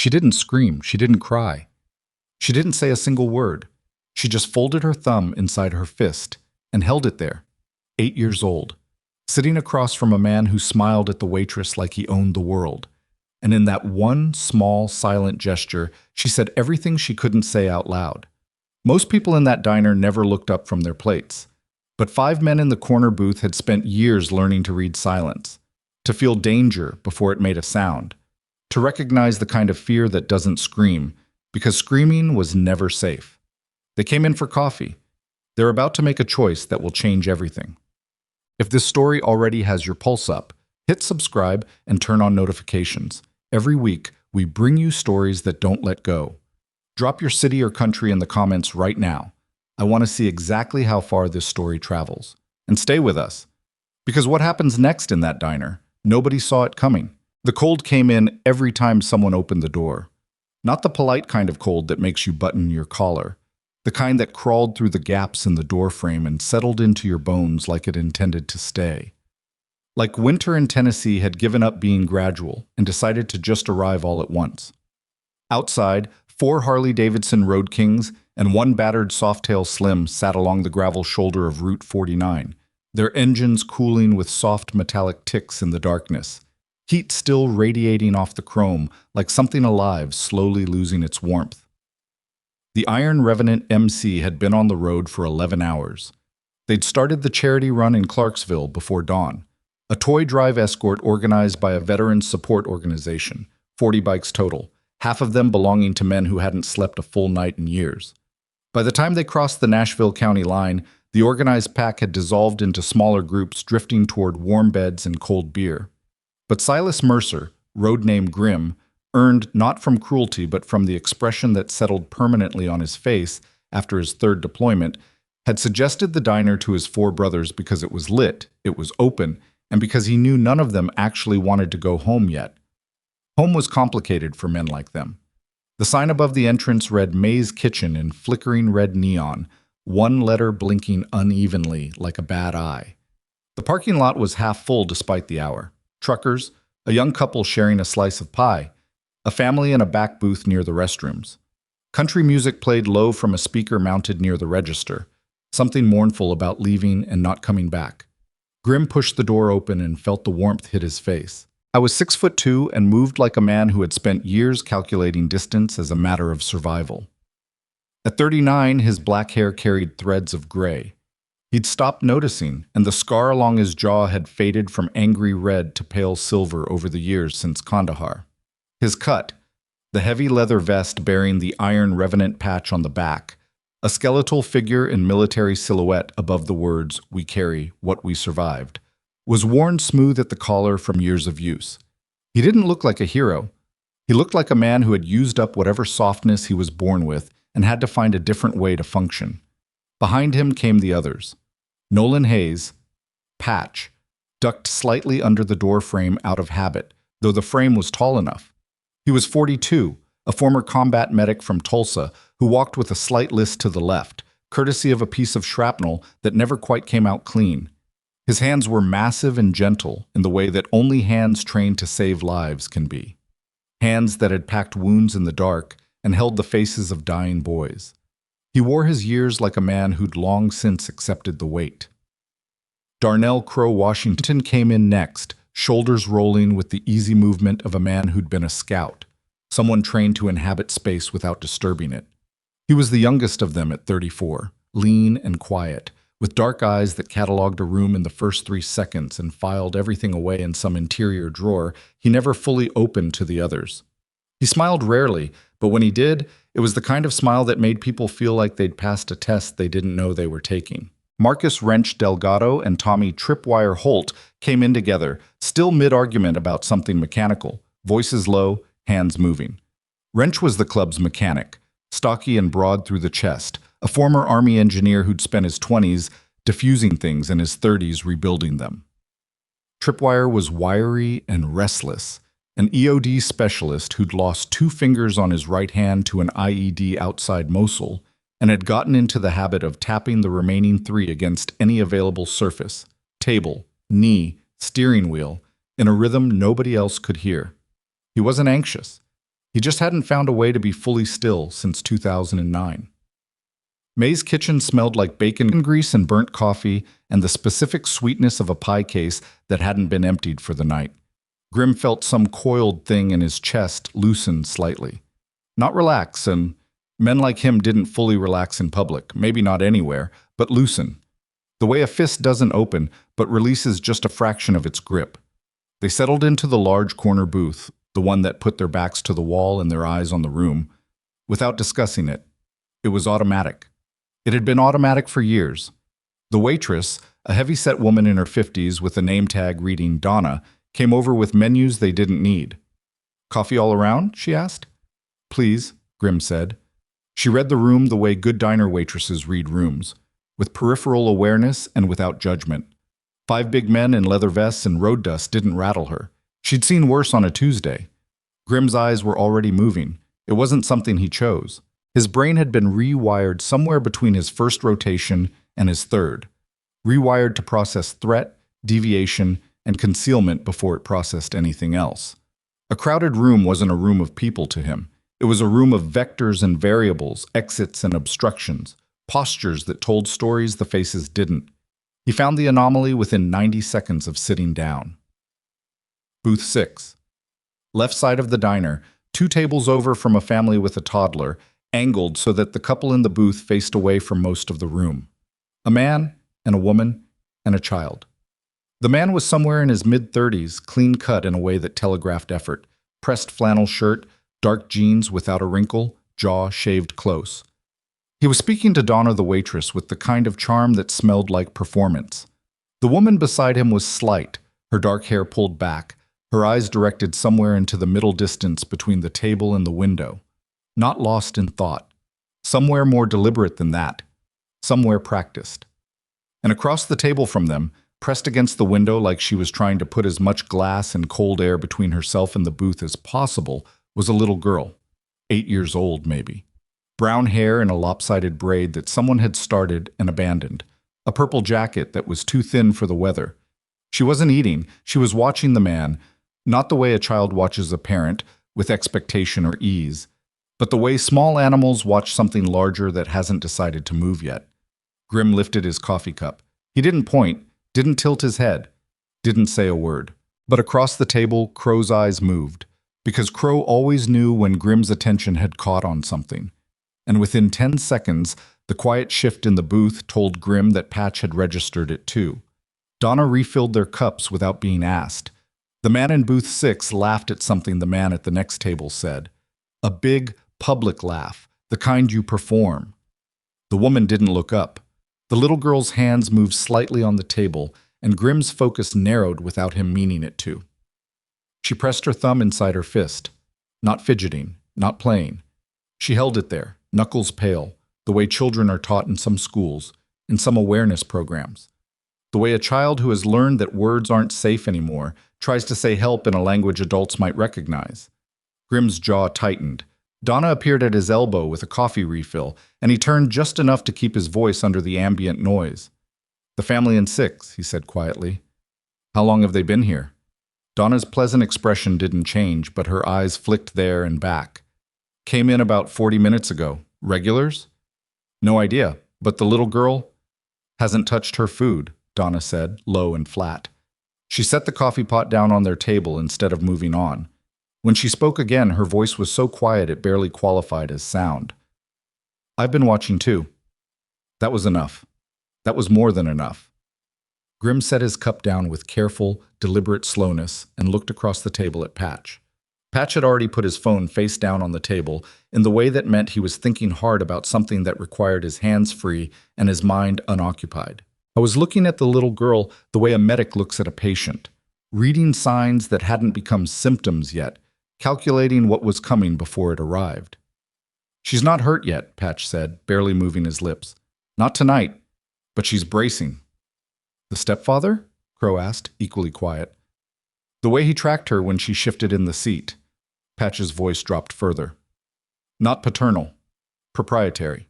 She didn't scream. She didn't cry. She didn't say a single word. She just folded her thumb inside her fist and held it there, 8 years old, sitting across from a man who smiled at the waitress like he owned the world. And in that one small, silent gesture, she said everything she couldn't say out loud. Most people in that diner never looked up from their plates. But 5 men in the corner booth had spent years learning to read silence, to feel danger before it made a sound, to recognize the kind of fear that doesn't scream, because screaming was never safe. They came in for coffee. They're about to make a choice that will change everything. If this story already has your pulse up, hit subscribe and turn on notifications. Every week, we bring you stories that don't let go. Drop your city or country in the comments right now. I want to see exactly how far this story travels. And stay with us. Because what happens next in that diner? Nobody saw it coming. The cold came in every time someone opened the door. Not the polite kind of cold that makes you button your collar. The kind that crawled through the gaps in the door frame and settled into your bones like it intended to stay. Like winter in Tennessee had given up being gradual and decided to just arrive all at once. Outside, 4 Harley-Davidson Road Kings and 1 battered Softail Slim sat along the gravel shoulder of Route 49, their engines cooling with soft metallic ticks in the darkness, heat still radiating off the chrome like something alive slowly losing its warmth. The Iron Revenant MC had been on the road for 11 hours. They'd started the charity run in Clarksville before dawn, a toy drive escort organized by a veterans support organization, 40 bikes total, half of them belonging to men who hadn't slept a full night in years. By the time they crossed the Nashville County line, the organized pack had dissolved into smaller groups drifting toward warm beds and cold beer. But Silas Mercer, road name Grim, earned not from cruelty but from the expression that settled permanently on his face after his 3rd deployment, had suggested the diner to his 4 brothers because it was lit, it was open, and because he knew none of them actually wanted to go home yet. Home was complicated for men like them. The sign above the entrance read May's Kitchen in flickering red neon, one letter blinking unevenly like a bad eye. The parking lot was half full despite the hour. Truckers, a young couple sharing a slice of pie, a family in a back booth near the restrooms. Country music played low from a speaker mounted near the register, something mournful about leaving and not coming back. Grim pushed the door open and felt the warmth hit his face. I was 6'2" and moved like a man who had spent years calculating distance as a matter of survival. At 39, his black hair carried threads of gray. He'd stopped noticing, and the scar along his jaw had faded from angry red to pale silver over the years since Kandahar. His cut, the heavy leather vest bearing the Iron Revenant patch on the back, a skeletal figure in military silhouette above the words, "We carry what we survived," was worn smooth at the collar from years of use. He didn't look like a hero. He looked like a man who had used up whatever softness he was born with and had to find a different way to function. Behind him came the others. Nolan Hayes, Patch, ducked slightly under the door frame out of habit, though the frame was tall enough. He was 42, a former combat medic from Tulsa who walked with a slight list to the left, courtesy of a piece of shrapnel that never quite came out clean. His hands were massive and gentle in the way that only hands trained to save lives can be. Hands that had packed wounds in the dark and held the faces of dying boys. He wore his years like a man who'd long since accepted the weight. Darnell Crow Washington came in next, shoulders rolling with the easy movement of a man who'd been a scout, someone trained to inhabit space without disturbing it. He was the youngest of them at 34, lean and quiet, with dark eyes that cataloged a room in the first 3 seconds and filed everything away in some interior drawer he never fully opened to the others. He smiled rarely, but when he did, it was the kind of smile that made people feel like they'd passed a test they didn't know they were taking. Marcus Wrench Delgado and Tommy Tripwire Holt came in together, still mid-argument about something mechanical, voices low, hands moving. Wrench was the club's mechanic, stocky and broad through the chest, a former Army engineer who'd spent his 20s diffusing things and his 30s rebuilding them. Tripwire was wiry and restless, an EOD specialist who'd lost 2 fingers on his right hand to an IED outside Mosul and had gotten into the habit of tapping the remaining 3 against any available surface, table, knee, steering wheel, in a rhythm nobody else could hear. He wasn't anxious. He just hadn't found a way to be fully still since 2009. May's kitchen smelled like bacon grease and burnt coffee and the specific sweetness of a pie case that hadn't been emptied for the night. Grim felt some coiled thing in his chest loosen slightly. Not relax, and men like him didn't fully relax in public, maybe not anywhere, but loosen. The way a fist doesn't open, but releases just a fraction of its grip. They settled into the large corner booth, the one that put their backs to the wall and their eyes on the room, without discussing it. It was automatic. It had been automatic for years. The waitress, a heavy-set woman in her 50s with a name tag reading Donna, came over with menus they didn't need. "Coffee all around?" she asked. "Please," Grim said. She read the room the way good diner waitresses read rooms, with peripheral awareness and without judgment. 5 big men in leather vests and road dust didn't rattle her. She'd seen worse on a Tuesday. Grim's eyes were already moving. It wasn't something he chose. His brain had been rewired somewhere between his first rotation and his third. Rewired to process threat, deviation, and concealment before it processed anything else. A crowded room wasn't a room of people to him. It was a room of vectors and variables, exits and obstructions, postures that told stories the faces didn't. He found the anomaly within 90 seconds of sitting down. Booth 6. Left side of the diner, 2 tables over from a family with a toddler, angled so that the couple in the booth faced away from most of the room. A man and a woman and a child. The man was somewhere in his mid-30s, clean-cut in a way that telegraphed effort. Pressed flannel shirt, dark jeans without a wrinkle, jaw shaved close. He was speaking to Donna the waitress with the kind of charm that smelled like performance. The woman beside him was slight, her dark hair pulled back, her eyes directed somewhere into the middle distance between the table and the window. Not lost in thought. Somewhere more deliberate than that. Somewhere practiced. And across the table from them, pressed against the window like she was trying to put as much glass and cold air between herself and the booth as possible, was a little girl. 8 years old, maybe. Brown hair in a lopsided braid that someone had started and abandoned. A purple jacket that was too thin for the weather. She wasn't eating, she was watching the man, not the way a child watches a parent, with expectation or ease, but the way small animals watch something larger that hasn't decided to move yet. Grim lifted his coffee cup. He didn't point, didn't tilt his head, didn't say a word. But across the table, Crow's eyes moved, because Crow always knew when Grim's attention had caught on something. And within 10 seconds, the quiet shift in the booth told Grim that Patch had registered it too. Donna refilled their cups without being asked. The man in booth 6 laughed at something the man at the next table said. A big, public laugh, the kind you perform. The woman didn't look up. The little girl's hands moved slightly on the table, and Grim's focus narrowed without him meaning it to. She pressed her thumb inside her fist, not fidgeting, not playing. She held it there, knuckles pale, the way children are taught in some schools, in some awareness programs. The way a child who has learned that words aren't safe anymore tries to say help in a language adults might recognize. Grim's jaw tightened. Donna appeared at his elbow with a coffee refill, and he turned just enough to keep his voice under the ambient noise. "The family in 6, he said quietly. "How long have they been here?" Donna's pleasant expression didn't change, but her eyes flicked there and back. "Came in about 40 minutes ago. Regulars?" "No idea, but the little girl hasn't touched her food," Donna said, low and flat. She set the coffee pot down on their table instead of moving on. When she spoke again, her voice was so quiet it barely qualified as sound. "I've been watching too." That was enough. That was more than enough. Grim set his cup down with careful, deliberate slowness and looked across the table at Patch. Patch had already put his phone face down on the table in the way that meant he was thinking hard about something that required his hands free and his mind unoccupied. I was looking at the little girl the way a medic looks at a patient, reading signs that hadn't become symptoms yet, calculating what was coming before it arrived. "She's not hurt yet," Patch said, barely moving his lips. "Not tonight, but she's bracing." "The stepfather?" Crow asked, equally quiet. "The way he tracked her when she shifted in the seat." Patch's voice dropped further. "Not paternal. Proprietary."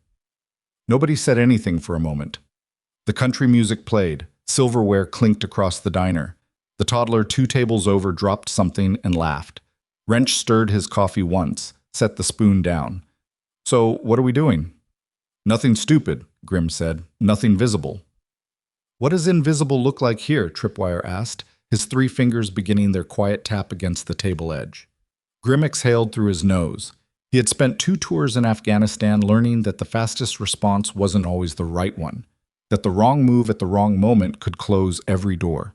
Nobody said anything for a moment. The country music played. Silverware clinked across the diner. The toddler 2 tables over dropped something and laughed. Wrench stirred his coffee once, set the spoon down. So, what are we doing? Nothing stupid, Grim said. Nothing visible. What does invisible look like here? Tripwire asked, his 3 fingers beginning their quiet tap against the table edge. Grim exhaled through his nose. He had spent 2 tours in Afghanistan learning that the fastest response wasn't always the right one, that the wrong move at the wrong moment could close every door.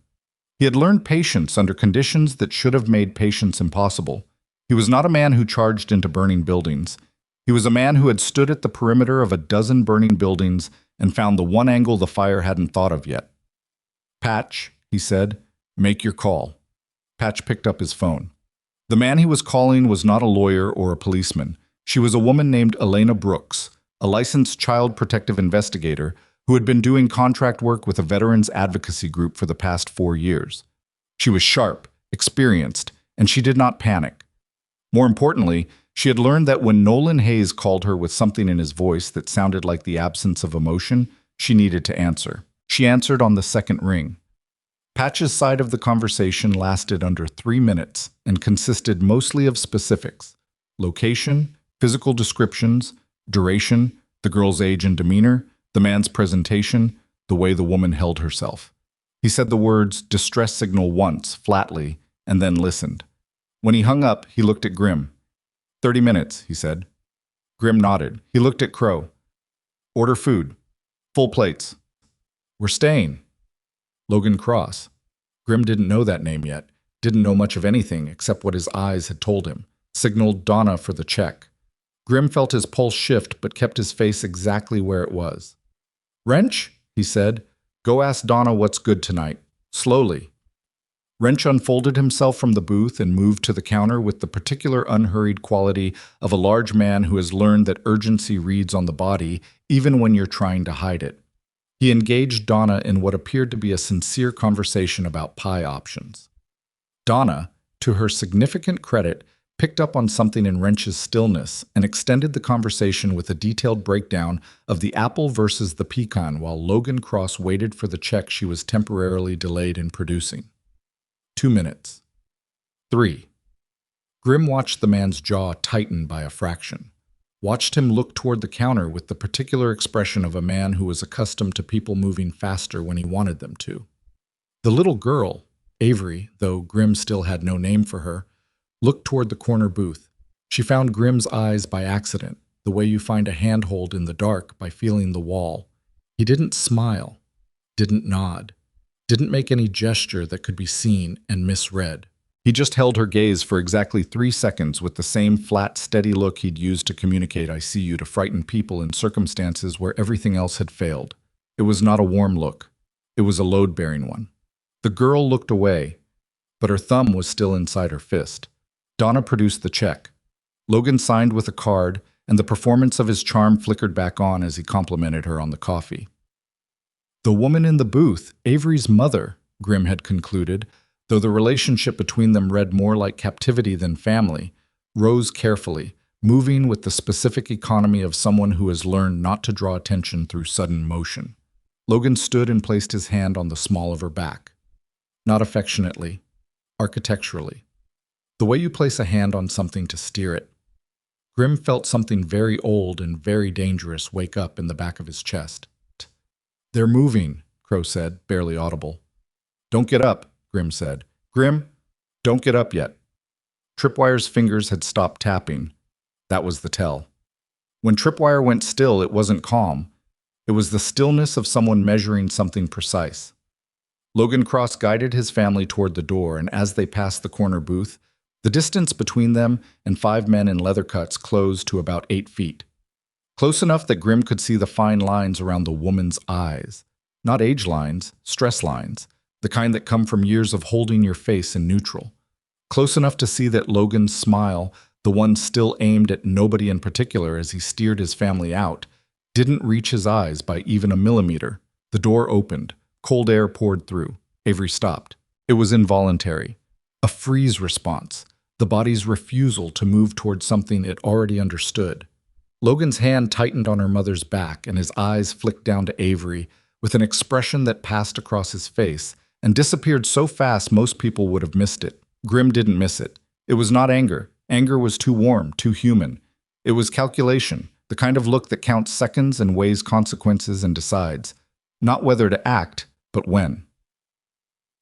He had learned patience under conditions that should have made patience impossible. He was not a man who charged into burning buildings. He was a man who had stood at the perimeter of a dozen burning buildings and found the one angle the fire hadn't thought of yet. Patch, he said, make your call. Patch picked up his phone. The man he was calling was not a lawyer or a policeman. She was a woman named Elena Brooks, a licensed child protective investigator who had been doing contract work with a veterans advocacy group for the past 4 years. She was sharp, experienced, and she did not panic. More importantly, she had learned that when Nolan Hayes called her with something in his voice that sounded like the absence of emotion, she needed to answer. She answered on the second ring. Patch's side of the conversation lasted under 3 minutes and consisted mostly of specifics: location, physical descriptions, duration, the girl's age and demeanor, the man's presentation, the way the woman held herself. He said the words distress signal once, flatly, and then listened. When he hung up, he looked at Grim. 30 minutes, he said. Grim nodded. He looked at Crow. Order food. Full plates. We're staying. Logan Cross. Grim didn't know that name yet, didn't know much of anything except what his eyes had told him. Signaled Donna for the check. Grim felt his pulse shift but kept his face exactly where it was. Wrench, he said, go ask Donna what's good tonight. Slowly. Wrench unfolded himself from the booth and moved to the counter with the particular unhurried quality of a large man who has learned that urgency reads on the body even when you're trying to hide it. He engaged Donna in what appeared to be a sincere conversation about pie options. Donna, to her significant credit, picked up on something in Wrench's stillness and extended the conversation with a detailed breakdown of the apple versus the pecan while Logan Cross waited for the check she was temporarily delayed in producing. 2 minutes. 3. Grim watched the man's jaw tighten by a fraction. Watched him look toward the counter with the particular expression of a man who was accustomed to people moving faster when he wanted them to. The little girl, Avery, though Grim still had no name for her, looked toward the corner booth. She found Grim's eyes by accident, the way you find a handhold in the dark by feeling the wall. He didn't smile, didn't nod, didn't make any gesture that could be seen and misread. He just held her gaze for exactly 3 seconds with the same flat, steady look he'd used to communicate "I see you" to frighten people in circumstances where everything else had failed. It was not a warm look. It was a load-bearing one. The girl looked away, but her thumb was still inside her fist. Donna produced the check. Logan signed with a card, and the performance of his charm flickered back on as he complimented her on the coffee. The woman in the booth, Avery's mother, Grim had concluded, though the relationship between them read more like captivity than family, rose carefully, moving with the specific economy of someone who has learned not to draw attention through sudden motion. Logan stood and placed his hand on the small of her back. Not affectionately, architecturally. The way you place a hand on something to steer it. Grim felt something very old and very dangerous wake up in the back of his chest. They're moving, Crow said, barely audible. Don't get up, Grim said. Grim, don't get up yet. Tripwire's fingers had stopped tapping. That was the tell. When Tripwire went still, it wasn't calm. It was the stillness of someone measuring something precise. Logan Cross guided his family toward the door, and as they passed the corner booth, the distance between them and 5 men in leather cuts closed to about 8 feet. Close enough that Grim could see the fine lines around the woman's eyes. Not age lines, stress lines, the kind that come from years of holding your face in neutral. Close enough to see that Logan's smile, the one still aimed at nobody in particular as he steered his family out, didn't reach his eyes by even a millimeter. The door opened. Cold air poured through. Avery stopped. It was involuntary. A freeze response. The body's refusal to move toward something it already understood. Logan's hand tightened on her mother's back, and his eyes flicked down to Avery with an expression that passed across his face and disappeared so fast most people would have missed it. Grim didn't miss it. It was not anger. Anger was too warm, too human. It was calculation, the kind of look that counts seconds and weighs consequences and decides, not whether to act, but when.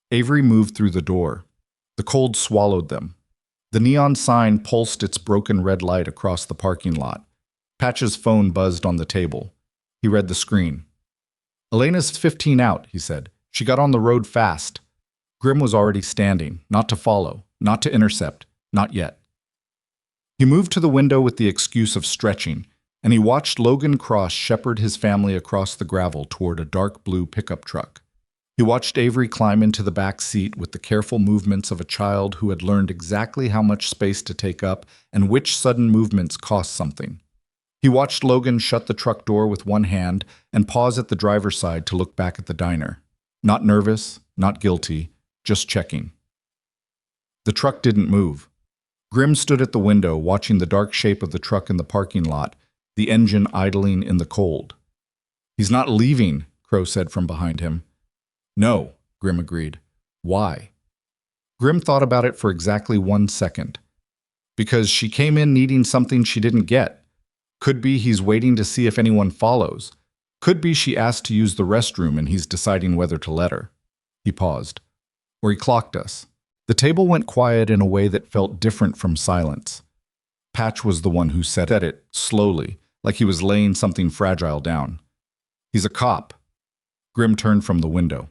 Avery moved through the door. The cold swallowed them. The neon sign pulsed its broken red light across the parking lot. Patch's phone buzzed on the table. He read the screen. "Elena's 15 out," he said. "She got on the road fast." Grim was already standing, not to follow, not to intercept, not yet. He moved to the window with the excuse of stretching, and he watched Logan Cross shepherd his family across the gravel toward a dark blue pickup truck. He watched Avery climb into the back seat with the careful movements of a child who had learned exactly how much space to take up and which sudden movements cost something. He watched Logan shut the truck door with one hand and pause at the driver's side to look back at the diner. Not nervous, not guilty, just checking. The truck didn't move. Grim stood at the window, watching the dark shape of the truck in the parking lot, the engine idling in the cold. "He's not leaving," Crow said from behind him. "No," Grim agreed. "Why?" Grim thought about it for exactly 1 second. Because she came in needing something she didn't get. Could be he's waiting to see if anyone follows. Could be she asked to use the restroom and he's deciding whether to let her. He paused. Or he clocked us. The table went quiet in a way that felt different from silence. Patch was the one who said it, slowly, like he was laying something fragile down. "He's a cop." Grim turned from the window.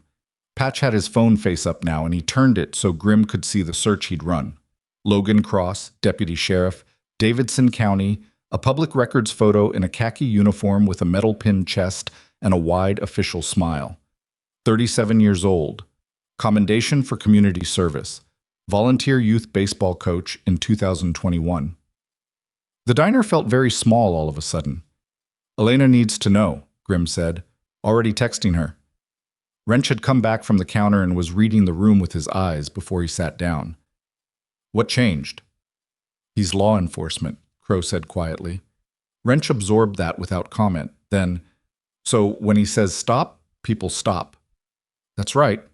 Patch had his phone face up now, and he turned it so Grim could see the search he'd run. Logan Cross, Deputy Sheriff, Davidson County, a public records photo in a khaki uniform with a metal pinned chest and a wide official smile. 37 years old. Commendation for community service. Volunteer youth baseball coach in 2021. The diner felt very small all of a sudden. "Elena needs to know," Grim said, already texting her. Wrench had come back from the counter and was reading the room with his eyes before he sat down. "What changed?" "He's law enforcement," Crow said quietly. Wrench absorbed that without comment. Then, "So when he says stop, people stop." "That's right.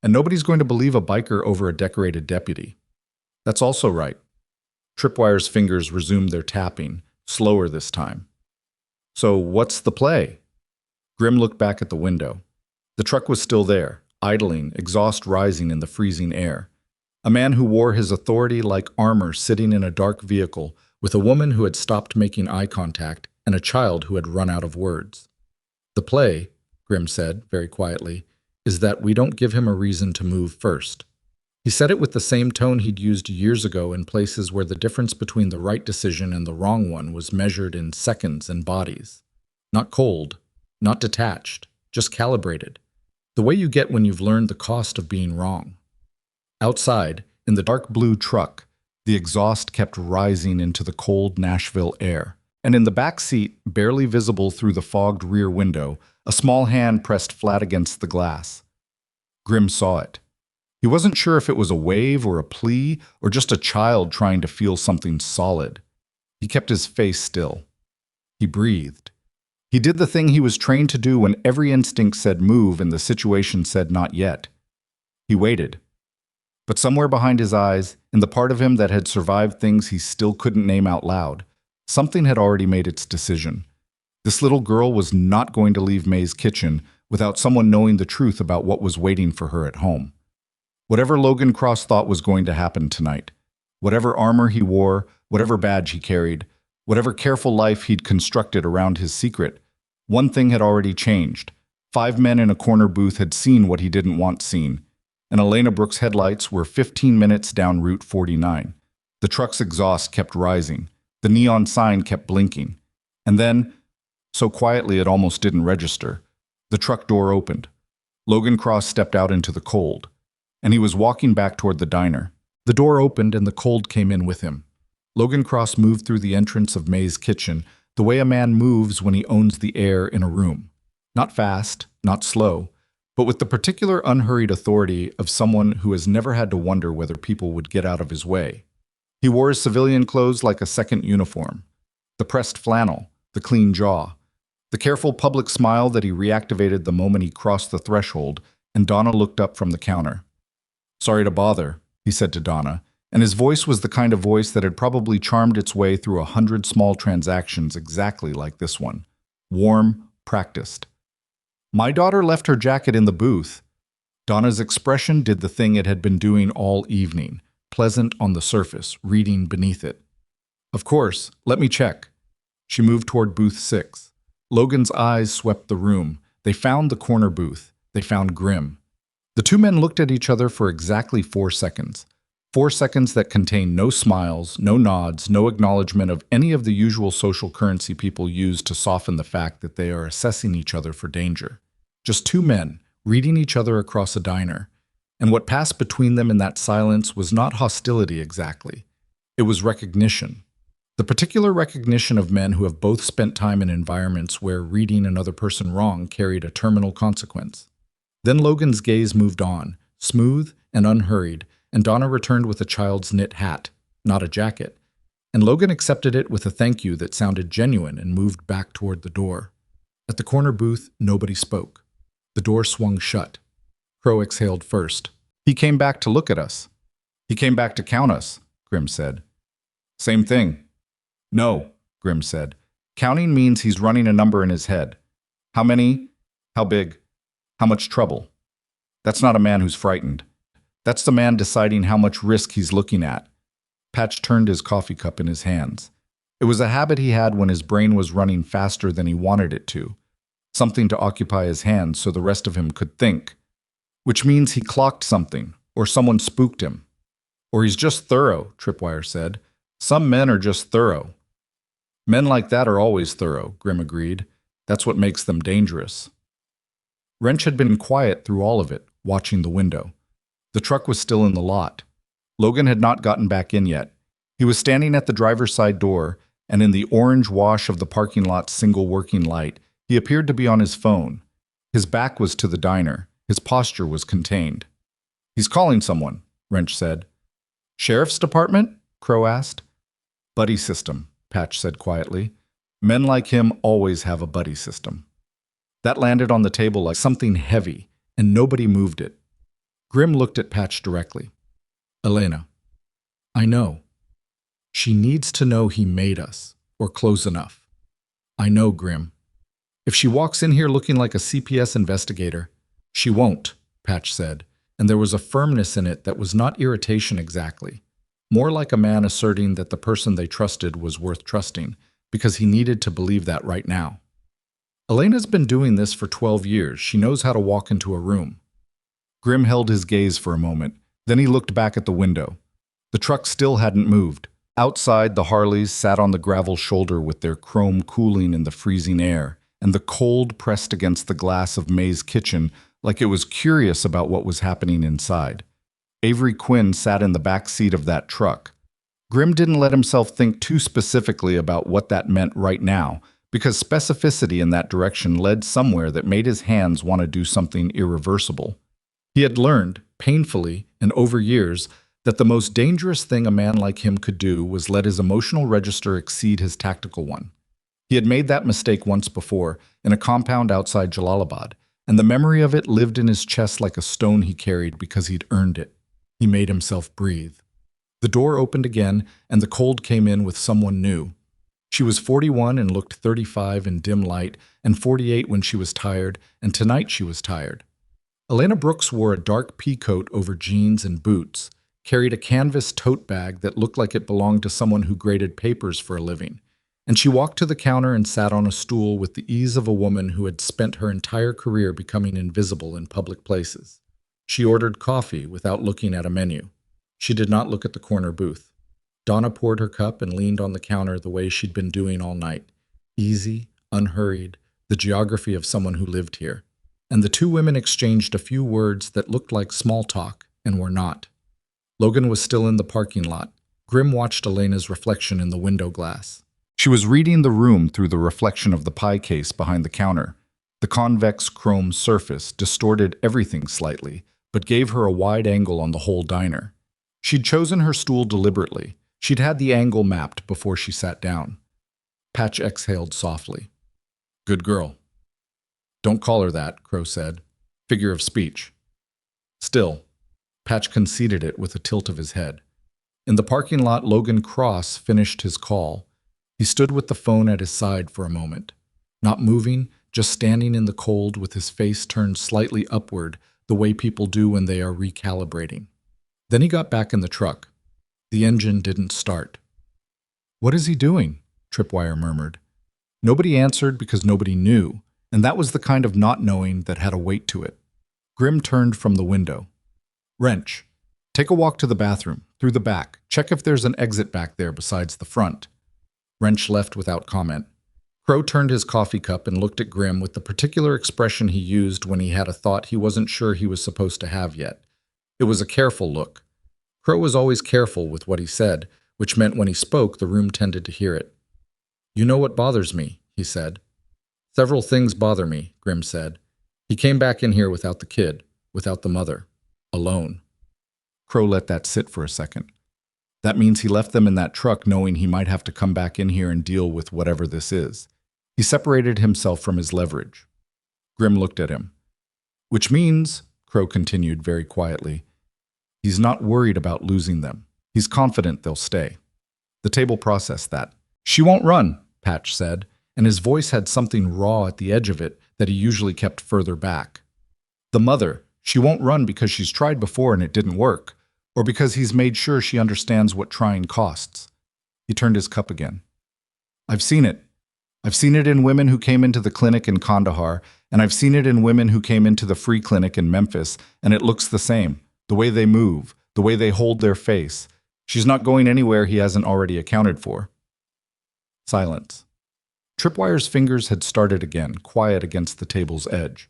And nobody's going to believe a biker over a decorated deputy." "That's also right." Tripwire's fingers resumed their tapping, slower this time. "So what's the play?" Grim looked back at the window. The truck was still there, idling, exhaust rising in the freezing air. A man who wore his authority like armor sitting in a dark vehicle with a woman who had stopped making eye contact and a child who had run out of words. "The play," Grim said, very quietly, "is that we don't give him a reason to move first." He said it with the same tone he'd used years ago in places where the difference between the right decision and the wrong one was measured in seconds and bodies. Not cold, not detached, just calibrated. The way you get when you've learned the cost of being wrong. Outside, in the dark blue truck, the exhaust kept rising into the cold Nashville air. And in the back seat, barely visible through the fogged rear window, a small hand pressed flat against the glass. Grim saw it. He wasn't sure if it was a wave or a plea or just a child trying to feel something solid. He kept his face still. He breathed. He did the thing he was trained to do when every instinct said move and the situation said not yet. He waited. But somewhere behind his eyes, in the part of him that had survived things he still couldn't name out loud, something had already made its decision. This little girl was not going to leave May's kitchen without someone knowing the truth about what was waiting for her at home. Whatever Logan Cross thought was going to happen tonight, whatever armor he wore, whatever badge he carried, whatever careful life he'd constructed around his secret, one thing had already changed. 5 men in a corner booth had seen what he didn't want seen, and Elena Brooks' headlights were 15 minutes down Route 49. The truck's exhaust kept rising. The neon sign kept blinking. And then, so quietly it almost didn't register, the truck door opened. Logan Cross stepped out into the cold, and he was walking back toward the diner. The door opened and the cold came in with him. Logan Cross moved through the entrance of May's kitchen the way a man moves when he owns the air in a room. Not fast, not slow, but with the particular unhurried authority of someone who has never had to wonder whether people would get out of his way. He wore his civilian clothes like a second uniform. The pressed flannel, the clean jaw, the careful public smile that he reactivated the moment he crossed the threshold, and Donna looked up from the counter. "Sorry to bother," he said to Donna, And his voice was the kind of voice that had probably charmed its way through 100 small transactions exactly like this one. Warm, practiced. My daughter left her jacket in the booth. Donna's expression did the thing it had been doing all evening, pleasant on the surface, reading beneath it. Of course, let me check. She moved toward booth 6. Logan's eyes swept the room. They found the corner booth. They found Grim. The two men looked at each other for exactly 4 seconds. 4 seconds that contained no smiles, no nods, no acknowledgement of any of the usual social currency people use to soften the fact that they are assessing each other for danger. Just two men, reading each other across a diner. And what passed between them in that silence was not hostility exactly. It was recognition. The particular recognition of men who have both spent time in environments where reading another person wrong carried a terminal consequence. Then Logan's gaze moved on, smooth and unhurried, and Donna returned with a child's knit hat, not a jacket. And Logan accepted it with a thank you that sounded genuine and moved back toward the door. At the corner booth, nobody spoke. The door swung shut. Crow exhaled first. He came back to look at us. He came back to count us, Grim said. Same thing. No, Grim said. Counting means he's running a number in his head. How many? How big? How much trouble? That's not a man who's frightened. That's the man deciding how much risk he's looking at. Patch turned his coffee cup in his hands. It was a habit he had when his brain was running faster than he wanted it to. Something to occupy his hands so the rest of him could think. Which means he clocked something, or someone spooked him. Or he's just thorough, Tripwire said. Some men are just thorough. Men like that are always thorough, Grim agreed. That's what makes them dangerous. Wrench had been quiet through all of it, watching the window. The truck was still in the lot. Logan had not gotten back in yet. He was standing at the driver's side door, and in the orange wash of the parking lot's single working light, he appeared to be on his phone. His back was to the diner. His posture was contained. He's calling someone, Wrench said. Sheriff's department? Crow asked. Buddy system, Patch said quietly. Men like him always have a buddy system. That landed on the table like something heavy, and nobody moved it. Grim looked at Patch directly. Elena, I know. She needs to know he made us, or close enough. I know, Grim. If she walks in here looking like a CPS investigator, she won't, Patch said, and there was a firmness in it that was not irritation exactly. More like a man asserting that the person they trusted was worth trusting, because he needed to believe that right now. Elena's been doing this for 12 years. She knows how to walk into a room. Grim held his gaze for a moment. Then he looked back at the window. The truck still hadn't moved. Outside, the Harleys sat on the gravel shoulder with their chrome cooling in the freezing air, and the cold pressed against the glass of May's kitchen like it was curious about what was happening inside. Avery Quinn sat in the back seat of that truck. Grim didn't let himself think too specifically about what that meant right now, because specificity in that direction led somewhere that made his hands want to do something irreversible. He had learned, painfully and over years, that the most dangerous thing a man like him could do was let his emotional register exceed his tactical one. He had made that mistake once before, in a compound outside Jalalabad, and the memory of it lived in his chest like a stone he carried because he'd earned it. He made himself breathe. The door opened again, and the cold came in with someone new. She was 41 and looked 35 in dim light, and 48 when she was tired, and tonight she was tired. Elena Brooks wore a dark pea coat over jeans and boots, carried a canvas tote bag that looked like it belonged to someone who graded papers for a living, and she walked to the counter and sat on a stool with the ease of a woman who had spent her entire career becoming invisible in public places. She ordered coffee without looking at a menu. She did not look at the corner booth. Donna poured her cup and leaned on the counter the way she'd been doing all night. Easy, unhurried, the geography of someone who lived here. And the two women exchanged a few words that looked like small talk and were not. Logan was still in the parking lot. Grim watched Elena's reflection in the window glass. She was reading the room through the reflection of the pie case behind the counter. The convex chrome surface distorted everything slightly, but gave her a wide angle on the whole diner. She'd chosen her stool deliberately. She'd had the angle mapped before she sat down. Patch exhaled softly. Good girl. Don't call her that, Crow said. Figure of speech. Still, Patch conceded it with a tilt of his head. In the parking lot, Logan Cross finished his call. He stood with the phone at his side for a moment, not moving, just standing in the cold with his face turned slightly upward, the way people do when they are recalibrating. Then he got back in the truck. The engine didn't start. "What is he doing?" Tripwire murmured. Nobody answered because nobody knew, and that was the kind of not knowing that had a weight to it. Grim turned from the window. "Wrench, take a walk to the bathroom, through the back. Check if there's an exit back there besides the front." Wrench left without comment. Crow turned his coffee cup and looked at Grim with the particular expression he used when he had a thought he wasn't sure he was supposed to have yet. It was a careful look. Crow was always careful with what he said, which meant when he spoke, the room tended to hear it. "You know what bothers me," he said. "Several things bother me," Grim said. "He came back in here without the kid, without the mother, alone." Crow let that sit for a second. That means he left them in that truck knowing he might have to come back in here and deal with whatever this is. He separated himself from his leverage. Grim looked at him. "Which means," Crow continued very quietly, "he's not worried about losing them. He's confident they'll stay." The table processed that. "She won't run," Patch said, and his voice had something raw at the edge of it that he usually kept further back. "The mother, she won't run because she's tried before and it didn't work, or because he's made sure she understands what trying costs." He turned his cup again. "I've seen it. I've seen it in women who came into the clinic in Kandahar, and I've seen it in women who came into the free clinic in Memphis, and it looks the same. The way they move, the way they hold their face. She's not going anywhere he hasn't already accounted for." Silence. Tripwire's fingers had started again, quiet against the table's edge.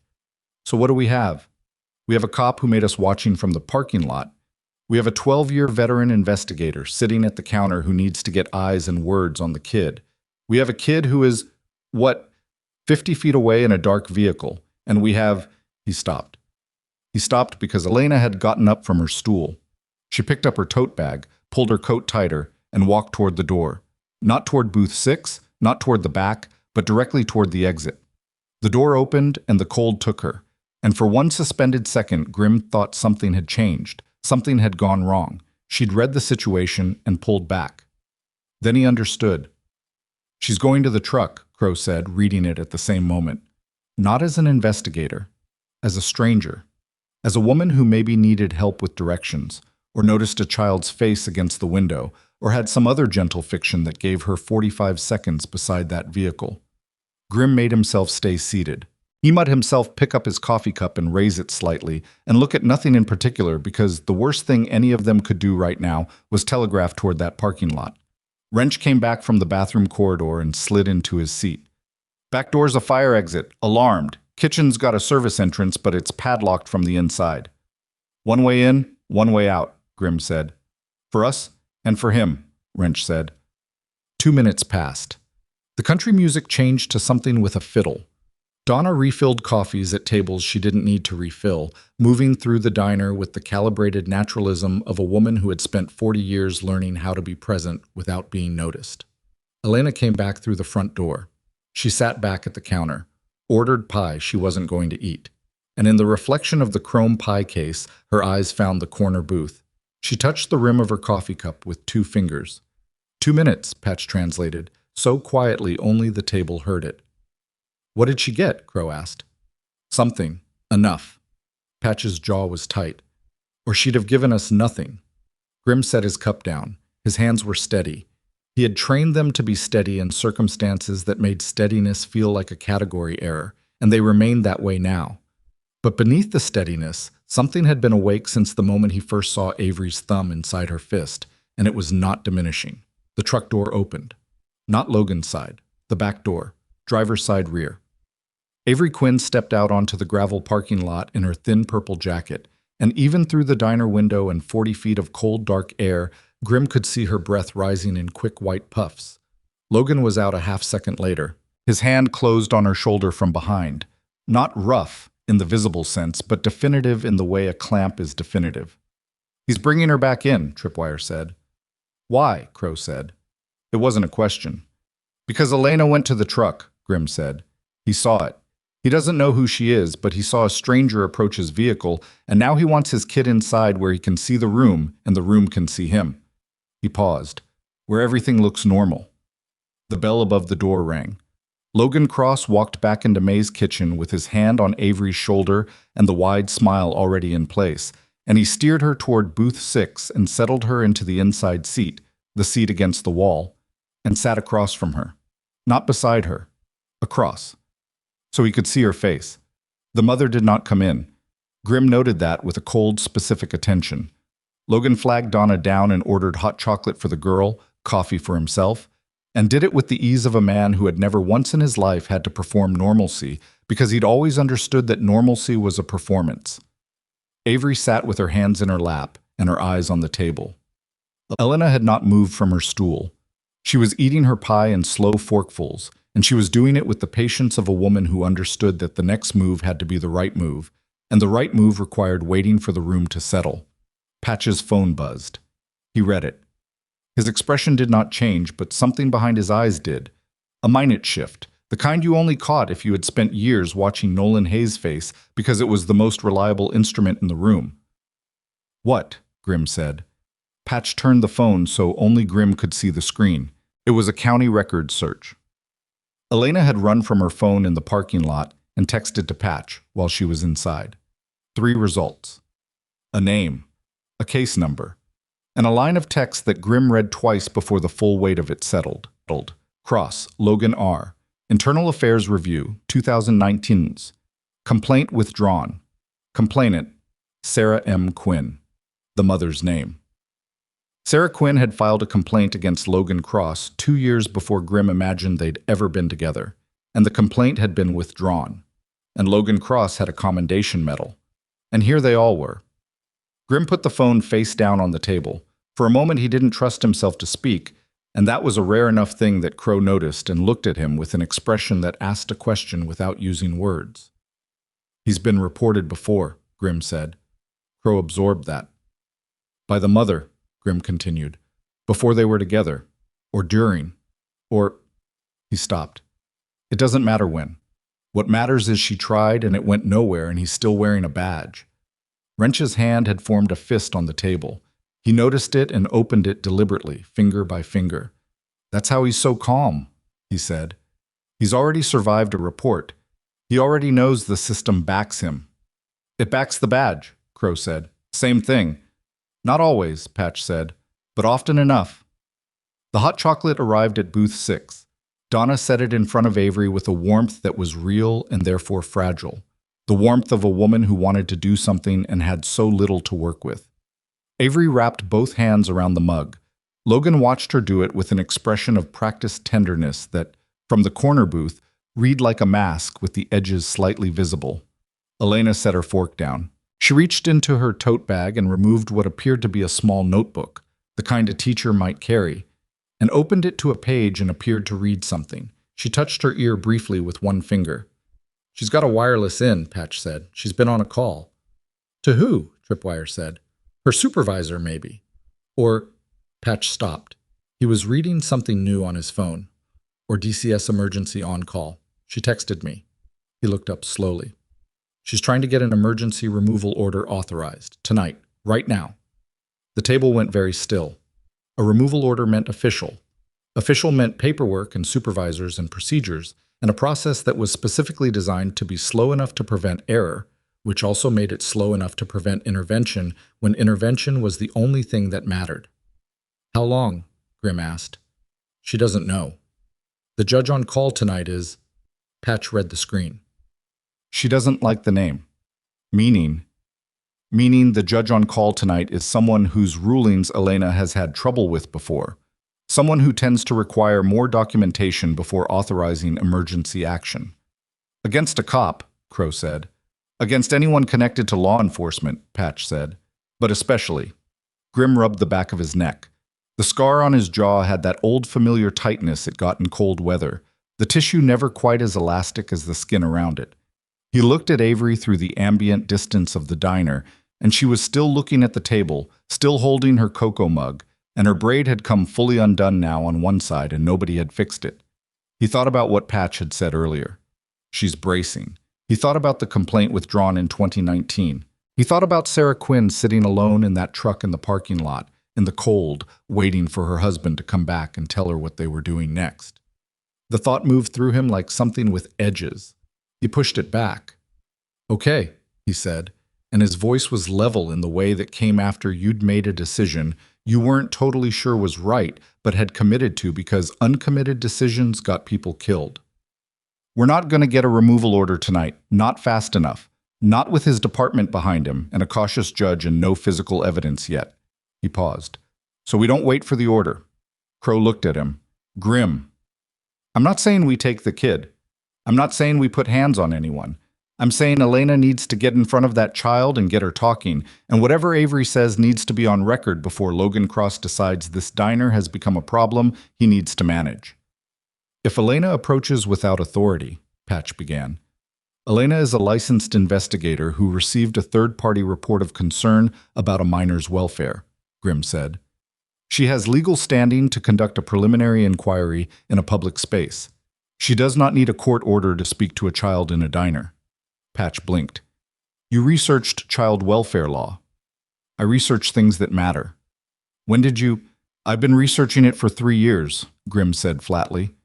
"So what do we have? We have a cop who made us watching from the parking lot. We have a 12-year veteran investigator sitting at the counter who needs to get eyes and words on the kid. We have a kid who is, 50 feet away in a dark vehicle, and we have—" He stopped. He stopped because Elena had gotten up from her stool. She picked up her tote bag, pulled her coat tighter, and walked toward the door. Not toward booth 6, not toward the back, but directly toward the exit. The door opened and the cold took her, and for one suspended second, Grim thought something had changed, something had gone wrong. She'd read the situation and pulled back. Then he understood. "She's going to the truck," Crow said, reading it at the same moment. Not as an investigator, as a stranger, as a woman who maybe needed help with directions, or noticed a child's face against the window, or had some other gentle fiction that gave her 45 seconds beside that vehicle. Grim made himself stay seated. He made himself pick up his coffee cup and raise it slightly, and look at nothing in particular because the worst thing any of them could do right now was telegraph toward that parking lot. Wrench came back from the bathroom corridor and slid into his seat. "Back door's a fire exit, alarmed. Kitchen's got a service entrance, but it's padlocked from the inside." "One way in, one way out," Grim said. "For us and for him," Wrench said. 2 minutes passed. The country music changed to something with a fiddle. Donna refilled coffees at tables she didn't need to refill, moving through the diner with the calibrated naturalism of a woman who had spent 40 years learning how to be present without being noticed. Elena came back through the front door. She sat back at the counter, ordered pie she wasn't going to eat, and in the reflection of the chrome pie case, her eyes found the corner booth. She touched the rim of her coffee cup with 2 fingers. 2 minutes, Patch translated, so quietly only the table heard it. "What did she get?" Crow asked. "Something. Enough." Patch's jaw was tight. "Or she'd have given us nothing." Grim set his cup down. His hands were steady. He had trained them to be steady in circumstances that made steadiness feel like a category error, and they remained that way now. But beneath the steadiness, something had been awake since the moment he first saw Avery's thumb inside her fist, and it was not diminishing. The truck door opened. Not Logan's side, the back door, driver's side rear. Avery Quinn stepped out onto the gravel parking lot in her thin purple jacket, and even through the diner window and 40 feet of cold, dark air, Grim could see her breath rising in quick white puffs. Logan was out a half-second later. His hand closed on her shoulder from behind. Not rough in the visible sense, but definitive in the way a clamp is definitive. "He's bringing her back in," Tripwire said. "Why?" Crow said. It wasn't a question. "Because Elena went to the truck," Grim said. "He saw it. He doesn't know who she is, but he saw a stranger approach his vehicle, and now he wants his kid inside where he can see the room and the room can see him." He paused. Where everything looks normal. The bell above the door rang. Logan Cross walked back into May's kitchen with his hand on Avery's shoulder and the wide smile already in place, and he steered her toward booth 6 and settled her into the inside seat, the seat against the wall, and sat across from her. Not beside her. Across. So he could see her face. The mother did not come in. Grimm noted that with a cold, specific attention. Logan flagged Donna down and ordered hot chocolate for the girl, coffee for himself, and did it with the ease of a man who had never once in his life had to perform normalcy because he'd always understood that normalcy was a performance. Avery sat with her hands in her lap and her eyes on the table. Elena had not moved from her stool. She was eating her pie in slow forkfuls, and she was doing it with the patience of a woman who understood that the next move had to be the right move, and the right move required waiting for the room to settle. Patch's phone buzzed. He read it. His expression did not change, but something behind his eyes did. A minute shift, the kind you only caught if you had spent years watching Nolan Hayes' face because it was the most reliable instrument in the room. What? Grimm said. Patch turned the phone so only Grimm could see the screen. It was a county record search. Elena had run from her phone in the parking lot and texted to Patch while she was inside. 3 results. A name, a case number, and a line of text that Grimm read twice before the full weight of it settled. Cross, Logan R. Internal Affairs Review, 2019's. Complaint withdrawn. Complainant, Sarah M. Quinn. The mother's name. Sarah Quinn had filed a complaint against Logan Cross 2 years before Grimm imagined they'd ever been together, and the complaint had been withdrawn. And Logan Cross had a commendation medal. And here they all were. Grimm put the phone face down on the table. For a moment he didn't trust himself to speak, and that was a rare enough thing that Crow noticed and looked at him with an expression that asked a question without using words. He's been reported before, Grimm said. Crow absorbed that. By the mother, Grimm continued, before they were together, or during, or... He stopped. It doesn't matter when. What matters is she tried and it went nowhere and he's still wearing a badge. Wrench's hand had formed a fist on the table. He noticed it and opened it deliberately, finger by finger. That's how he's so calm, he said. He's already survived a report. He already knows the system backs him. It backs the badge, Crow said. Same thing. Not always, Patch said, but often enough. The hot chocolate arrived at booth 6. Donna set it in front of Avery with a warmth that was real and therefore fragile. The warmth of a woman who wanted to do something and had so little to work with. Avery wrapped both hands around the mug. Logan watched her do it with an expression of practiced tenderness that, from the corner booth, read like a mask with the edges slightly visible. Elena set her fork down. She reached into her tote bag and removed what appeared to be a small notebook, the kind a teacher might carry, and opened it to a page and appeared to read something. She touched her ear briefly with one finger. She's got a wireless in, Patch said. She's been on a call. To who? Tripwire said. Her supervisor, maybe. Or... Patch stopped. He was reading something new on his phone. Or DCS emergency on call. She texted me. He looked up slowly. She's trying to get an emergency removal order authorized. Tonight. Right now. The table went very still. A removal order meant official. Official meant paperwork and supervisors and procedures, and a process that was specifically designed to be slow enough to prevent error, which also made it slow enough to prevent intervention when intervention was the only thing that mattered. How long? Grimm asked. She doesn't know. The judge on call tonight is... Patch read the screen. She doesn't like the name. Meaning the judge on call tonight is someone whose rulings Elena has had trouble with before. Someone who tends to require more documentation before authorizing emergency action. Against a cop, Crow said. Against anyone connected to law enforcement, Patch said. But especially. Grimm rubbed the back of his neck. The scar on his jaw had that old familiar tightness it got in cold weather, the tissue never quite as elastic as the skin around it. He looked at Avery through the ambient distance of the diner, and she was still looking at the table, still holding her cocoa mug, and her braid had come fully undone now on one side and nobody had fixed it. He thought about what Patch had said earlier. She's bracing. He thought about the complaint withdrawn in 2019. He thought about Sarah Quinn sitting alone in that truck in the parking lot, in the cold, waiting for her husband to come back and tell her what they were doing next. The thought moved through him like something with edges. He pushed it back. "Okay," he said, and his voice was level in the way that came after you'd made a decision you weren't totally sure was right, but had committed to because uncommitted decisions got people killed. "We're not going to get a removal order tonight, not fast enough. Not with his department behind him and a cautious judge and no physical evidence yet." He paused. "So we don't wait for the order." Crow looked at him. Grim. "I'm not saying we take the kid. I'm not saying we put hands on anyone. I'm saying Elena needs to get in front of that child and get her talking, and whatever Avery says needs to be on record before Logan Cross decides this diner has become a problem he needs to manage." "If Elena approaches without authority," Patch began. "Elena is a licensed investigator who received a third-party report of concern about a minor's welfare," Grimm said. "She has legal standing to conduct a preliminary inquiry in a public space. She does not need a court order to speak to a child in a diner." Patch blinked. "You researched child welfare law." "I research things that matter." "When did you—" "I've been researching it for 3 years," Grimm said flatly.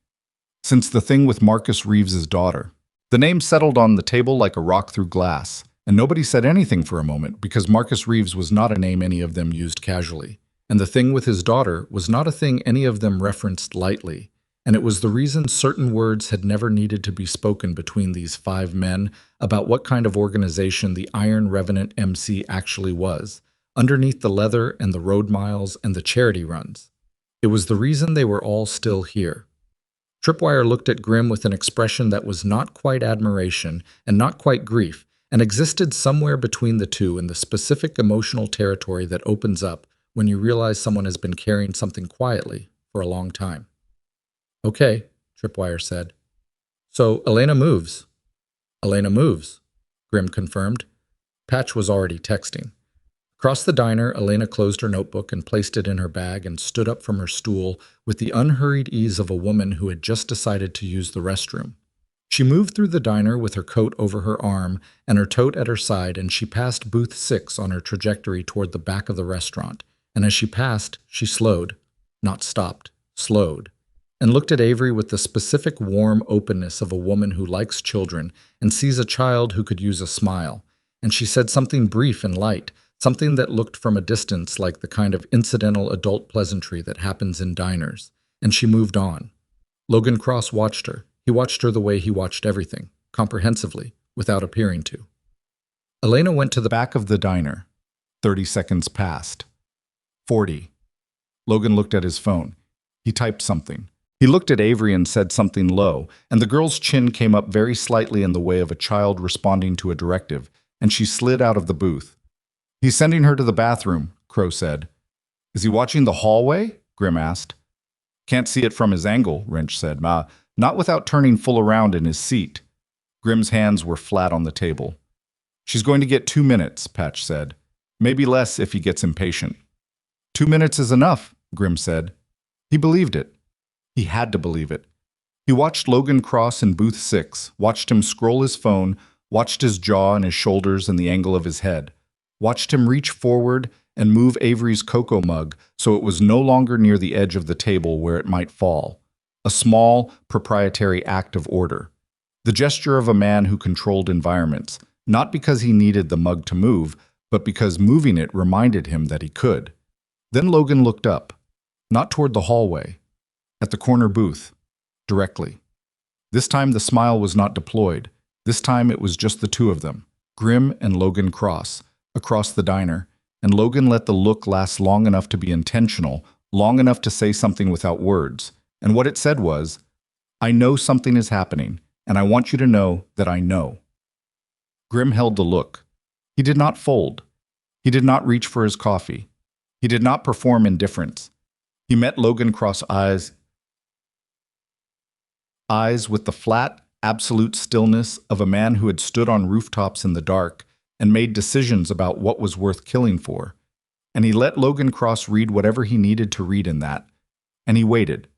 "Since the thing with Marcus Reeves's daughter." The name settled on the table like a rock through glass, and nobody said anything for a moment because Marcus Reeves was not a name any of them used casually, and the thing with his daughter was not a thing any of them referenced lightly, and it was the reason certain words had never needed to be spoken between these 5 men about what kind of organization the Iron Revenant MC actually was, underneath the leather and the road miles and the charity runs. It was the reason they were all still here. Tripwire looked at Grimm with an expression that was not quite admiration and not quite grief, and existed somewhere between the two in the specific emotional territory that opens up when you realize someone has been carrying something quietly for a long time. "Okay," Tripwire said. "So Elena moves." "Elena moves," Grimm confirmed. Patch was already texting. Across the diner, Elena closed her notebook and placed it in her bag and stood up from her stool with the unhurried ease of a woman who had just decided to use the restroom. She moved through the diner with her coat over her arm and her tote at her side, and she passed booth 6 on her trajectory toward the back of the restaurant. And as she passed, she slowed, not stopped, slowed, and looked at Avery with the specific warm openness of a woman who likes children and sees a child who could use a smile. And she said something brief and light, something that looked from a distance like the kind of incidental adult pleasantry that happens in diners, and she moved on. Logan Cross watched her. He watched her the way he watched everything, comprehensively, without appearing to. Elena went to the back of the diner. 30 seconds passed. 40. Logan looked at his phone. He typed something. He looked at Avery and said something low, and the girl's chin came up very slightly in the way of a child responding to a directive, and she slid out of the booth. "He's sending her to the bathroom," Crow said. "Is he watching the hallway?" Grimm asked. "Can't see it from his angle," Wrench said. Not without turning full around in his seat." Grimm's hands were flat on the table. "She's going to get 2 minutes, Patch said. "Maybe less if he gets impatient." 2 minutes is enough, Grimm said. He believed it. He had to believe it. He watched Logan Cross in booth 6, watched him scroll his phone, watched his jaw and his shoulders and the angle of his head, watched him reach forward and move Avery's cocoa mug so it was no longer near the edge of the table where it might fall. A small, proprietary act of order. The gesture of a man who controlled environments, not because he needed the mug to move, but because moving it reminded him that he could. Then Logan looked up, not toward the hallway, at the corner booth, directly. This time the smile was not deployed. This time it was just the two of them, Grimm and Logan Cross, across the diner, and Logan let the look last long enough to be intentional, long enough to say something without words. And what it said was, "I know something is happening, and I want you to know that I know." Grimm held the look. He did not fold. He did not reach for his coffee. He did not perform indifference. He met Logan Cross' eyes with the flat, absolute stillness of a man who had stood on rooftops in the dark and made decisions about what was worth killing for. And he let Logan Cross read whatever he needed to read in that. And he waited.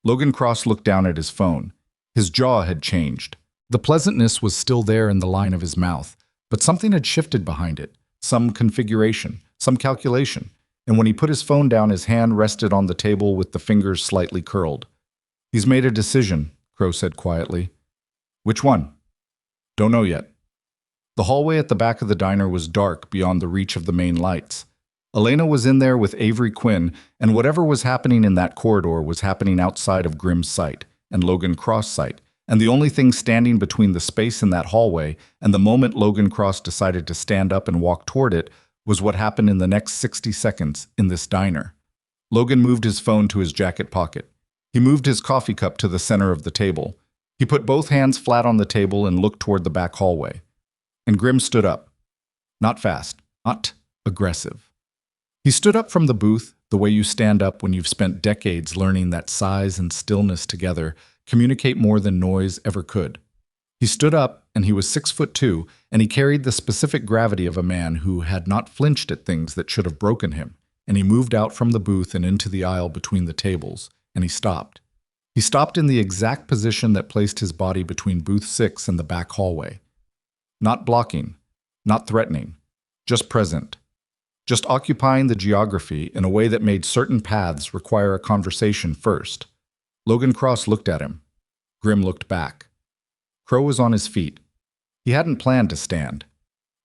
Logan Cross looked down at his phone. His jaw had changed. The pleasantness was still there in the line of his mouth, but something had shifted behind it. Some configuration, some calculation. and when he put his phone down, his hand rested on the table with the fingers slightly curled. "He's made a decision," Crow said quietly. "Which one?" "Don't know yet." The hallway at the back of the diner was dark beyond the reach of the main lights. Elena was in there with Avery Quinn, and whatever was happening in that corridor was happening outside of Grimm's sight and Logan Cross' sight, and the only thing standing between the space in that hallway and the moment Logan Cross decided to stand up and walk toward it was what happened in the next 60 seconds in this diner. Logan moved his phone to his jacket pocket. He moved his coffee cup to the center of the table. He put both hands flat on the table and looked toward the back hallway. And Grimm stood up. Not fast, not aggressive. He stood up from the booth, the way you stand up when you've spent decades learning that size and stillness together communicate more than noise ever could. He stood up, and he was 6'2", and he carried the specific gravity of a man who had not flinched at things that should have broken him, and he moved out from the booth and into the aisle between the tables, and he stopped. He stopped in the exact position that placed his body between booth 6 and the back hallway. Not blocking, not threatening, just present. Just occupying the geography in a way that made certain paths require a conversation first. Logan Cross looked at him. Grimm looked back. Crow was on his feet. He hadn't planned to stand.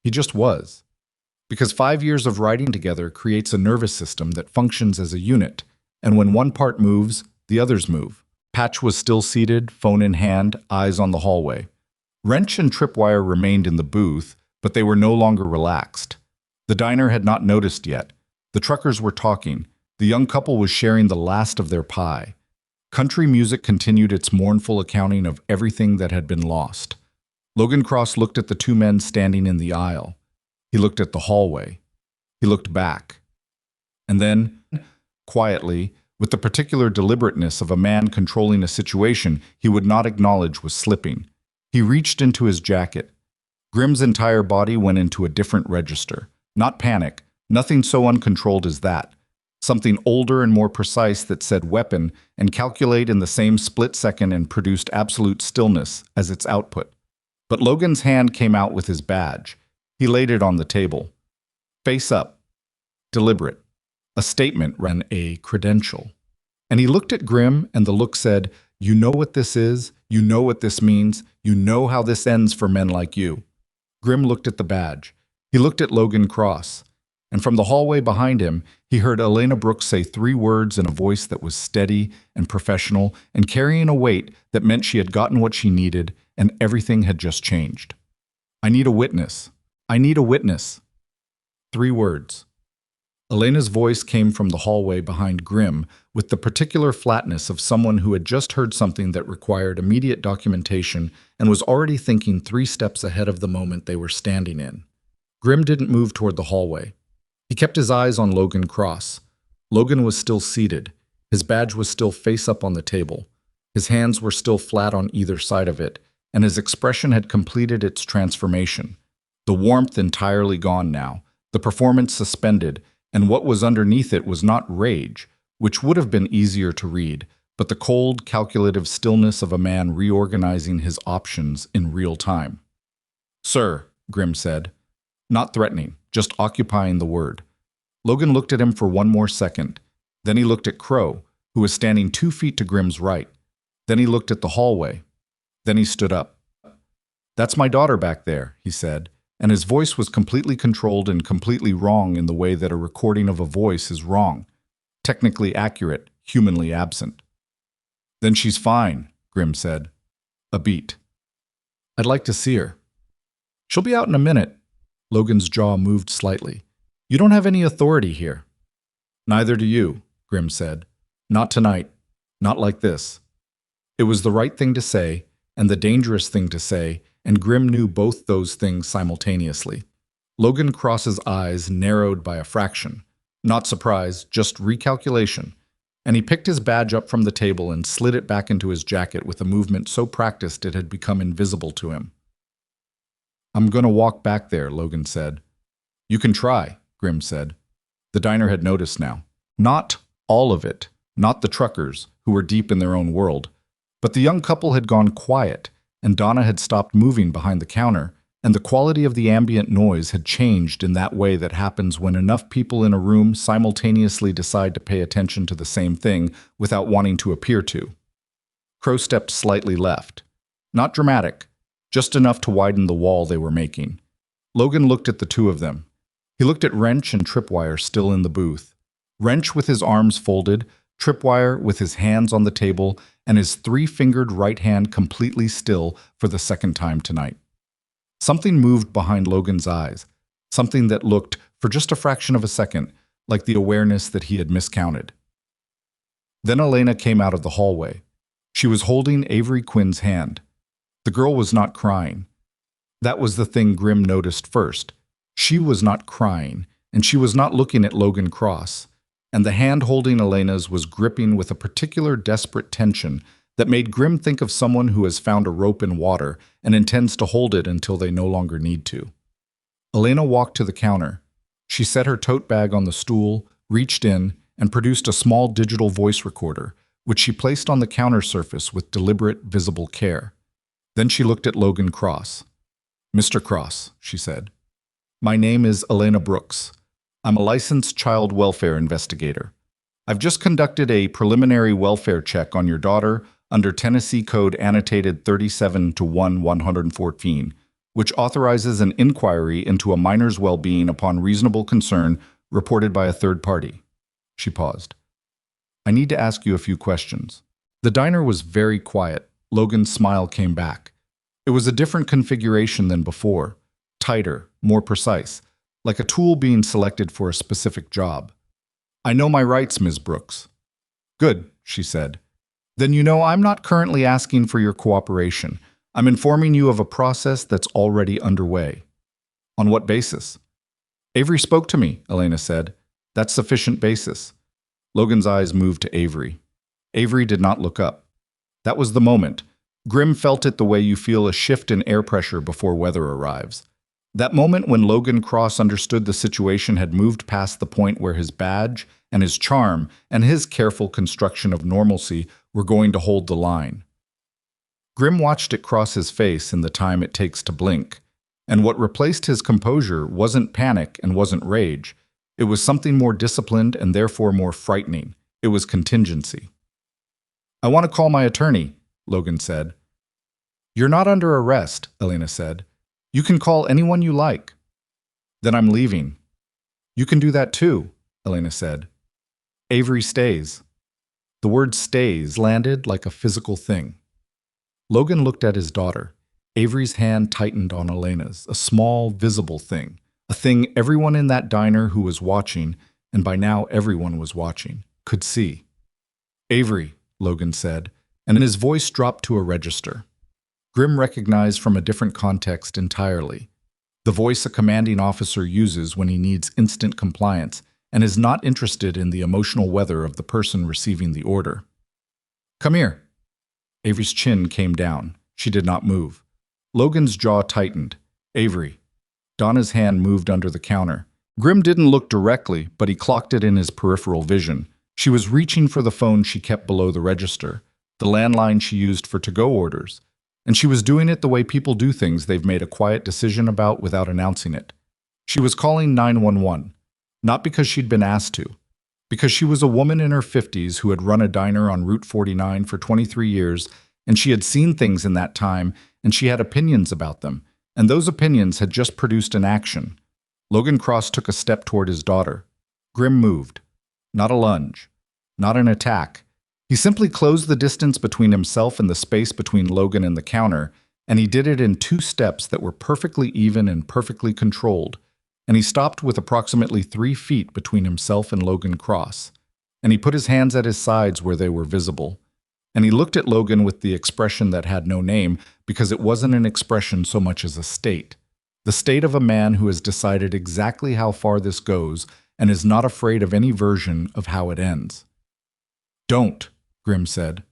He just was. Because 5 years of writing together creates a nervous system that functions as a unit, and when one part moves, the others move. Patch was still seated, phone in hand, eyes on the hallway. Wrench and Tripwire remained in the booth, but they were no longer relaxed. The diner had not noticed yet. The truckers were talking. The young couple was sharing the last of their pie. Country music continued its mournful accounting of everything that had been lost. Logan Cross looked at the two men standing in the aisle. He looked at the hallway. He looked back. And then, quietly, with the particular deliberateness of a man controlling a situation he would not acknowledge was slipping, he reached into his jacket. Grimm's entire body went into a different register. Not panic, nothing so uncontrolled as that. Something older and more precise that said weapon and calculate in the same split second and produced absolute stillness as its output. But Logan's hand came out with his badge. He laid it on the table. Face up. Deliberate. A statement ran a credential. And he looked at Grimm, and the look said, "You know what this is, you know what this means, you know how this ends for men like you." Grimm looked at the badge. He looked at Logan Cross. And from the hallway behind him, he heard Elena Brooks say 3 words in a voice that was steady and professional and carrying a weight that meant she had gotten what she needed and everything had just changed. "I need a witness. I need a witness." 3 words. Elena's voice came from the hallway behind Grimm with the particular flatness of someone who had just heard something that required immediate documentation and was already thinking 3 steps ahead of the moment they were standing in. Grimm didn't move toward the hallway. He kept his eyes on Logan Cross. Logan was still seated. His badge was still face up on the table. His hands were still flat on either side of it, and his expression had completed its transformation. The warmth entirely gone now, the performance suspended, and what was underneath it was not rage, which would have been easier to read, but the cold, calculative stillness of a man reorganizing his options in real time. "Sir," Grimm said. Not threatening, just occupying the word. Logan looked at him for 1 more second. Then he looked at Crow, who was standing 2 feet to Grimm's right. Then he looked at the hallway. Then he stood up. "That's my daughter back there," he said, and his voice was completely controlled and completely wrong in the way that a recording of a voice is wrong. Technically accurate, humanly absent. "Then she's fine," Grimm said. A beat. "I'd like to see her." "She'll be out in a minute." Logan's jaw moved slightly. "You don't have any authority here." "Neither do you," Grimm said. "Not tonight. Not like this." It was the right thing to say, and the dangerous thing to say, and Grimm knew both those things simultaneously. Logan Cross's eyes narrowed by a fraction. Not surprise, just recalculation. And he picked his badge up from the table and slid it back into his jacket with a movement so practiced it had become invisible to him. "I'm going to walk back there," Logan said. "You can try," Grimm said. The diner had noticed now. Not all of it, not the truckers, who were deep in their own world. But the young couple had gone quiet, and Donna had stopped moving behind the counter, and the quality of the ambient noise had changed in that way that happens when enough people in a room simultaneously decide to pay attention to the same thing without wanting to appear to. Crow stepped slightly left. Not dramatic, just enough to widen the wall they were making. Logan looked at the two of them. He looked at Wrench and Tripwire still in the booth. Wrench with his arms folded, Tripwire with his hands on the table, and his three-fingered right hand completely still for the second time tonight. Something moved behind Logan's eyes, something that looked, for just a fraction of a second, like the awareness that he had miscounted. Then Elena came out of the hallway. She was holding Avery Quinn's hand. The girl was not crying. That was the thing Grimm noticed first. She was not crying, and she was not looking at Logan Cross, and the hand holding Elena's was gripping with a particular desperate tension that made Grimm think of someone who has found a rope in water and intends to hold it until they no longer need to. Elena walked to the counter. She set her tote bag on the stool, reached in, and produced a small digital voice recorder, which she placed on the counter surface with deliberate, visible care. Then she looked at Logan Cross. "Mr. Cross," she said, "my name is Elena Brooks. I'm a licensed child welfare investigator. I've just conducted a preliminary welfare check on your daughter under Tennessee Code Annotated 37-1-114, which authorizes an inquiry into a minor's well-being upon reasonable concern reported by a third party." She paused. "I need to ask you a few questions." The diner was very quiet. Logan's smile came back. It was a different configuration than before, tighter, more precise, like a tool being selected for a specific job. "I know my rights, Ms. Brooks." "Good," she said. "Then you know I'm not currently asking for your cooperation. I'm informing you of a process that's already underway." "On what basis?" "Avery spoke to me," Elena said. "That's sufficient basis." Logan's eyes moved to Avery. Avery did not look up. That was the moment. Grimm felt it the way you feel a shift in air pressure before weather arrives. That moment when Logan Cross understood the situation had moved past the point where his badge and his charm and his careful construction of normalcy were going to hold the line. Grimm watched it cross his face in the time it takes to blink, and what replaced his composure wasn't panic and wasn't rage. It was something more disciplined and therefore more frightening. It was contingency. "I want to call my attorney," Logan said. "You're not under arrest," Elena said. "You can call anyone you like." "Then I'm leaving." "You can do that too," Elena said. "Avery stays." The word stays landed like a physical thing. Logan looked at his daughter. Avery's hand tightened on Elena's, a small, visible thing, a thing everyone in that diner who was watching, and by now everyone was watching, could see. "Avery," Logan said, and his voice dropped to a register. Grimm recognized from a different context entirely. The voice a commanding officer uses when he needs instant compliance and is not interested in the emotional weather of the person receiving the order. "Come here." Avery's chin came down. She did not move. Logan's jaw tightened. "Avery." Donna's hand moved under the counter. Grimm didn't look directly, but he clocked it in his peripheral vision. She was reaching for the phone she kept below the register, the landline she used for to-go orders. And she was doing it the way people do things they've made a quiet decision about without announcing it. She was calling 911, not because she'd been asked to, because she was a woman in her 50s who had run a diner on Route 49 for 23 years, and she had seen things in that time, and she had opinions about them, and those opinions had just produced an action. Logan Cross took a step toward his daughter. Grimm moved. Not a lunge. Not an attack. He simply closed the distance between himself and the space between Logan and the counter, and he did it in 2 steps that were perfectly even and perfectly controlled, and he stopped with approximately 3 feet between himself and Logan Cross, and he put his hands at his sides where they were visible, and he looked at Logan with the expression that had no name because it wasn't an expression so much as a state, the state of a man who has decided exactly how far this goes and is not afraid of any version of how it ends. "Don't," Grimm said.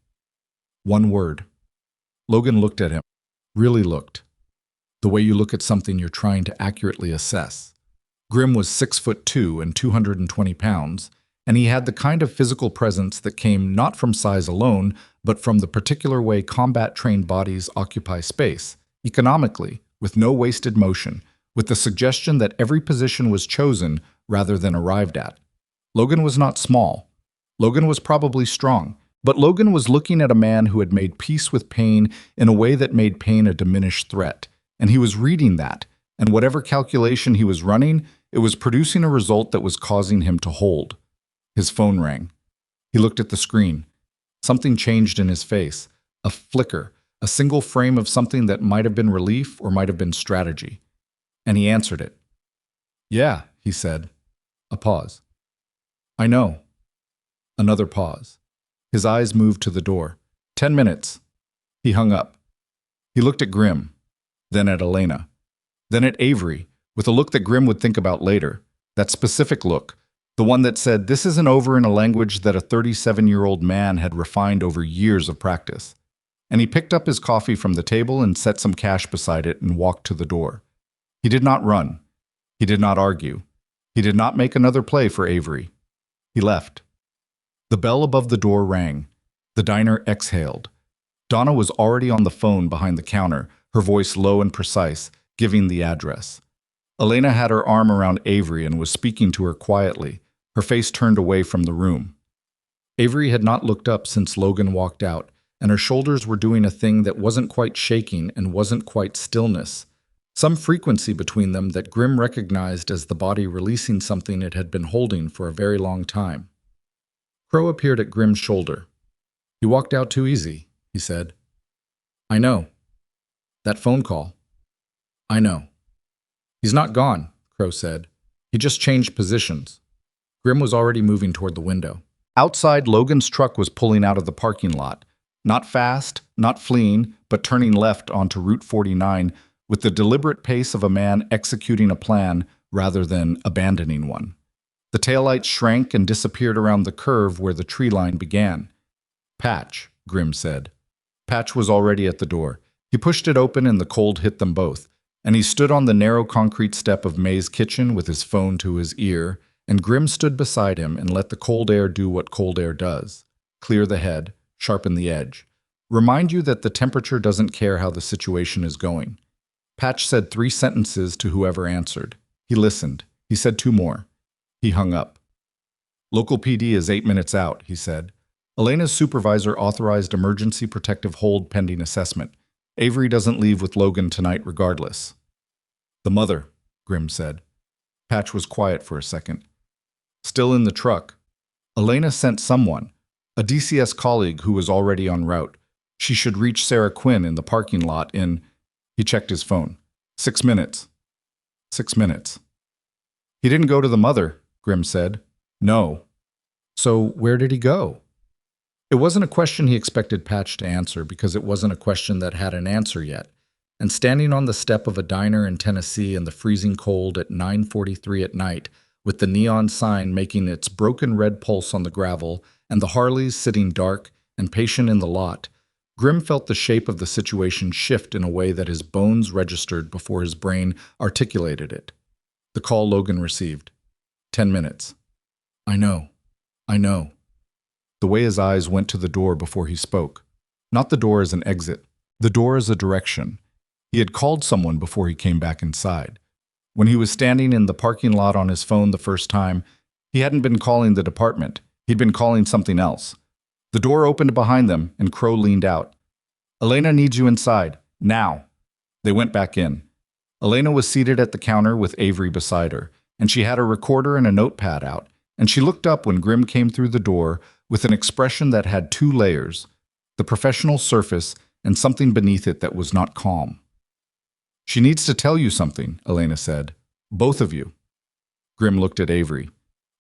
One word. Logan looked at him. Really looked. The way you look at something you're trying to accurately assess. Grimm was 6'2" and 220 pounds, and he had the kind of physical presence that came not from size alone, but from the particular way combat-trained bodies occupy space, economically, with no wasted motion, with the suggestion that every position was chosen rather than arrived at. Logan was not small. Logan was probably strong, but Logan was looking at a man who had made peace with pain in a way that made pain a diminished threat, and he was reading that, and whatever calculation he was running, it was producing a result that was causing him to hold. His phone rang. He looked at the screen. Something changed in his face. A flicker, a single frame of something that might have been relief or might have been strategy. And he answered it. "Yeah," he said. A pause. "I know." Another pause. His eyes moved to the door. 10 minutes. He hung up. He looked at Grim, then at Elena, then at Avery, with a look that Grim would think about later. That specific look, the one that said, "This isn't over," in a language that a 37-year-old man had refined over years of practice. And he picked up his coffee from the table and set some cash beside it and walked to the door. He did not run. He did not argue. He did not make another play for Avery. He left. The bell above the door rang. The diner exhaled. Donna was already on the phone behind the counter, her voice low and precise, giving the address. Elena had her arm around Avery and was speaking to her quietly, her face turned away from the room. Avery had not looked up since Logan walked out, and her shoulders were doing a thing that wasn't quite shaking and wasn't quite stillness. Some frequency between them that Grim recognized as the body releasing something it had been holding for a very long time. Crow appeared at Grim's shoulder. "You walked out too easy," he said. "I know. That phone call. I know." "He's not gone," Crow said. "He just changed positions." Grim was already moving toward the window. Outside, Logan's truck was pulling out of the parking lot. Not fast, not fleeing, but turning left onto Route 49 with the deliberate pace of a man executing a plan rather than abandoning one. The taillights shrank and disappeared around the curve where the tree line began. "Patch," Grim said. Patch was already at the door. He pushed it open and the cold hit them both, and he stood on the narrow concrete step of May's kitchen with his phone to his ear, and Grim stood beside him and let the cold air do what cold air does. Clear the head, sharpen the edge. Remind you that the temperature doesn't care how the situation is going. Patch said 3 sentences to whoever answered. He listened. He said 2 more. He hung up. "Local PD is 8 minutes out," he said. Elena's supervisor authorized emergency protective hold pending assessment. Avery doesn't leave with Logan tonight regardless. "The mother," Grim said. Patch was quiet for a second. "Still in the truck." Elena sent someone, a DCS colleague who was already en route. She should reach Sarah Quinn in the parking lot in... He checked his phone. 6 minutes. 6 minutes. "He didn't go to the mother," Grim said. "No." "So where did he go?" It wasn't a question he expected Patch to answer because it wasn't a question that had an answer yet. And standing on the step of a diner in Tennessee in the freezing cold at 9:43 at night, with the neon sign making its broken red pulse on the gravel and the Harleys sitting dark and patient in the lot, Grim felt the shape of the situation shift in a way that his bones registered before his brain articulated it. The call Logan received. 10 minutes. "I know. I know." The way his eyes went to the door before he spoke. Not the door as an exit. The door as a direction. He had called someone before he came back inside. When he was standing in the parking lot on his phone the first time, he hadn't been calling the department. He'd been calling something else. The door opened behind them, and Crow leaned out. "Elena needs you inside. Now." They went back in. Elena was seated at the counter with Avery beside her, and she had a recorder and a notepad out, and she looked up when Grim came through the door with an expression that had 2 layers, the professional surface and something beneath it that was not calm. "She needs to tell you something," Elena said. "Both of you." Grim looked at Avery.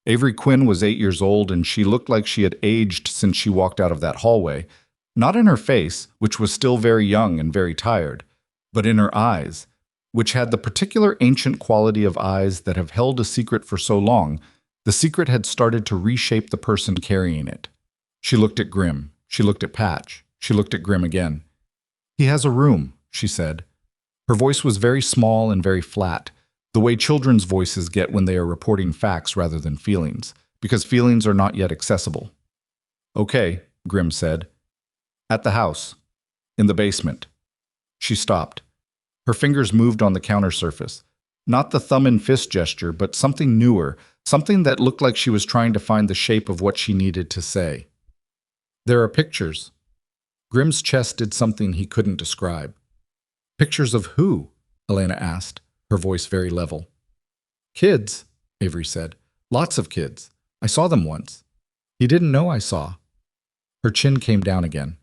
Avery Quinn was 8 years old, and she looked like she had aged since she walked out of that hallway, not in her face, which was still very young and very tired, but in her eyes, which had the particular ancient quality of eyes that have held a secret for so long. The secret had started to reshape the person carrying it. She looked at Grim. She looked at Patch. She looked at Grim again. "He has a room," she said. Her voice was very small and very flat, the way children's voices get when they are reporting facts rather than feelings, because feelings are not yet accessible. "Okay," Grim said. "At the house. In the basement." She stopped. Her fingers moved on the counter surface. Not the thumb and fist gesture, but something newer, something that looked like she was trying to find the shape of what she needed to say. There are pictures. Grimm's chest did something he couldn't describe. Pictures of who? Elena asked, her voice very level. Kids, Avery said. Lots of kids. I saw them once. He didn't know I saw. Her chin came down again.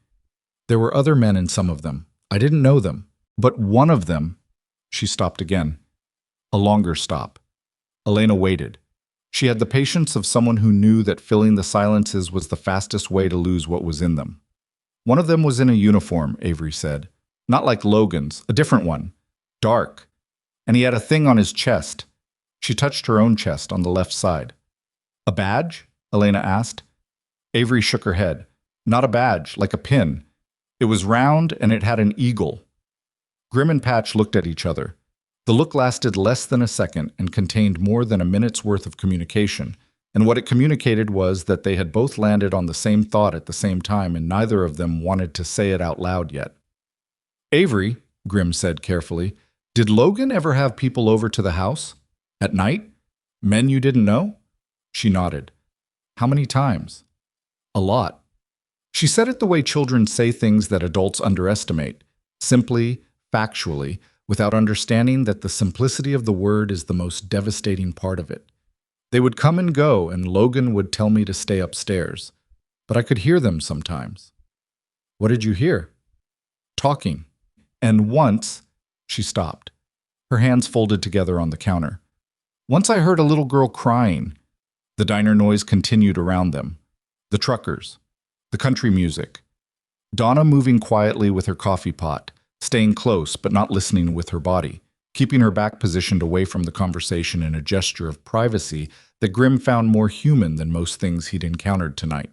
There were other men in some of them. I didn't know them. But one of them... She stopped again. A longer stop. Elena waited. She had the patience of someone who knew that filling the silences was the fastest way to lose what was in them. One of them was in a uniform, Avery said. Not like Logan's, a different one. Dark. And he had a thing on his chest. She touched her own chest on the left side. A badge? Elena asked. Avery shook her head. Not a badge, like a pin. It was round and it had an eagle. Grimm and Patch looked at each other. The look lasted less than a second and contained more than a minute's worth of communication, and what it communicated was that they had both landed on the same thought at the same time and neither of them wanted to say it out loud yet. Avery, Grimm said carefully, did Logan ever have people over to the house? At night? Men you didn't know? She nodded. How many times? A lot. She said it the way children say things that adults underestimate, simply, factually, without understanding that the simplicity of the word is the most devastating part of it. They would come and go, and Logan would tell me to stay upstairs. But I could hear them sometimes. What did you hear? Talking. And once, she stopped. Her hands folded together on the counter. Once I heard a little girl crying. The diner noise continued around them. The truckers. The country music. Donna moving quietly with her coffee pot, staying close but not listening with her body, keeping her back positioned away from the conversation in a gesture of privacy that Grimm found more human than most things he'd encountered tonight.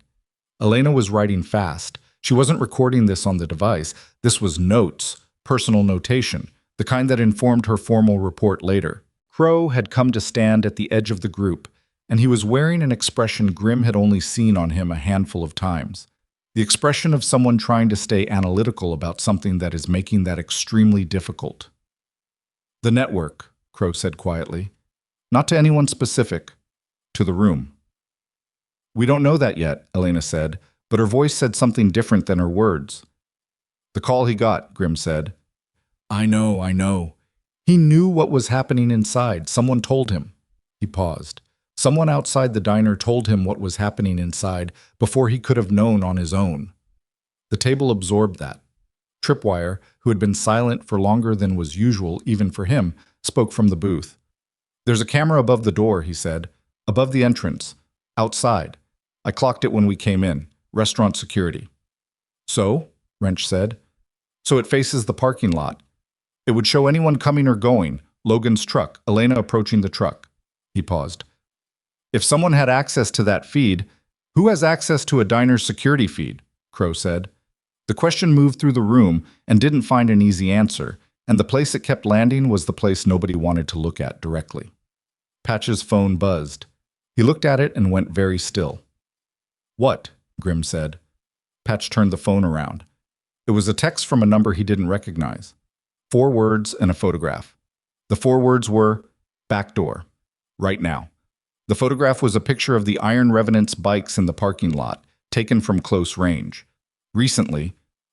Elena was writing fast. She wasn't recording this on the device. This was notes, personal notation, the kind that informed her formal report later. Crow had come to stand at the edge of the group, and he was wearing an expression Grimm had only seen on him a handful of times. The expression of someone trying to stay analytical about something that is making that extremely difficult. The network, Crow said quietly. Not to anyone specific. To the room. We don't know that yet, Elena said, but her voice said something different than her words. The call he got, Grimm said. I know. He knew what was happening inside. Someone told him. He paused. Someone outside the diner told him what was happening inside before he could have known on his own. The table absorbed that. Tripwire, who had been silent for longer than was usual even for him, spoke from the booth. There's a camera above the door, he said. Above the entrance. Outside. I clocked it when we came in. Restaurant security. So? Wrench said. So it faces the parking lot. It would show anyone coming or going. Logan's truck. Elena approaching the truck. He paused. If someone had access to that feed, who has access to a diner's security feed? Crow said. The question moved through the room and didn't find an easy answer, and the place it kept landing was the place nobody wanted to look at directly. Patch's phone buzzed. He looked at it and went very still. What? Grimm said. Patch turned the phone around. It was a text from a number he didn't recognize. 4 words and a photograph. The 4 words were, back door. Right now. The photograph was a picture of the Iron Revenant's bikes in the parking lot, taken from close range. Recently,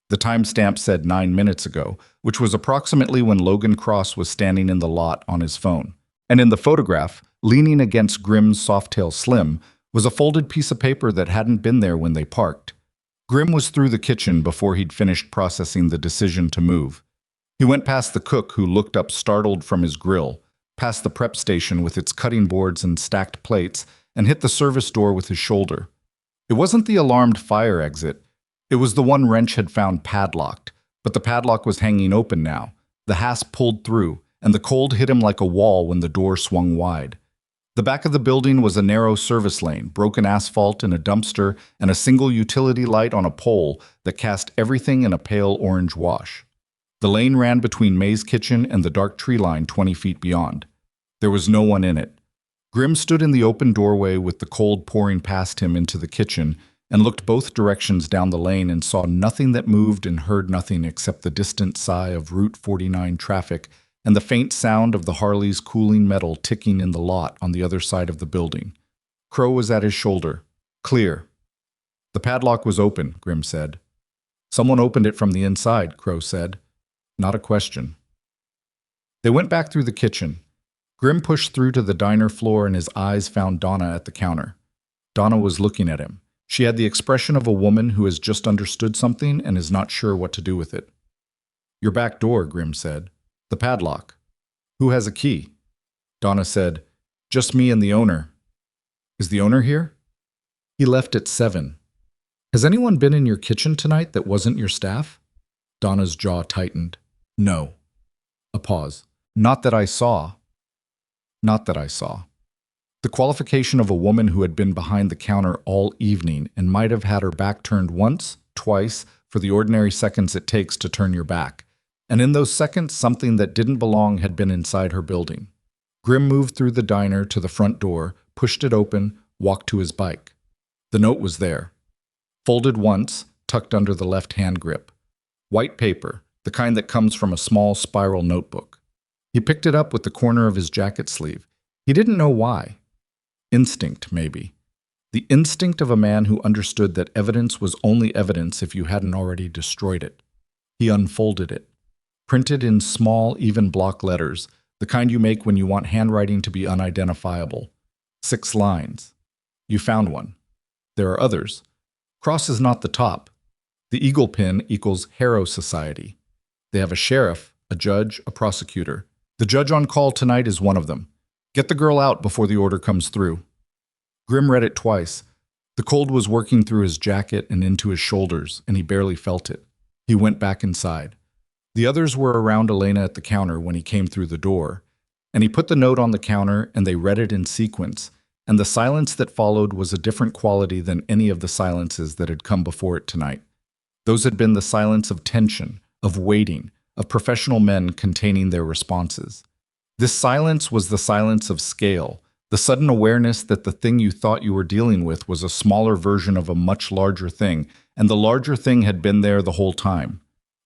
the timestamp said 9 minutes ago, which was approximately when Logan Cross was standing in the lot on his phone. And in the photograph, leaning against Grimm's Softail Slim, was a folded piece of paper that hadn't been there when they parked. Grimm was through the kitchen before he'd finished processing the decision to move. He went past the cook who looked up startled from his grill, past the prep station with its cutting boards and stacked plates, and hit the service door with his shoulder. It wasn't the alarmed fire exit. It was the one Wrench had found padlocked, but the padlock was hanging open now. The hasp pulled through, and the cold hit him like a wall when the door swung wide. The back of the building was a narrow service lane, broken asphalt and a dumpster, and a single utility light on a pole that cast everything in a pale orange wash. The lane ran between May's kitchen and the dark tree line 20 feet beyond. There was no one in it. Grimm stood in the open doorway with the cold pouring past him into the kitchen, and looked both directions down the lane and saw nothing that moved and heard nothing except the distant sigh of Route 49 traffic and the faint sound of the Harley's cooling metal ticking in the lot on the other side of the building. Crow was at his shoulder. Clear. The padlock was open, Grim said. Someone opened it from the inside, Crow said. Not a question. They went back through the kitchen. Grim pushed through to the diner floor and his eyes found Donna at the counter. Donna was looking at him. She had the expression of a woman who has just understood something and is not sure what to do with it. Your back door, Grim said. The padlock. Who has a key? Donna said, Just me and the owner. Is the owner here? He left at 7. Has anyone been in your kitchen tonight that wasn't your staff? Donna's jaw tightened. No. A pause. Not that I saw. Not that I saw. The qualification of a woman who had been behind the counter all evening and might have had her back turned once, twice, for the ordinary seconds it takes to turn your back. And in those seconds, something that didn't belong had been inside her building. Grim moved through the diner to the front door, pushed it open, walked to his bike. The note was there. Folded once, tucked under the left hand grip. White paper, the kind that comes from a small spiral notebook. He picked it up with the corner of his jacket sleeve. He didn't know why. Instinct, maybe. The instinct of a man who understood that evidence was only evidence if you hadn't already destroyed it. He unfolded it. Printed in small, even block letters, the kind you make when you want handwriting to be unidentifiable. 6 lines. You found one. There are others. Cross is not the top. The eagle pin equals Harrow Society. They have a sheriff, a judge, a prosecutor. The judge on call tonight is one of them. Get the girl out before the order comes through. Grim read it twice. The cold was working through his jacket and into his shoulders, and he barely felt it. He went back inside. The others were around Elena at the counter when he came through the door, and he put the note on the counter and they read it in sequence, and the silence that followed was a different quality than any of the silences that had come before it tonight. Those had been the silence of tension, of waiting, of professional men containing their responses. This silence was the silence of scale, the sudden awareness that the thing you thought you were dealing with was a smaller version of a much larger thing, and the larger thing had been there the whole time.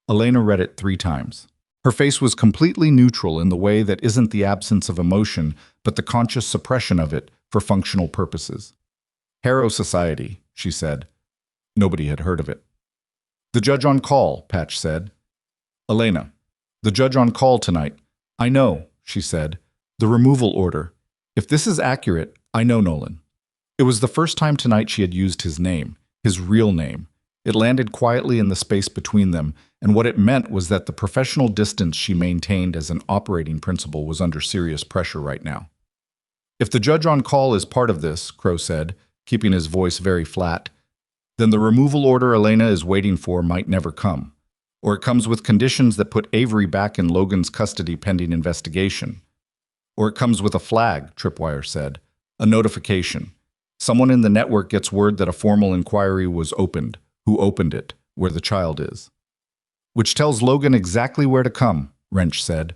Elena read it 3 times. Her face was completely neutral in the way that isn't the absence of emotion, but the conscious suppression of it for functional purposes. Harrow Society, she said. Nobody had heard of it. The judge on call, Patch said. Elena, the judge on call tonight. I know, she said. The removal order. If this is accurate, I know Nolan. It was the first time tonight she had used his name, his real name. It landed quietly in the space between them, and what it meant was that the professional distance she maintained as an operating principle was under serious pressure right now. If the judge on call is part of this, Crow said, keeping his voice very flat, then the removal order Elena is waiting for might never come. Or it comes with conditions that put Avery back in Logan's custody pending investigation. Or it comes with a flag, Tripwire said. A notification. Someone in the network gets word that a formal inquiry was opened. Who opened it? Where the child is. Which tells Logan exactly where to come, Wrench said.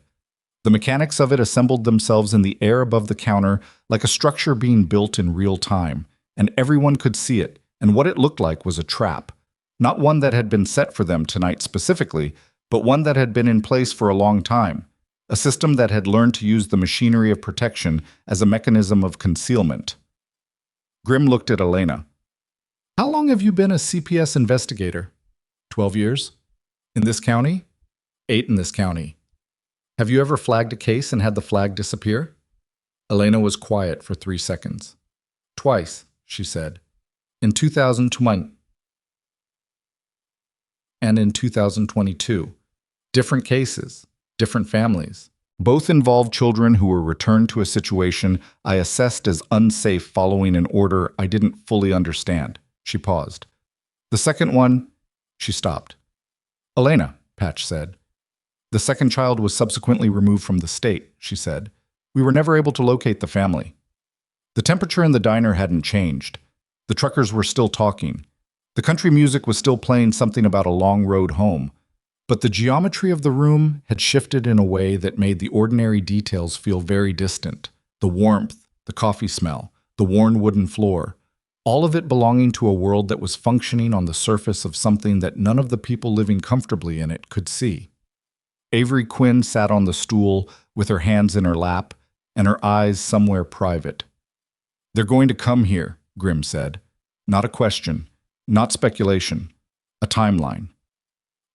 The mechanics of it assembled themselves in the air above the counter like a structure being built in real time, and everyone could see it, and what it looked like was a trap. Not one that had been set for them tonight specifically, but one that had been in place for a long time. A system that had learned to use the machinery of protection as a mechanism of concealment. Grim looked at Elena. How long have you been a CPS investigator? 12 years? In this county? 8 in this county. Have you ever flagged a case and had the flag disappear? Elena was quiet for 3 seconds. Twice, she said. In 2020 and in 2022. Different cases, different families. Both involved children who were returned to a situation I assessed as unsafe following an order I didn't fully understand. She paused. The second one, she stopped. Elena, Patch said. The second child was subsequently removed from the state, she said. We were never able to locate the family. The temperature in the diner hadn't changed. The truckers were still talking. The country music was still playing something about a long road home. But the geometry of the room had shifted in a way that made the ordinary details feel very distant. The warmth, the coffee smell, the worn wooden floor. all of it belonging to a world that was functioning on the surface of something that none of the people living comfortably in it could see. Avery Quinn sat on the stool with her hands in her lap and her eyes somewhere private. "They're going to come here," Grimm said. "Not a question, not speculation, a timeline."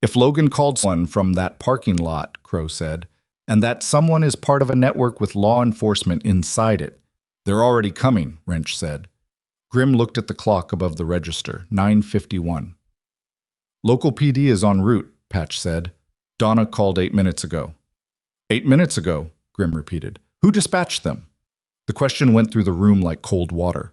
"If Logan called someone from that parking lot," Crow said, "and that someone is part of a network with law enforcement inside it, they're already coming," Wrench said. Grimm looked at the clock above the register, 9:51. "Local PD is en route," Patch said. "Donna called 8 minutes ago." 8 minutes ago," Grimm repeated. "Who dispatched them?" The question went through the room like cold water.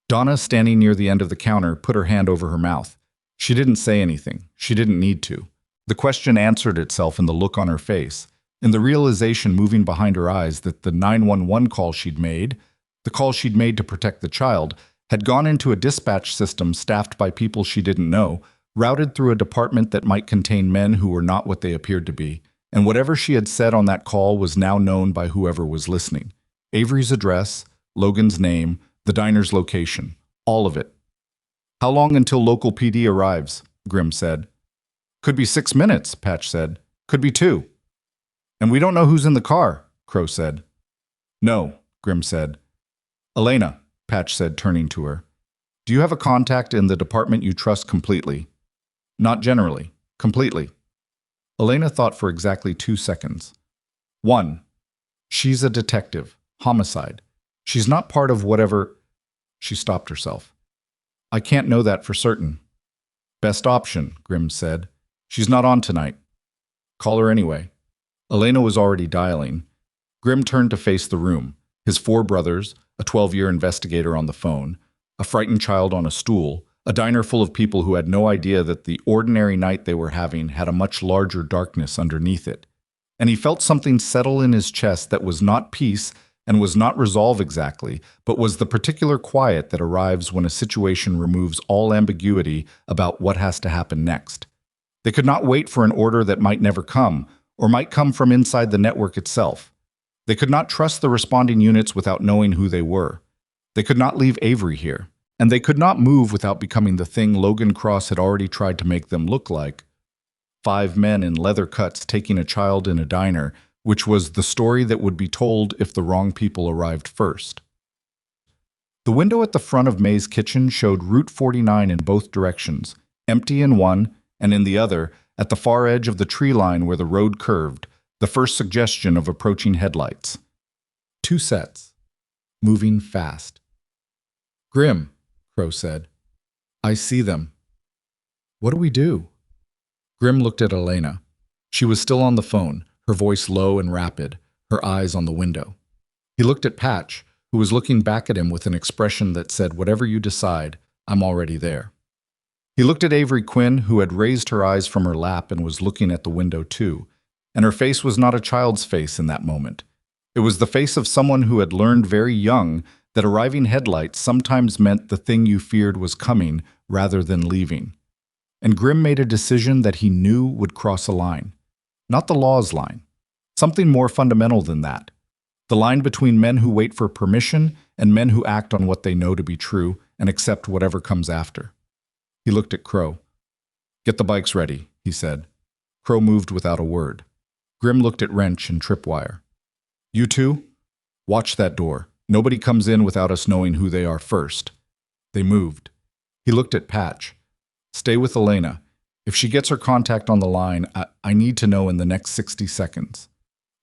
Donna, standing near the end of the counter, put her hand over her mouth. She didn't say anything. She didn't need to. The question answered itself in the look on her face, in the realization moving behind her eyes that the 911 call she'd made, the call she'd made to protect the child, had gone into a dispatch system staffed by people she didn't know, routed through a department that might contain men who were not what they appeared to be, and whatever she had said on that call was now known by whoever was listening. Avery's address, Logan's name, the diner's location, all of it. "How long until local PD arrives?" Grimm said. "Could be 6 minutes," Patch said. "Could be 2. "And we don't know who's in the car," Crow said. "No," Grimm said. "Elena," Patch said, turning to her. "Do you have a contact in the department you trust completely?" "Not generally. Completely." Elena thought for exactly 2 seconds. 1. She's a detective. Homicide. She's not part of whatever... She stopped herself. "I can't know that for certain." "Best option," Grimm said. "She's not on tonight." "Call her anyway." Elena was already dialing. Grimm turned to face the room. His 4 brothers, a 12-year investigator on the phone, a frightened child on a stool, a diner full of people who had no idea that the ordinary night they were having had a much larger darkness underneath it. And he felt something settle in his chest that was not peace and was not resolve exactly, but was the particular quiet that arrives when a situation removes all ambiguity about what has to happen next. They could not wait for an order that might never come, or might come from inside the network itself. They could not trust the responding units without knowing who they were. They could not leave Avery here, and they could not move without becoming the thing Logan Cross had already tried to make them look like. 5 men in leather cuts taking a child in a diner, which was the story that would be told if the wrong people arrived first. The window at the front of May's kitchen showed Route 49 in both directions, empty in one, and in the other, at the far edge of the tree line where the road curved, the first suggestion of approaching headlights. 2 sets. Moving fast. "Grimm," Crow said. "I see them." "What do we do?" Grimm looked at Elena. She was still on the phone, her voice low and rapid, her eyes on the window. He looked at Patch, who was looking back at him with an expression that said, "Whatever you decide, I'm already there." He looked at Avery Quinn, who had raised her eyes from her lap and was looking at the window too, and her face was not a child's face in that moment. It was the face of someone who had learned very young that arriving headlights sometimes meant the thing you feared was coming rather than leaving. And Grimm made a decision that he knew would cross a line. Not the law's line. Something more fundamental than that. The line between men who wait for permission and men who act on what they know to be true and accept whatever comes after. He looked at Crow. "Get the bikes ready," he said. Crow moved without a word. Grimm looked at Wrench and Tripwire. "You two? Watch that door. Nobody comes in without us knowing who they are first." They moved. He looked at Patch. "Stay with Elena. If she gets her contact on the line, I need to know in the next 60 seconds.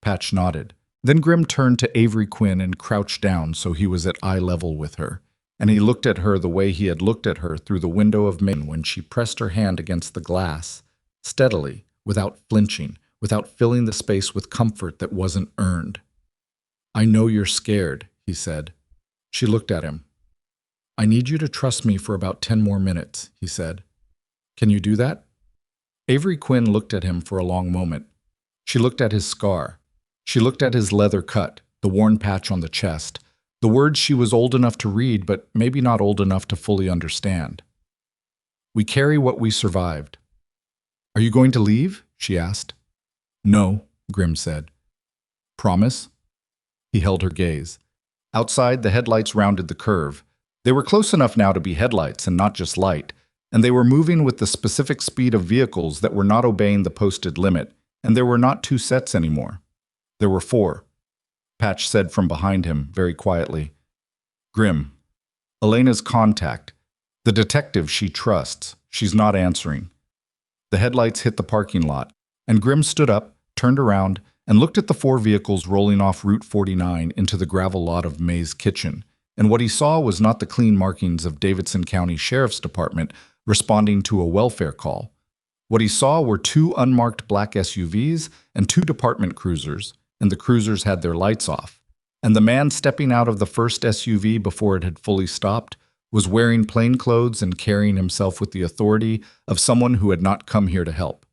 Patch nodded. Then Grimm turned to Avery Quinn and crouched down so he was at eye level with her, and he looked at her the way he had looked at her through the window of May when she pressed her hand against the glass, steadily, without flinching, without filling the space with comfort that wasn't earned. "I know you're scared," he said. She looked at him. "I need you to trust me for about 10 more minutes," he said. "Can you do that?" Avery Quinn looked at him for a long moment. She looked at his scar. She looked at his leather cut, the worn patch on the chest, the words she was old enough to read but maybe not old enough to fully understand. "We carry what we survived." "Are you going to leave?" she asked. "No," Grimm said. "Promise?" He held her gaze. Outside, the headlights rounded the curve. They were close enough now to be headlights and not just light, and they were moving with the specific speed of vehicles that were not obeying the posted limit, and there were not two sets anymore. There were four. Patch said from behind him, very quietly. Grim. Elena's contact. The detective she trusts. She's not answering. The headlights hit the parking lot, and Grim stood up, turned around, and looked at the four vehicles rolling off Route 49 into the gravel lot of May's kitchen. And what he saw was not the clean markings of Davidson County Sheriff's Department responding to a welfare call. What he saw were two unmarked black SUVs and two department cruisers, and the cruisers had their lights off. And the man stepping out of the first SUV before it had fully stopped was wearing plain clothes and carrying himself with the authority of someone who had not come here to help.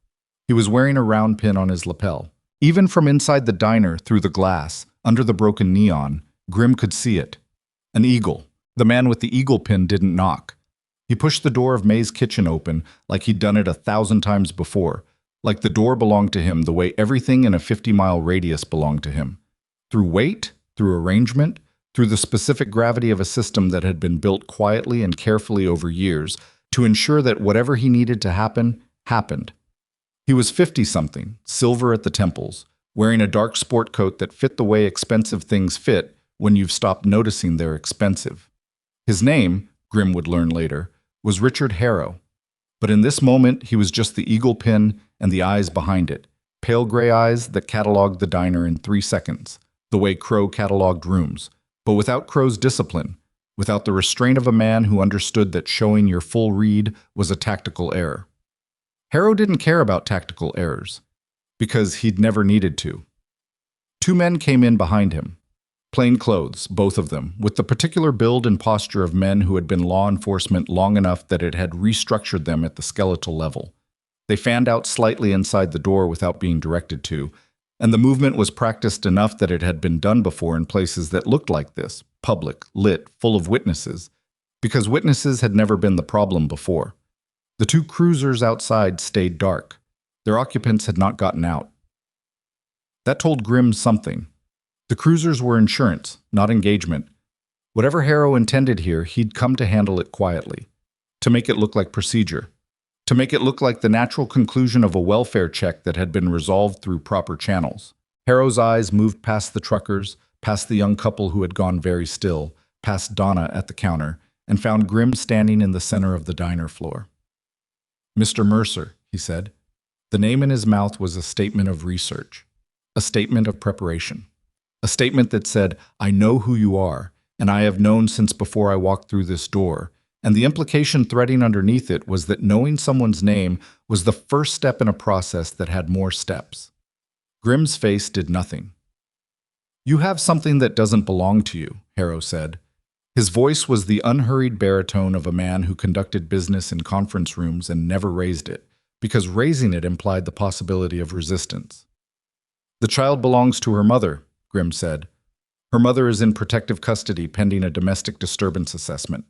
He was wearing a round pin on his lapel. Even from inside the diner, through the glass, under the broken neon, Grim could see it. An eagle. The man with the eagle pin didn't knock. He pushed the door of May's kitchen open like he'd done it 1,000 times before, like the door belonged to him the way everything in a 50-mile radius belonged to him. Through weight, through arrangement, through the specific gravity of a system that had been built quietly and carefully over years to ensure that whatever he needed to happen, happened. He was 50-something, silver at the temples, wearing a dark sport coat that fit the way expensive things fit when you've stopped noticing they're expensive. His name, Grim would learn later, was Richard Harrow. But in this moment, he was just the eagle pin and the eyes behind it, pale gray eyes that cataloged the diner in 3 seconds, the way Crow cataloged rooms, but without Crow's discipline, without the restraint of a man who understood that showing your full read was a tactical error. Harrow didn't care about tactical errors, because he'd never needed to. Two men came in behind him. Plain clothes, both of them, with the particular build and posture of men who had been law enforcement long enough that it had restructured them at the skeletal level. They fanned out slightly inside the door without being directed to, and the movement was practiced enough that it had been done before in places that looked like this, public, lit, full of witnesses, because witnesses had never been the problem before. The two cruisers outside stayed dark. Their occupants had not gotten out. That told Grim something. The cruisers were insurance, not engagement. Whatever Harrow intended here, he'd come to handle it quietly, to make it look like procedure, to make it look like the natural conclusion of a welfare check that had been resolved through proper channels. Harrow's eyes moved past the truckers, past the young couple who had gone very still, past Donna at the counter, and found Grim standing in the center of the diner floor. "Mr. Mercer," he said. The name in his mouth was a statement of research, a statement of preparation. A statement that said, "I know who you are, and I have known since before I walked through this door," and the implication threading underneath it was that knowing someone's name was the first step in a process that had more steps. Grim's face did nothing. "You have something that doesn't belong to you," Harrow said. His voice was the unhurried baritone of a man who conducted business in conference rooms and never raised it, because raising it implied the possibility of resistance. "The child belongs to her mother," Grim said. "Her mother is in protective custody pending a domestic disturbance assessment."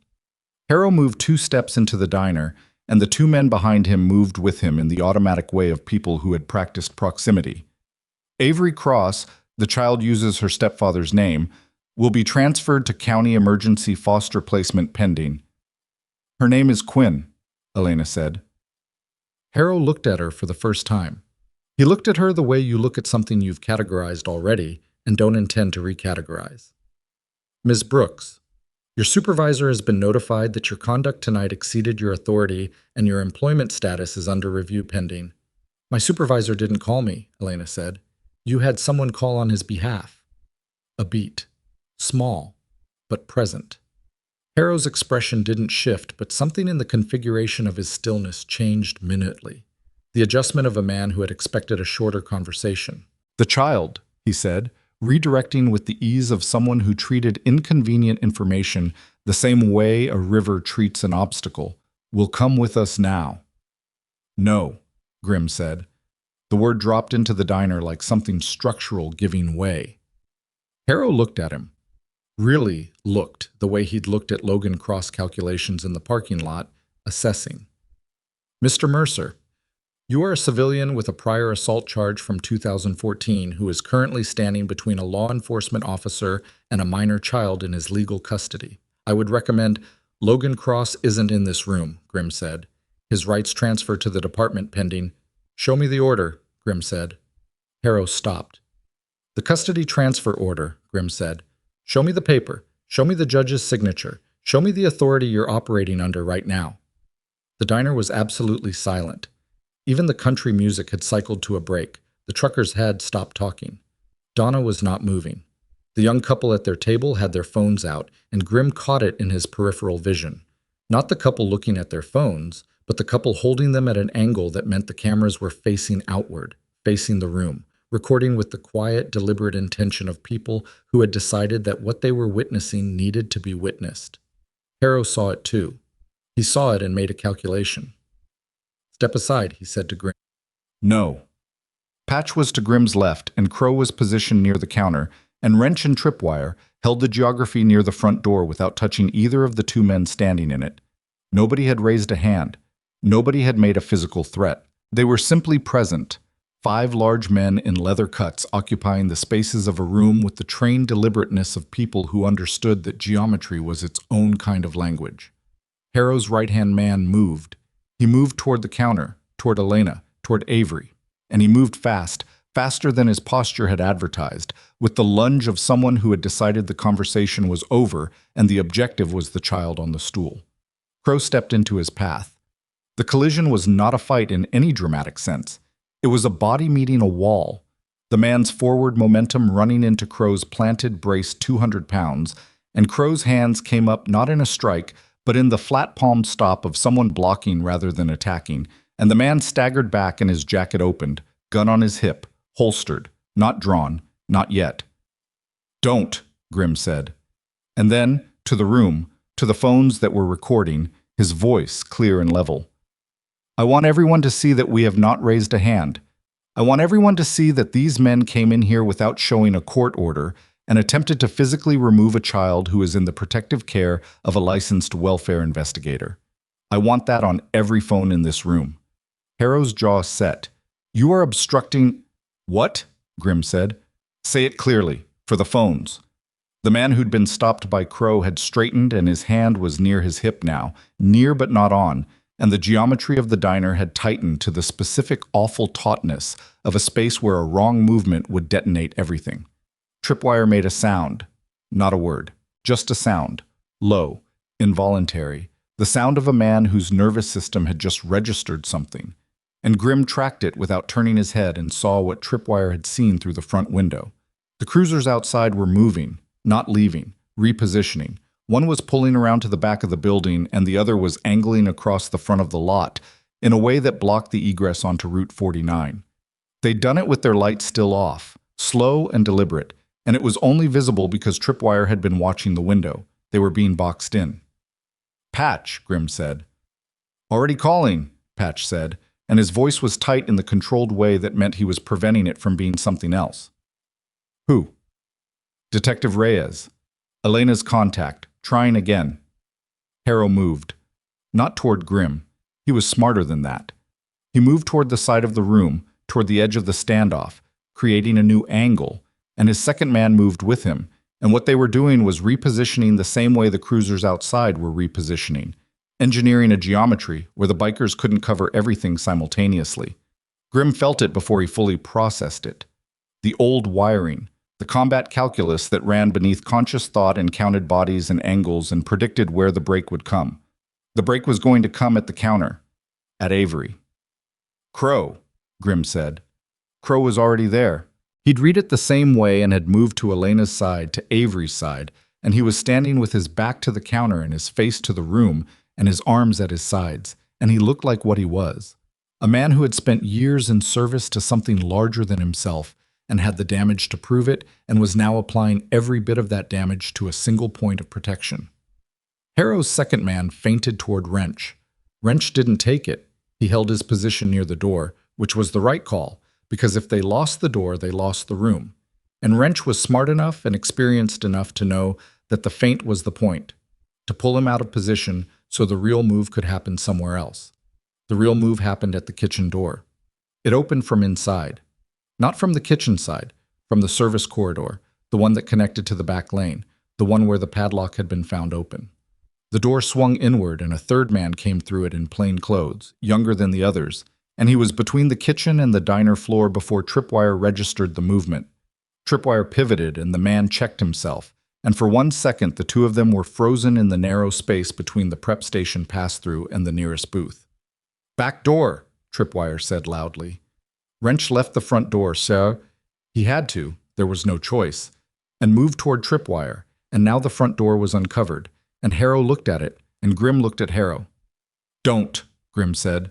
Harrow moved 2 steps into the diner, and the 2 men behind him moved with him in the automatic way of people who had practiced proximity. "Avery Cross, the child uses her stepfather's name, will be transferred to county emergency foster placement pending." "Her name is Quinn," Elena said. Harrow looked at her for the first time. He looked at her the way you look at something you've categorized already and don't intend to recategorize. "Ms. Brooks, your supervisor has been notified that your conduct tonight exceeded your authority and your employment status is under review pending." "My supervisor didn't call me," Elena said. "You had someone call on his behalf." A beat. Small, but present. Harrow's expression didn't shift, but something in the configuration of his stillness changed minutely. The adjustment of a man who had expected a shorter conversation. "The child," he said, redirecting with the ease of someone who treated inconvenient information the same way a river treats an obstacle, "will come with us now." "No," Grim said. The word dropped into the diner like something structural giving way. Harrow looked at him. Really looked the way he'd looked at Logan Cross calculations in the parking lot, assessing. "Mr. Mercer, you are a civilian with a prior assault charge from 2014 who is currently standing between a law enforcement officer and a minor child in his legal custody. I would recommend Logan Cross isn't in this room, Grimm said. His rights transfer to the department pending. Show me the order, Grimm said. Harrow stopped. The custody transfer order, Grimm said. Show me the paper. Show me the judge's signature. Show me the authority you're operating under right now. The diner was absolutely silent. Even the country music had cycled to a break. The truckers had stopped talking. Donna was not moving. The young couple at their table had their phones out, and Grimm caught it in his peripheral vision. Not the couple looking at their phones, but the couple holding them at an angle that meant the cameras were facing outward, facing the room, recording with the quiet, deliberate intention of people who had decided that what they were witnessing needed to be witnessed. Harrow saw it too. He saw it and made a calculation. Step aside, he said to Grimm. No. Patch was to Grimm's left, and Crow was positioned near the counter, and Wrench and Tripwire held the geography near the front door without touching either of the two men standing in it. Nobody had raised a hand. Nobody had made a physical threat. They were simply present. 5 large men in leather cuts occupying the spaces of a room with the trained deliberateness of people who understood that geometry was its own kind of language. Harrow's right-hand man moved. He moved toward the counter, toward Elena, toward Avery. And he moved fast, faster than his posture had advertised, with the lunge of someone who had decided the conversation was over and the objective was the child on the stool. Crow stepped into his path. The collision was not a fight in any dramatic sense. It was a body meeting a wall, the man's forward momentum running into Crow's planted brace 200 pounds, and Crow's hands came up not in a strike, but in the flat-palmed stop of someone blocking rather than attacking, and the man staggered back and his jacket opened, gun on his hip, holstered, not drawn, not yet. Don't, Grimm said. And then, to the room, to the phones that were recording, his voice clear and level. I want everyone to see that we have not raised a hand. I want everyone to see that these men came in here without showing a court order and attempted to physically remove a child who is in the protective care of a licensed welfare investigator. I want that on every phone in this room. Harrow's jaw set. You are obstructing... What? Grimm said. Say it clearly, for the phones. The man who'd been stopped by Crow had straightened and his hand was near his hip now, near but not on, and the geometry of the diner had tightened to the specific awful tautness of a space where a wrong movement would detonate everything. Tripwire made a sound. Not a word. Just a sound. Low. Involuntary. The sound of a man whose nervous system had just registered something. And Grimm tracked it without turning his head and saw what Tripwire had seen through the front window. The cruisers outside were moving, not leaving, repositioning. One was pulling around to the back of the building and the other was angling across the front of the lot in a way that blocked the egress onto Route 49. They'd done it with their lights still off, slow and deliberate, and it was only visible because Tripwire had been watching the window. They were being boxed in. Patch, Grimm said. Already calling, Patch said, and his voice was tight in the controlled way that meant he was preventing it from being something else. Who? Detective Reyes. Elena's contact. Trying again. Harrow moved. Not toward Grimm. He was smarter than that. He moved toward the side of the room, toward the edge of the standoff, creating a new angle, and his second man moved with him, and what they were doing was repositioning the same way the cruisers outside were repositioning, engineering a geometry where the bikers couldn't cover everything simultaneously. Grimm felt it before he fully processed it. The old wiring, the combat calculus that ran beneath conscious thought and counted bodies and angles and predicted where the break would come. The break was going to come at the counter, at Avery. Crow, Grimm said. Crow was already there. He'd read it the same way and had moved to Elena's side, to Avery's side, and he was standing with his back to the counter and his face to the room and his arms at his sides, and he looked like what he was. A man who had spent years in service to something larger than himself and had the damage to prove it and was now applying every bit of that damage to a single point of protection. Harrow's second man feinted toward Wrench. Wrench didn't take it. He held his position near the door, which was the right call, because if they lost the door, they lost the room. And Wrench was smart enough and experienced enough to know that the feint was the point, to pull him out of position so the real move could happen somewhere else. The real move happened at the kitchen door. It opened from inside. Not from the kitchen side, from the service corridor, the one that connected to the back lane, the one where the padlock had been found open. The door swung inward and a third man came through it in plain clothes, younger than the others, and he was between the kitchen and the diner floor before Tripwire registered the movement. Tripwire pivoted and the man checked himself, and for 1 second the two of them were frozen in the narrow space between the prep station pass-through and the nearest booth. "Back door," Tripwire said loudly. Wrench left the front door, sir. He had to, there was no choice, and moved toward Tripwire, and now the front door was uncovered, and Harrow looked at it, and Grimm looked at Harrow. "Don't," Grimm said.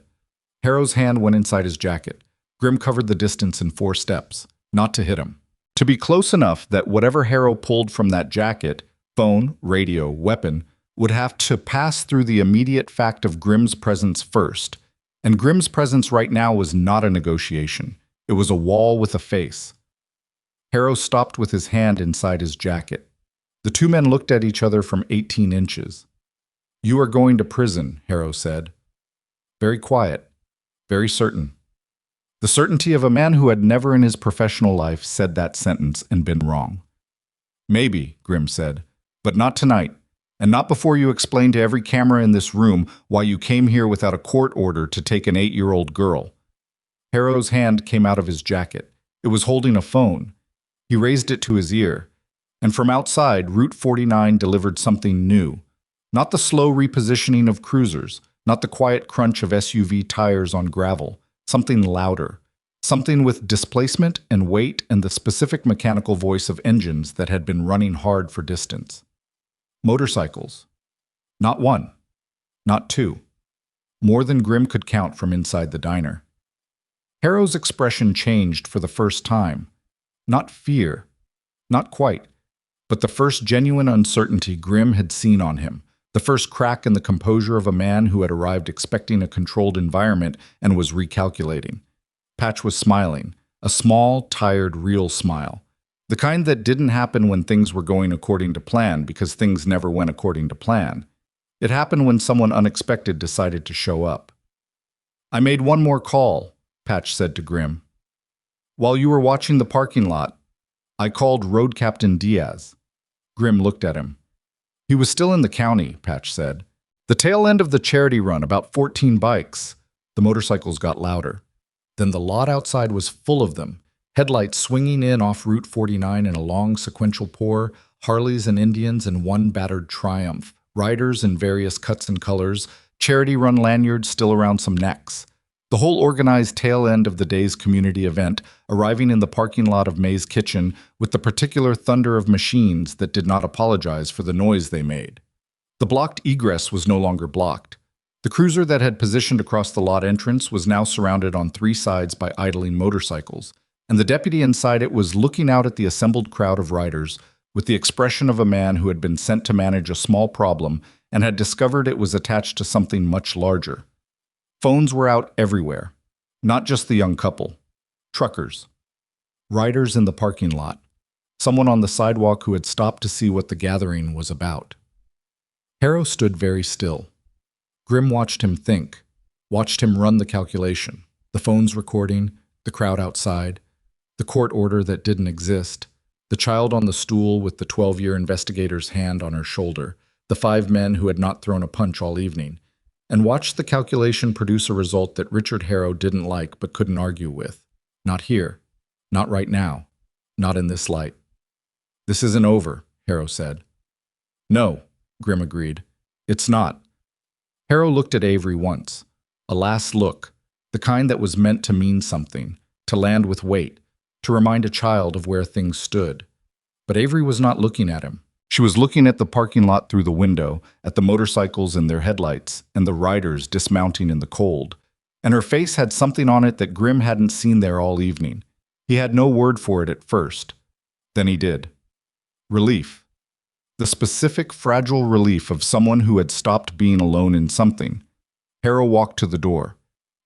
Harrow's hand went inside his jacket. Grimm covered the distance in 4 steps, not to hit him. To be close enough that whatever Harrow pulled from that jacket, phone, radio, weapon, would have to pass through the immediate fact of Grimm's presence first. And Grimm's presence right now was not a negotiation. It was a wall with a face. Harrow stopped with his hand inside his jacket. The two men looked at each other from 18 inches. "You are going to prison," Harrow said. Very quiet, very certain. The certainty of a man who had never in his professional life said that sentence and been wrong. "Maybe," Grimm said, "but not tonight, and not before you explain to every camera in this room why you came here without a court order to take an 8-year-old girl." Harrow's hand came out of his jacket. It was holding a phone. He raised it to his ear, and from outside, Route 49 delivered something new. Not the slow repositioning of cruisers, not the quiet crunch of SUV tires on gravel. Something louder, something with displacement and weight and the specific mechanical voice of engines that had been running hard for distance. Motorcycles. Not one, not two. More than Grimm could count from inside the diner. Harrow's expression changed for the first time. Not fear, not quite, but the first genuine uncertainty Grimm had seen on him. The first crack in the composure of a man who had arrived expecting a controlled environment and was recalculating. Patch was smiling, a small, tired, real smile. The kind that didn't happen when things were going according to plan because things never went according to plan. It happened when someone unexpected decided to show up. "I made one more call," Patch said to Grimm. "While you were watching the parking lot, I called Road Captain Diaz." Grimm looked at him. "He was still in the county," Patch said. "The tail end of the charity run, about 14 bikes." The motorcycles got louder. Then the lot outside was full of them, headlights swinging in off Route 49 in a long sequential pour, Harleys and Indians in one battered Triumph, riders in various cuts and colors, charity run lanyards still around some necks. The whole organized tail end of the day's community event, arriving in the parking lot of May's Kitchen with the particular thunder of machines that did not apologize for the noise they made. The blocked egress was no longer blocked. The cruiser that had positioned across the lot entrance was now surrounded on 3 sides by idling motorcycles, and the deputy inside it was looking out at the assembled crowd of riders with the expression of a man who had been sent to manage a small problem and had discovered it was attached to something much larger. Phones were out everywhere, not just the young couple. Truckers. Riders in the parking lot. Someone on the sidewalk who had stopped to see what the gathering was about. Harrow stood very still. Grimm watched him think, watched him run the calculation, the phones recording, the crowd outside, the court order that didn't exist, the child on the stool with the 12-year investigator's hand on her shoulder, the 5 men who had not thrown a punch all evening, and watched the calculation produce a result that Richard Harrow didn't like but couldn't argue with. Not here. Not right now. Not in this light. "This isn't over," Harrow said. "No," Grimm agreed. "It's not." Harrow looked at Avery once. A last look, the kind that was meant to mean something, to land with weight, to remind a child of where things stood. But Avery was not looking at him. She was looking at the parking lot through the window, at the motorcycles and their headlights, and the riders dismounting in the cold. And her face had something on it that Grimm hadn't seen there all evening. He had no word for it at first. Then he did. Relief. The specific, fragile relief of someone who had stopped being alone in something. Harrow walked to the door.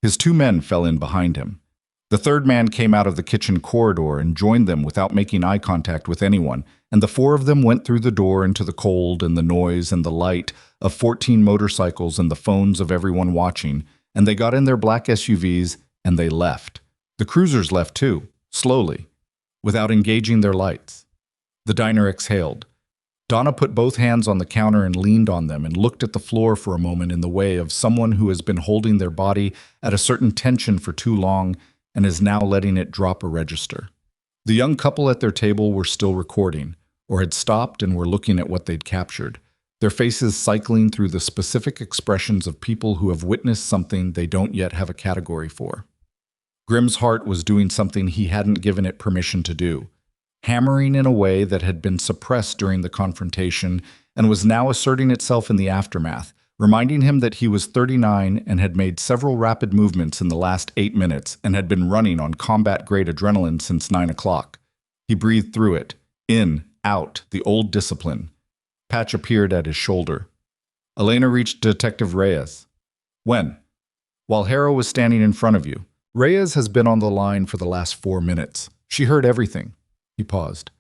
His 2 men fell in behind him. The third man came out of the kitchen corridor and joined them without making eye contact with anyone, and the 4 of them went through the door into the cold and the noise and the light of 14 motorcycles and the phones of everyone watching, and they got in their black SUVs and they left. The cruisers left too, slowly, without engaging their lights. The diner exhaled. Donna put both hands on the counter and leaned on them and looked at the floor for a moment in the way of someone who has been holding their body at a certain tension for too long and is now letting it drop a register. The young couple at their table were still recording, or had stopped and were looking at what they'd captured, their faces cycling through the specific expressions of people who have witnessed something they don't yet have a category for. Grimm's heart was doing something he hadn't given it permission to do, hammering in a way that had been suppressed during the confrontation and was now asserting itself in the aftermath, reminding him that he was 39 and had made several rapid movements in the last 8 minutes and had been running on combat-grade adrenaline since 9 o'clock. He breathed through it, in, out, the old discipline. Patch appeared at his shoulder. Elena reached Detective Reyes. When? While Harrow was standing in front of you. Reyes has been on the line for the last 4 minutes. She heard everything. He paused.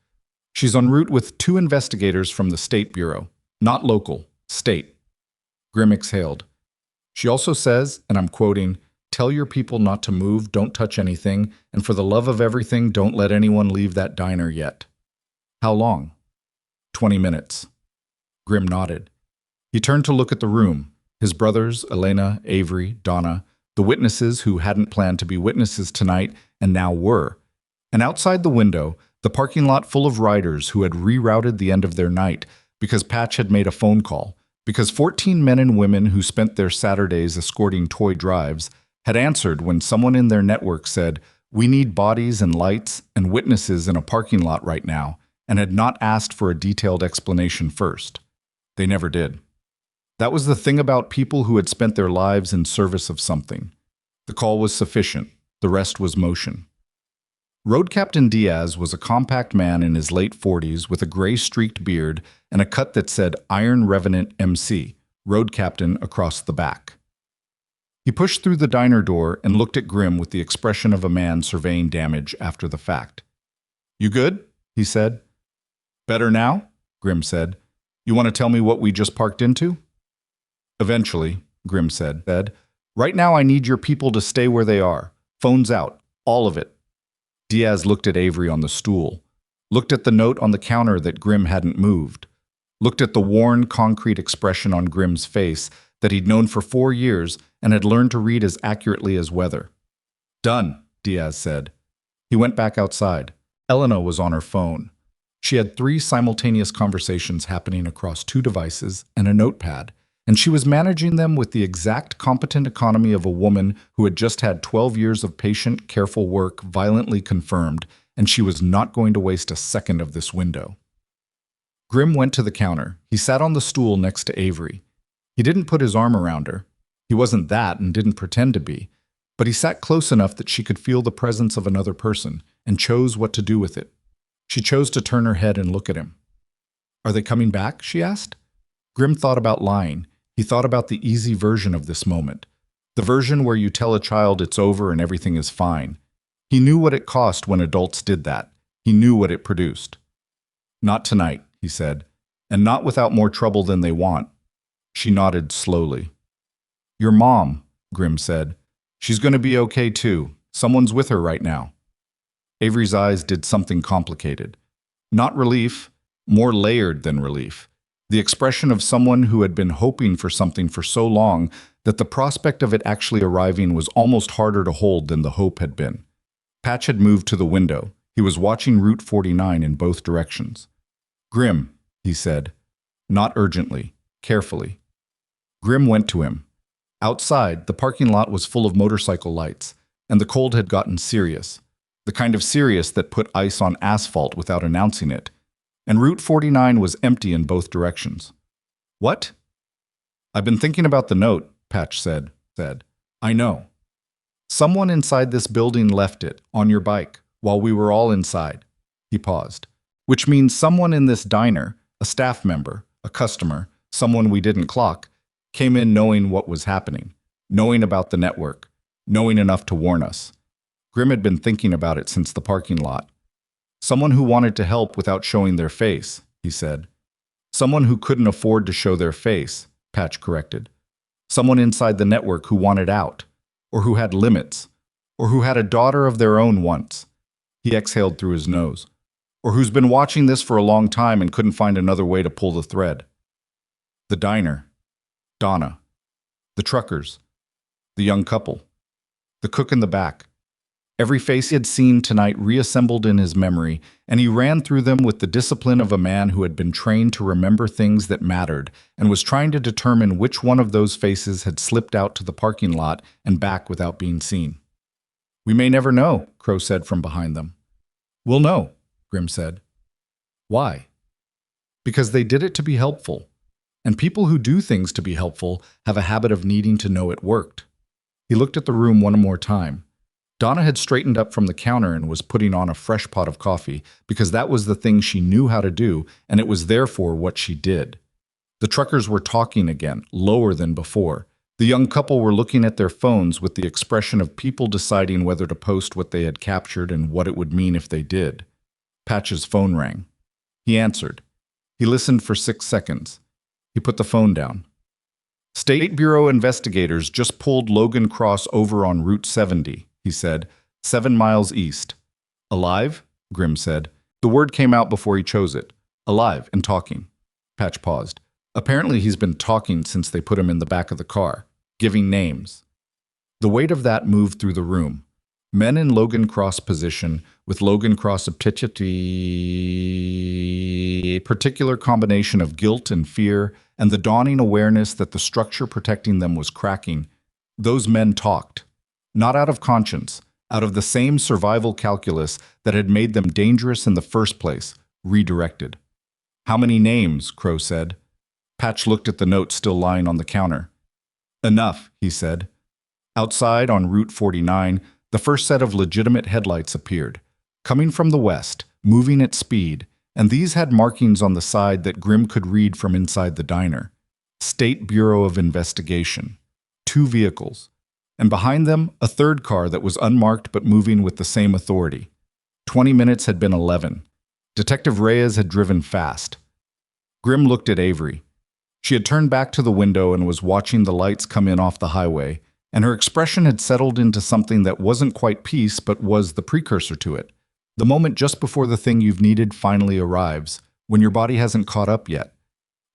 She's en route with 2 investigators from the State Bureau. Not local, state. Grimm exhaled. She also says, and I'm quoting, "Tell your people not to move, don't touch anything, and for the love of everything, don't let anyone leave that diner yet." How long? 20 minutes. Grimm nodded. He turned to look at the room. His brothers, Elena, Avery, Donna, the witnesses who hadn't planned to be witnesses tonight and now were. And outside the window, the parking lot full of riders who had rerouted the end of their night because Patch had made a phone call, because 14 men and women who spent their Saturdays escorting toy drives had answered when someone in their network said, "We need bodies and lights and witnesses in a parking lot right now," and had not asked for a detailed explanation first. They never did. That was the thing about people who had spent their lives in service of something. The call was sufficient. The rest was motion. Road Captain Diaz was a compact man in his late 40s with a gray-streaked beard and a cut that said Iron Revenant MC, Road Captain, across the back. He pushed through the diner door and looked at Grimm with the expression of a man surveying damage after the fact. "You good?" he said. "Better now?" Grimm said. "You want to tell me what we just parked into?" "Eventually," Grimm said. "Right now I need your people to stay where they are. Phones out. All of it." Diaz looked at Avery on the stool, looked at the note on the counter that Grimm hadn't moved, looked at the worn, concrete expression on Grimm's face that he'd known for 4 years and had learned to read as accurately as weather. "Done," Diaz said. He went back outside. Elena was on her phone. She had 3 simultaneous conversations happening across 2 devices and a notepad, and she was managing them with the exact competent economy of a woman who had just had 12 years of patient, careful work violently confirmed, and she was not going to waste a second of this window. Grimm went to the counter. He sat on the stool next to Avery. He didn't put his arm around her. He wasn't that and didn't pretend to be, but he sat close enough that she could feel the presence of another person and chose what to do with it. She chose to turn her head and look at him. "Are they coming back?" she asked. Grimm thought about lying. He thought about the easy version of this moment, the version where you tell a child it's over and everything is fine. He knew what it cost when adults did that. He knew what it produced. "Not tonight," he said, "and not without more trouble than they want." She nodded slowly. "Your mom," Grimm said. "She's going to be okay too. Someone's with her right now." Avery's eyes did something complicated. Not relief, more layered than relief. The expression of someone who had been hoping for something for so long that the prospect of it actually arriving was almost harder to hold than the hope had been. Patch had moved to the window. He was watching Route 49 in both directions. "Grimm," he said. Not urgently, carefully. Grimm went to him. Outside, the parking lot was full of motorcycle lights, and the cold had gotten serious. The kind of serious that put ice on asphalt without announcing it. And Route 49 was empty in both directions. "What?" "I've been thinking about the note," Patch said. "I know. Someone inside this building left it, on your bike, while we were all inside." He paused. "Which means someone in this diner, a staff member, a customer, someone we didn't clock, came in knowing what was happening, knowing about the network, knowing enough to warn us." Grimm had been thinking about it since the parking lot. "Someone who wanted to help without showing their face," he said. "Someone who couldn't afford to show their face," Patch corrected. "Someone inside the network who wanted out, or who had limits, or who had a daughter of their own once." He exhaled through his nose. or who's been watching this for a long time and couldn't find another way to pull the thread. The diner, Donna, the truckers, the young couple, the cook in the back. Every face he had seen tonight reassembled in his memory, and he ran through them with the discipline of a man who had been trained to remember things that mattered and was trying to determine which one of those faces had slipped out to the parking lot and back without being seen. "We may never know," Crow said from behind them. "We'll know," Grim said. "Why?" "Because they did it to be helpful. And people who do things to be helpful have a habit of needing to know it worked." He looked at the room one more time. Donna had straightened up from the counter and was putting on a fresh pot of coffee because that was the thing she knew how to do, and it was therefore what she did. The truckers were talking again, lower than before. The young couple were looking at their phones with the expression of people deciding whether to post what they had captured and what it would mean if they did. Patch's phone rang. He answered. He listened for 6 seconds. He put the phone down. "State Bureau investigators just pulled Logan Cross over on Route 70, he said, 7 miles east. "Alive?" Grim said. The word came out before he chose it. "Alive and talking." Patch paused. "Apparently he's been talking since they put him in the back of the car, giving names." The weight of that moved through the room. Men in Logan Cross position, with Logan Cross a particular combination of guilt and fear, and the dawning awareness that the structure protecting them was cracking. Those men talked. Not out of conscience, out of the same survival calculus that had made them dangerous in the first place, redirected. "How many names?" Crow said. Patch looked at the note still lying on the counter. "Enough," he said. Outside on Route 49, the first set of legitimate headlights appeared, coming from the west, moving at speed, and these had markings on the side that Grim could read from inside the diner. State Bureau of Investigation. 2 vehicles. And behind them, a third car that was unmarked but moving with the same authority. 20 minutes had been 11. Detective Reyes had driven fast. Grim looked at Avery. She had turned back to the window and was watching the lights come in off the highway, and her expression had settled into something that wasn't quite peace but was the precursor to it. The moment just before the thing you've needed finally arrives, when your body hasn't caught up yet.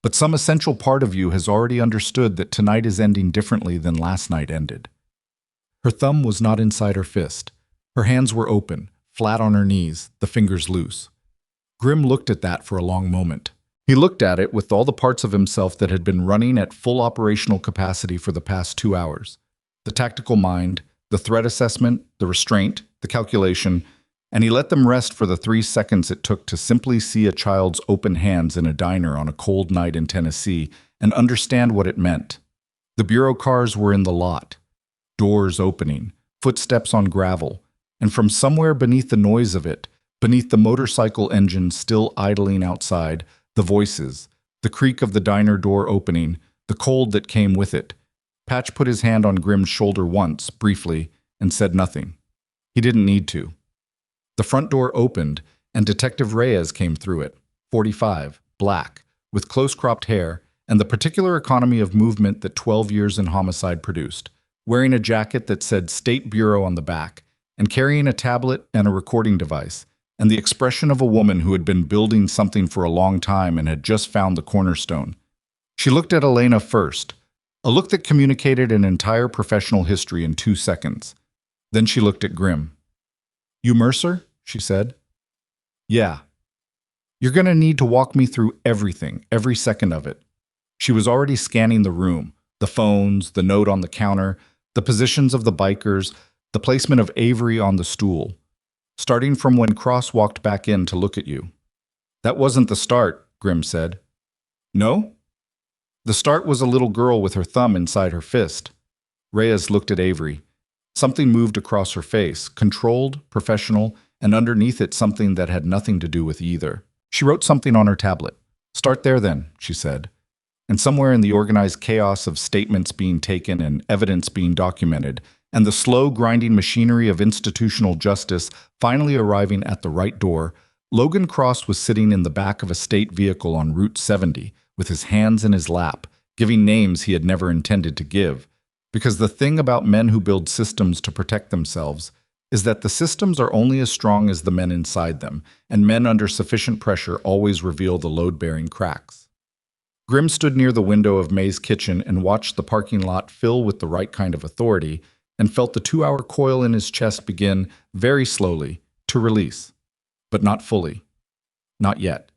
But some essential part of you has already understood that tonight is ending differently than last night ended. Her thumb was not inside her fist. Her hands were open, flat on her knees, the fingers loose. Grim looked at that for a long moment. He looked at it with all the parts of himself that had been running at full operational capacity for the past 2 hours. The tactical mind, the threat assessment, the restraint, the calculation, and he let them rest for the 3 seconds it took to simply see a child's open hands in a diner on a cold night in Tennessee and understand what it meant. The bureau cars were in the lot. Doors opening, footsteps on gravel, and from somewhere beneath the noise of it, beneath the motorcycle engine still idling outside, the voices, the creak of the diner door opening, the cold that came with it. Patch put his hand on Grim's shoulder once, briefly, and said nothing. He didn't need to. The front door opened, and Detective Reyes came through it, 45, black, with close-cropped hair, and the particular economy of movement that 12 years in homicide produced, wearing a jacket that said State Bureau on the back, and carrying a tablet and a recording device, and the expression of a woman who had been building something for a long time and had just found the cornerstone. She looked at Elena first, a look that communicated an entire professional history in 2 seconds. Then she looked at Grim. "You Mercer?" she said. "Yeah. You're going to need to walk me through everything, every second of it." She was already scanning the room, the phones, the note on the counter, the positions of the bikers, the placement of Avery on the stool, starting from when Cross walked back in to look at you. "That wasn't the start," Grim said. "No?" "The start was a little girl with her thumb inside her fist." Reyes looked at Avery. Something moved across her face, controlled, professional, and underneath it something that had nothing to do with either. She wrote something on her tablet. "Start there then," she said. And somewhere in the organized chaos of statements being taken and evidence being documented, and the slow grinding machinery of institutional justice finally arriving at the right door, Logan Cross was sitting in the back of a state vehicle on Route 70, with his hands in his lap, giving names he had never intended to give. Because the thing about men who build systems to protect themselves, is that the systems are only as strong as the men inside them, and men under sufficient pressure always reveal the load-bearing cracks. Grimm stood near the window of May's kitchen and watched the parking lot fill with the right kind of authority, and felt the 2-hour coil in his chest begin, very slowly, to release. But not fully. Not yet.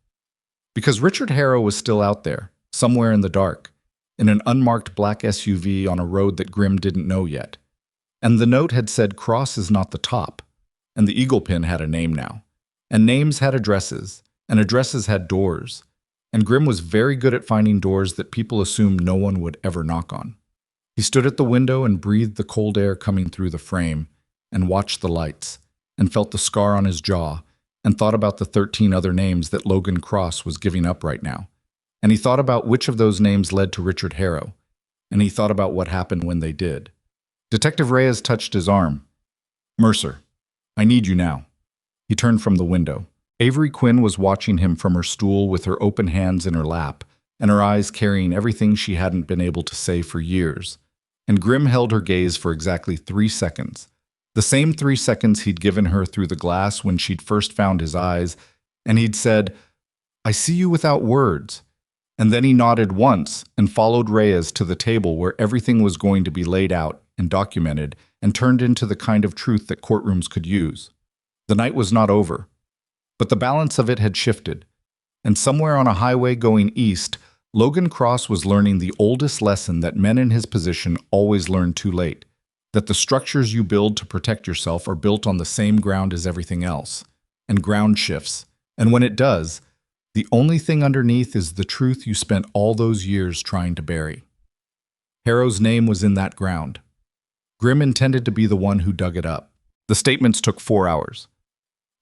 Because Richard Harrow was still out there, somewhere in the dark, in an unmarked black SUV on a road that Grimm didn't know yet. And the note had said Cross is not the top, and the eagle pin had a name now. And names had addresses, and addresses had doors, and Grimm was very good at finding doors that people assumed no one would ever knock on. He stood at the window and breathed the cold air coming through the frame, and watched the lights, and felt the scar on his jaw, and thought about the 13 other names that Logan Cross was giving up right now. And he thought about which of those names led to Richard Harrow, and he thought about what happened when they did. Detective Reyes touched his arm. "Mercer, I need you now." He turned from the window. Avery Quinn was watching him from her stool with her open hands in her lap, and her eyes carrying everything she hadn't been able to say for years. And Grimm held her gaze for exactly 3 seconds. The same 3 seconds he'd given her through the glass when she'd first found his eyes, and he'd said, "I see you without words." And then he nodded once and followed Reyes to the table where everything was going to be laid out and documented and turned into the kind of truth that courtrooms could use. The night was not over, but the balance of it had shifted. And somewhere on a highway going east, Logan Cross was learning the oldest lesson that men in his position always learn too late, that the structures you build to protect yourself are built on the same ground as everything else, and ground shifts. And when it does, the only thing underneath is the truth you spent all those years trying to bury. Harrow's name was in that ground. Grimm intended to be the one who dug it up. The statements took 4 hours.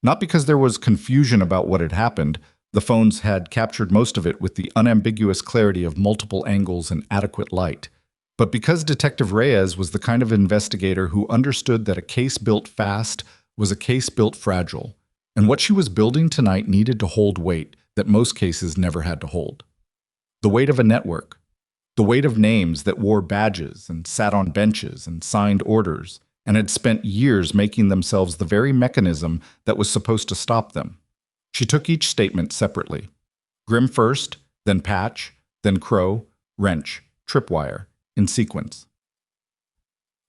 Not because there was confusion about what had happened. The phones had captured most of it with the unambiguous clarity of multiple angles and adequate light. But because Detective Reyes was the kind of investigator who understood that a case built fast was a case built fragile, and what she was building tonight needed to hold weight that most cases never had to hold. The weight of a network. The weight of names that wore badges and sat on benches and signed orders and had spent years making themselves the very mechanism that was supposed to stop them. She took each statement separately. Grimm first, then Patch, then Crow, Wrench, Tripwire, in sequence.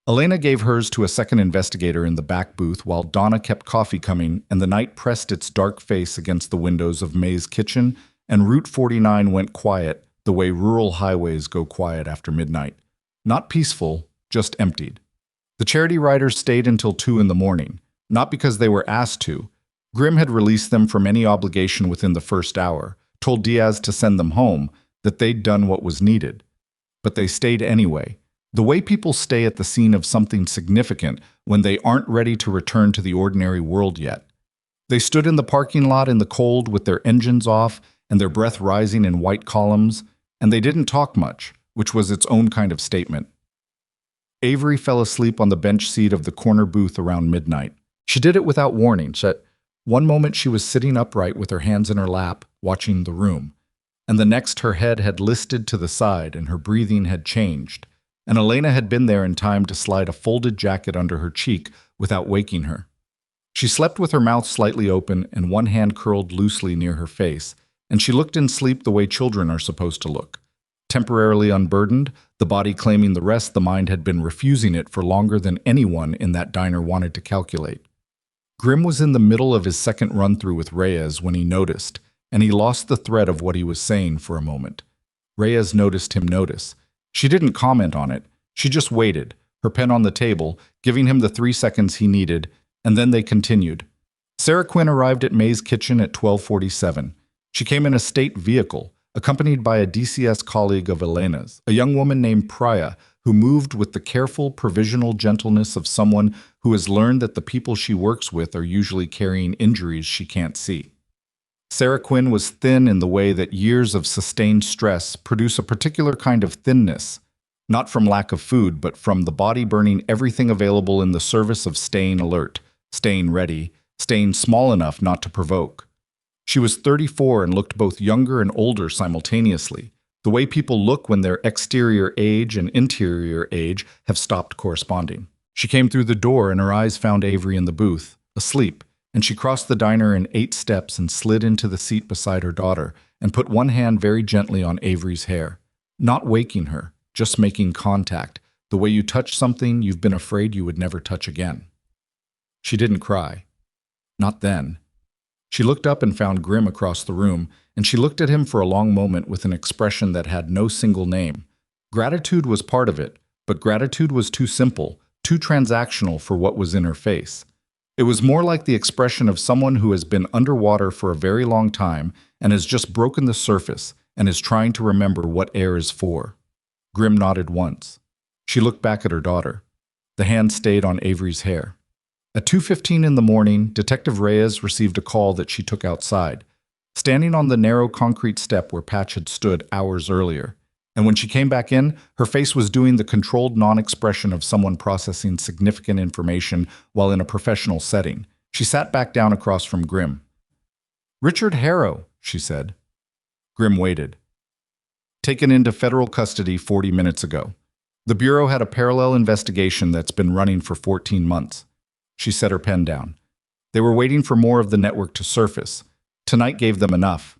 Elena gave hers to a second investigator in the back booth while Donna kept coffee coming and the night pressed its dark face against the windows of May's kitchen and Route 49 went quiet the way rural highways go quiet after midnight. Not peaceful, just emptied. The charity riders stayed until 2 in the morning, not because they were asked to. Grimm had released them from any obligation within the first hour, told Diaz to send them home, that they'd done what was needed. But they stayed anyway. The way people stay at the scene of something significant when they aren't ready to return to the ordinary world yet. They stood in the parking lot in the cold with their engines off and their breath rising in white columns, and they didn't talk much, which was its own kind of statement. Avery fell asleep on the bench seat of the corner booth around midnight. She did it without warning. One moment she was sitting upright with her hands in her lap, watching the room, and the next her head had listed to the side and her breathing had changed, and Elena had been there in time to slide a folded jacket under her cheek without waking her. She slept with her mouth slightly open and one hand curled loosely near her face, and she looked in sleep the way children are supposed to look. Temporarily unburdened, the body claiming the rest, the mind had been refusing it for longer than anyone in that diner wanted to calculate. Grimm was in the middle of his second run-through with Reyes when he noticed, and he lost the thread of what he was saying for a moment. Reyes noticed him notice. She didn't comment on it. She just waited, her pen on the table, giving him the 3 seconds he needed, and then they continued. Sarah Quinn arrived at May's kitchen at 12:47. She came in a state vehicle, accompanied by a DCS colleague of Elena's, a young woman named Priya, who moved with the careful, provisional gentleness of someone who has learned that the people she works with are usually carrying injuries she can't see. Sarah Quinn was thin in the way that years of sustained stress produce a particular kind of thinness, not from lack of food, but from the body burning everything available in the service of staying alert, staying ready, staying small enough not to provoke. She was 34 and looked both younger and older simultaneously, the way people look when their exterior age and interior age have stopped corresponding. She came through the door and her eyes found Avery in the booth, asleep, and she crossed the diner in 8 steps and slid into the seat beside her daughter and put one hand very gently on Avery's hair, not waking her, just making contact, the way you touch something you've been afraid you would never touch again. She didn't cry. Not then. She looked up and found Grim across the room, and she looked at him for a long moment with an expression that had no single name. Gratitude was part of it, but gratitude was too simple, too transactional for what was in her face. It was more like the expression of someone who has been underwater for a very long time and has just broken the surface and is trying to remember what air is for. Grim nodded once. She looked back at her daughter. The hand stayed on Avery's hair. At 2:15 in the morning, Detective Reyes received a call that she took outside, standing on the narrow concrete step where Patch had stood hours earlier. And when she came back in, her face was doing the controlled non-expression of someone processing significant information while in a professional setting. She sat back down across from Grim. "Richard Harrow," she said. Grim waited. "Taken into federal custody 40 minutes ago. The Bureau had a parallel investigation that's been running for 14 months. She set her pen down. "They were waiting for more of the network to surface. Tonight gave them enough."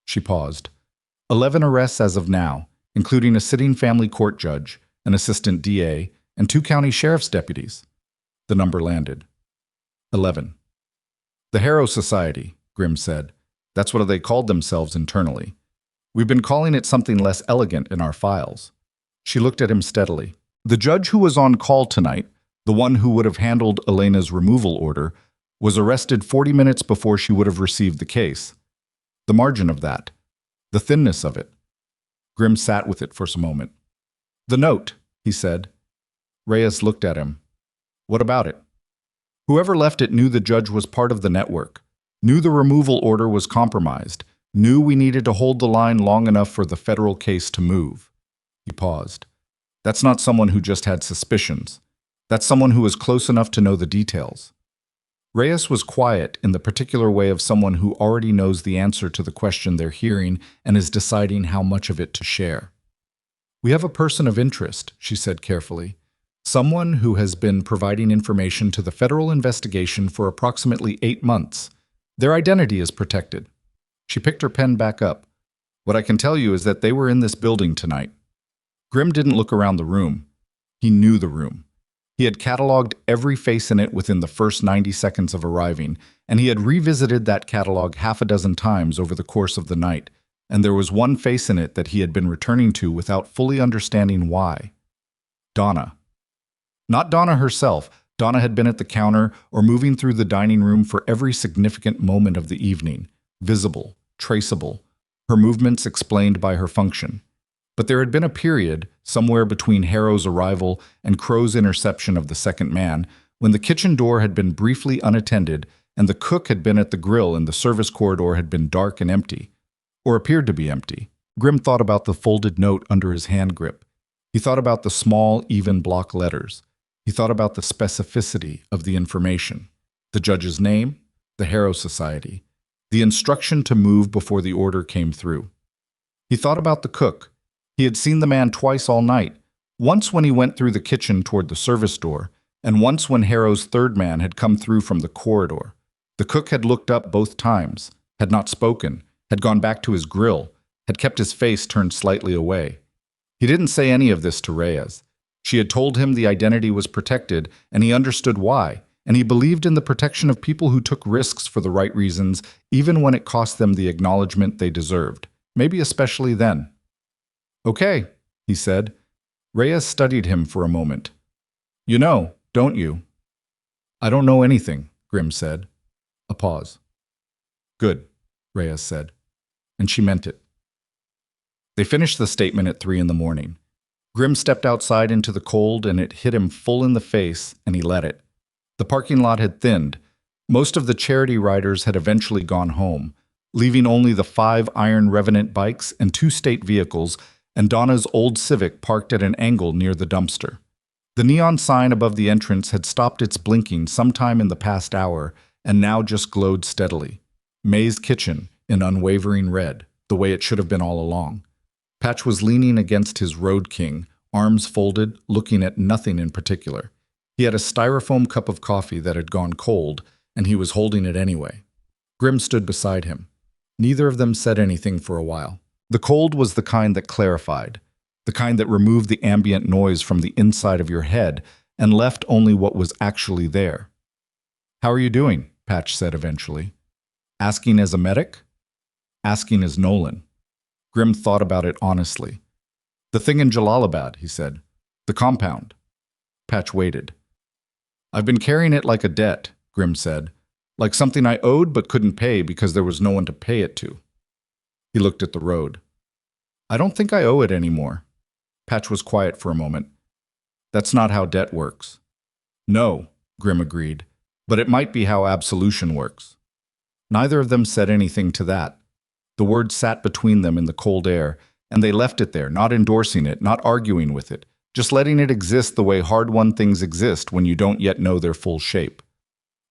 She paused. 11 arrests as of now, including a sitting family court judge, an assistant DA, and 2 county sheriff's deputies. The number landed. 11. "The Harrow Society," Grim said. "That's what they called themselves internally. We've been calling it something less elegant in our files." She looked at him steadily. "The judge who was on call tonight, the one who would have handled Elena's removal order, was arrested 40 minutes before she would have received the case. The margin of that, the thinness of it." Grim sat with it for a moment. "The note," he said. Reyes looked at him. "What about it?" "Whoever left it knew the judge was part of the network, knew the removal order was compromised, knew we needed to hold the line long enough for the federal case to move." He paused. "That's not someone who just had suspicions. That's someone who was close enough to know the details." Reyes was quiet in the particular way of someone who already knows the answer to the question they're hearing and is deciding how much of it to share. "We have a person of interest," she said carefully. "Someone who has been providing information to the federal investigation for approximately 8 months. Their identity is protected." She picked her pen back up. "What I can tell you is that they were in this building tonight." Grim didn't look around the room. He knew the room. He had cataloged every face in it within the first 90 seconds of arriving, and he had revisited that catalog half a dozen times over the course of the night, and there was one face in it that he had been returning to without fully understanding why. Donna. Not Donna herself. Donna had been at the counter or moving through the dining room for every significant moment of the evening, visible, traceable, her movements explained by her function. But there had been a period, somewhere between Harrow's arrival and Crow's interception of the second man, when the kitchen door had been briefly unattended and the cook had been at the grill and the service corridor had been dark and empty, or appeared to be empty. Grim thought about the folded note under his hand grip. He thought about the small, even block letters. He thought about the specificity of the information. The judge's name, the Harrow Society, the instruction to move before the order came through. He thought about the cook. He had seen the man twice all night, once when he went through the kitchen toward the service door, and once when Harrow's third man had come through from the corridor. The cook had looked up both times, had not spoken, had gone back to his grill, had kept his face turned slightly away. He didn't say any of this to Reyes. She had told him the identity was protected, and he understood why, and he believed in the protection of people who took risks for the right reasons, even when it cost them the acknowledgement they deserved, maybe especially then. "Okay," he said. Reyes studied him for a moment. "You know, don't you?" "I don't know anything," Grim said. A pause. "Good," Reyes said. And she meant it. They finished the statement at 3 in the morning. Grim stepped outside into the cold and it hit him full in the face, and he let it. The parking lot had thinned. Most of the charity riders had eventually gone home, leaving only the 5 iron Revenant bikes and 2 state vehicles and Donna's old Civic parked at an angle near the dumpster. The neon sign above the entrance had stopped its blinking sometime in the past hour and now just glowed steadily. May's Kitchen in unwavering red, the way it should have been all along. Patch was leaning against his Road King, arms folded, looking at nothing in particular. He had a styrofoam cup of coffee that had gone cold, and he was holding it anyway. Grim stood beside him. Neither of them said anything for a while. The cold was the kind that clarified, the kind that removed the ambient noise from the inside of your head and left only what was actually there. "How are you doing?" Patch said eventually. Asking as a medic? Asking as Nolan. Grim thought about it honestly. "The thing in Jalalabad," he said. "The compound." Patch waited. "I've been carrying it like a debt," Grim said. "Like something I owed but couldn't pay because there was no one to pay it to." He looked at the road. "I don't think I owe it anymore." Patch was quiet for a moment. "That's not how debt works." "No," Grim agreed, "but it might be how absolution works." Neither of them said anything to that. The word sat between them in the cold air, and they left it there, not endorsing it, not arguing with it, just letting it exist the way hard-won things exist when you don't yet know their full shape.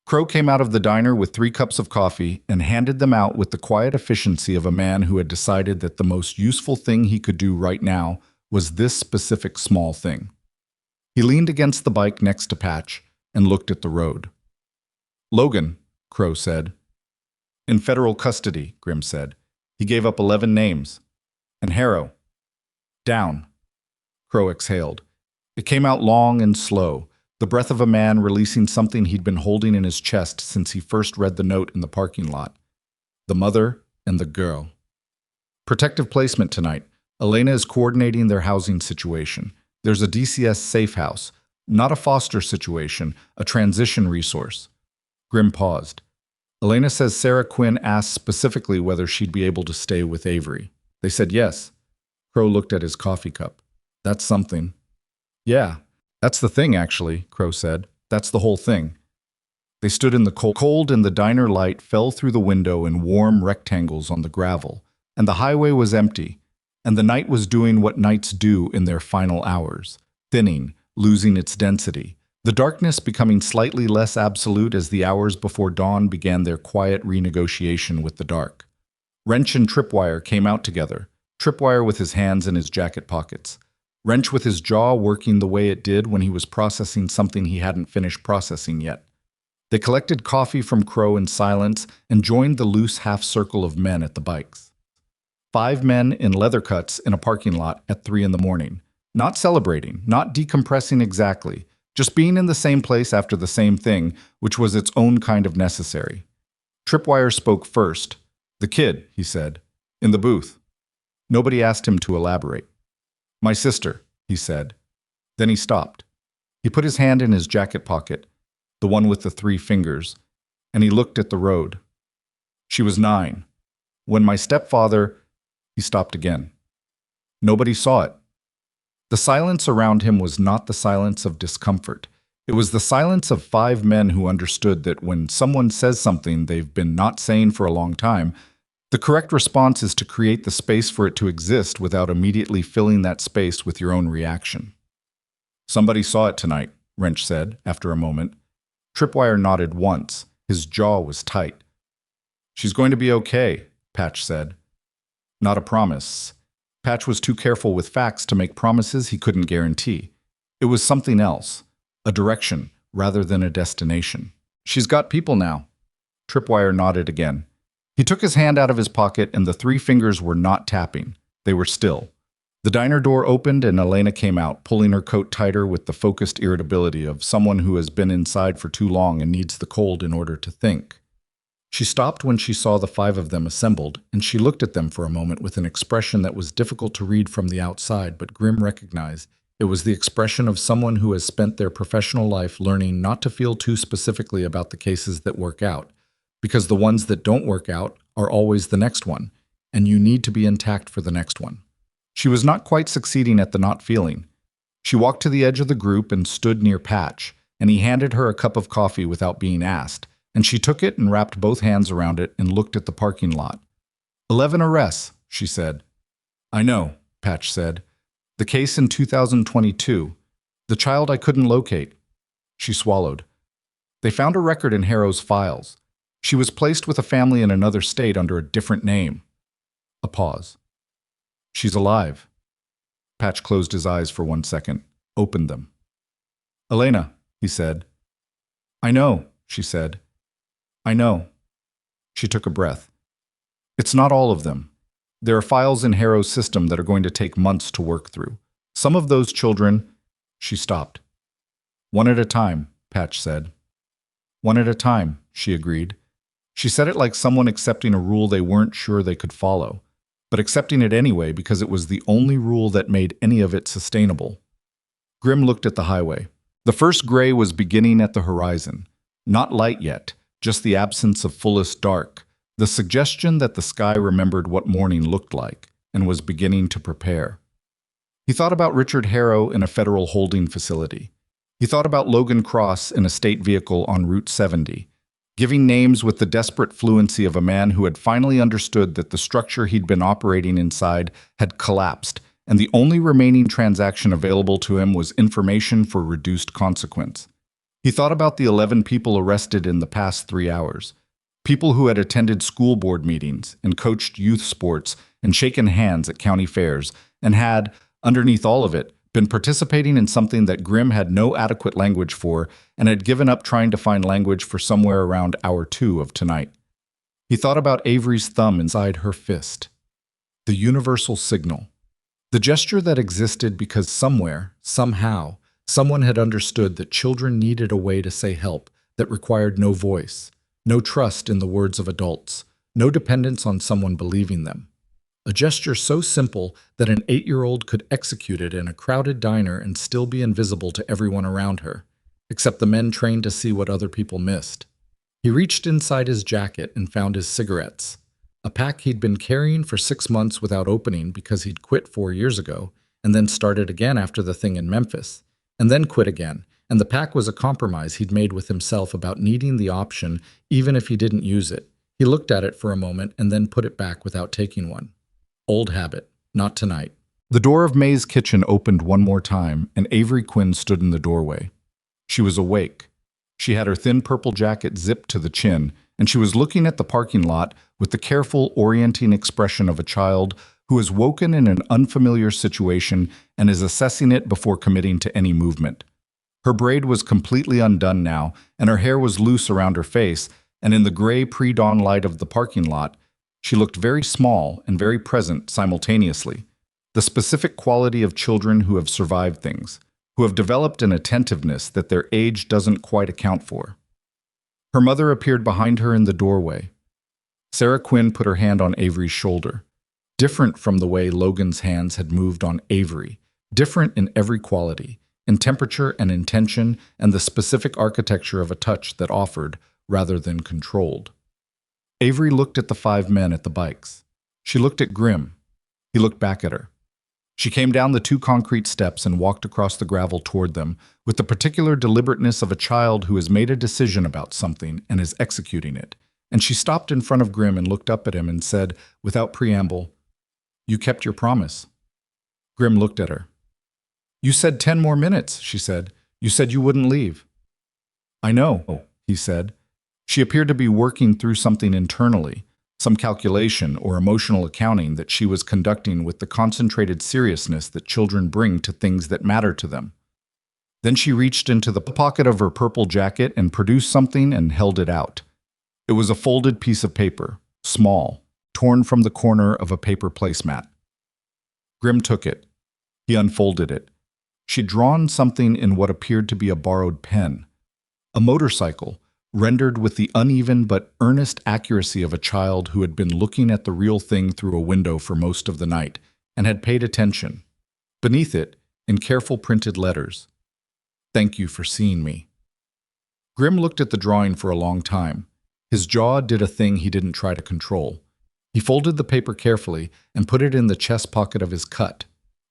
Crow came out of the diner with 3 cups of coffee and handed them out with the quiet efficiency of a man who had decided that the most useful thing he could do right now was this specific small thing. He leaned against the bike next to Patch and looked at the road. "Logan," Crow said. "In federal custody," Grim said. He gave up 11 names. "And Harrow." "Down." Crow exhaled. It came out long and slow, the breath of a man releasing something he'd been holding in his chest since he first read the note in the parking lot. The mother and the girl. "Protective placement tonight. Elena is coordinating their housing situation. There's a DCS safe house. Not a foster situation, a transition resource." Grim paused. "Elena says Sarah Quinn asked specifically whether she'd be able to stay with Avery. They said yes." Crow looked at his coffee cup. "That's something." "Yeah, that's the thing, actually," Crow said. "That's the whole thing." They stood in the cold, and the diner light fell through the window in warm rectangles on the gravel, and the highway was empty, and the night was doing what nights do in their final hours, thinning, losing its density, the darkness becoming slightly less absolute as the hours before dawn began their quiet renegotiation with the dark. Wrench and Tripwire came out together, Tripwire with his hands in his jacket pockets, Wrench with his jaw working the way it did when he was processing something he hadn't finished processing yet. They collected coffee from Crow in silence and joined the loose half-circle of men at the bikes. 5 men in leather cuts in a parking lot at 3 in the morning. Not celebrating, not decompressing exactly, just being in the same place after the same thing, which was its own kind of necessary. Tripwire spoke first. "The kid," he said, "in the booth." Nobody asked him to elaborate. "My sister," he said. Then he stopped. He put his hand in his jacket pocket, the one with the 3 fingers, and he looked at the road. "She was 9. When my stepfather—" He stopped again. Nobody saw it. The silence around him was not the silence of discomfort. It was the silence of 5 men who understood that when someone says something they've been not saying for a long time, the correct response is to create the space for it to exist without immediately filling that space with your own reaction. "Somebody saw it tonight," Wrench said, after a moment. Tripwire nodded once. His jaw was tight. "She's going to be okay," Patch said. Not a promise. Patch was too careful with facts to make promises he couldn't guarantee. It was something else, a direction rather than a destination. "She's got people now." Tripwire nodded again. He took his hand out of his pocket and the 3 fingers were not tapping. They were still. The diner door opened and Elena came out, pulling her coat tighter with the focused irritability of someone who has been inside for too long and needs the cold in order to think. She stopped when she saw the 5 of them assembled, and she looked at them for a moment with an expression that was difficult to read from the outside, but Grim recognized it was the expression of someone who has spent their professional life learning not to feel too specifically about the cases that work out, because the ones that don't work out are always the next one, and you need to be intact for the next one. She was not quite succeeding at the not feeling. She walked to the edge of the group and stood near Patch, and he handed her a cup of coffee without being asked, and she took it and wrapped both hands around it and looked at the parking lot. 11 arrests, she said. "I know," Patch said. "The case in 2022. The child I couldn't locate." She swallowed. "They found a record in Harrow's files. She was placed with a family in another state under a different name." A pause. "She's alive." Patch closed his eyes for 1 second, opened them. "Elena," he said. I know, she said. I know. She took a breath. It's not all of them. There are files in Harrow's system that are going to take months to work through. Some of those children... She stopped. One at a time, Patch said. One at a time, she agreed. She said it like someone accepting a rule they weren't sure they could follow, but accepting it anyway because it was the only rule that made any of it sustainable. Grim looked at the highway. The first gray was beginning at the horizon. Not light yet, just the absence of fullest dark, the suggestion that the sky remembered what morning looked like and was beginning to prepare. He thought about Richard Harrow in a federal holding facility. He thought about Logan Cross in a state vehicle on Route 70, giving names with the desperate fluency of a man who had finally understood that the structure he'd been operating inside had collapsed, and the only remaining transaction available to him was information for reduced consequence. He thought about the 11 people arrested in the past 3 hours, people who had attended school board meetings and coached youth sports and shaken hands at county fairs, and had, underneath all of it, been participating in something that Grim had no adequate language for and had given up trying to find language for somewhere around hour 2 of tonight. He thought about Avery's thumb inside her fist. The universal signal. The gesture that existed because somewhere, somehow, someone had understood that children needed a way to say help that required no voice, no trust in the words of adults, no dependence on someone believing them. A gesture so simple that an 8-year-old could execute it in a crowded diner and still be invisible to everyone around her, except the men trained to see what other people missed. He reached inside his jacket and found his cigarettes, a pack he'd been carrying for 6 months without opening because he'd quit 4 years ago, and then started again after the thing in Memphis, and then quit again, and the pack was a compromise he'd made with himself about needing the option even if he didn't use it. He looked at it for a moment and then put it back without taking one. Old habit, not tonight. The door of May's kitchen opened one more time, and Avery Quinn stood in the doorway. She was awake. She had her thin purple jacket zipped to the chin, and she was looking at the parking lot with the careful, orienting expression of a child who is woken in an unfamiliar situation and is assessing it before committing to any movement. Her braid was completely undone now, and her hair was loose around her face, and in the gray pre-dawn light of the parking lot, she looked very small and very present simultaneously, the specific quality of children who have survived things, who have developed an attentiveness that their age doesn't quite account for. Her mother appeared behind her in the doorway. Sarah Quinn put her hand on Avery's shoulder, different from the way Logan's hands had moved on Avery, different in every quality, in temperature and intention and the specific architecture of a touch that offered rather than controlled. Avery looked at the 5 men at the bikes. She looked at Grim. He looked back at her. She came down the 2 concrete steps and walked across the gravel toward them with the particular deliberateness of a child who has made a decision about something and is executing it. And she stopped in front of Grim and looked up at him and said, without preamble, "You kept your promise." Grim looked at her. "You said 10 more minutes," she said. "You said you wouldn't leave." "I know," he said. She appeared to be working through something internally, some calculation or emotional accounting that she was conducting with the concentrated seriousness that children bring to things that matter to them. Then she reached into the pocket of her purple jacket and produced something and held it out. It was a folded piece of paper, small, torn from the corner of a paper placemat. Grim took it. He unfolded it. She'd drawn something in what appeared to be a borrowed pen. A motorcycle, rendered with the uneven but earnest accuracy of a child who had been looking at the real thing through a window for most of the night and had paid attention. Beneath it, in careful printed letters, "Thank you for seeing me." Grim looked at the drawing for a long time. His jaw did a thing he didn't try to control. He folded the paper carefully and put it in the chest pocket of his cut,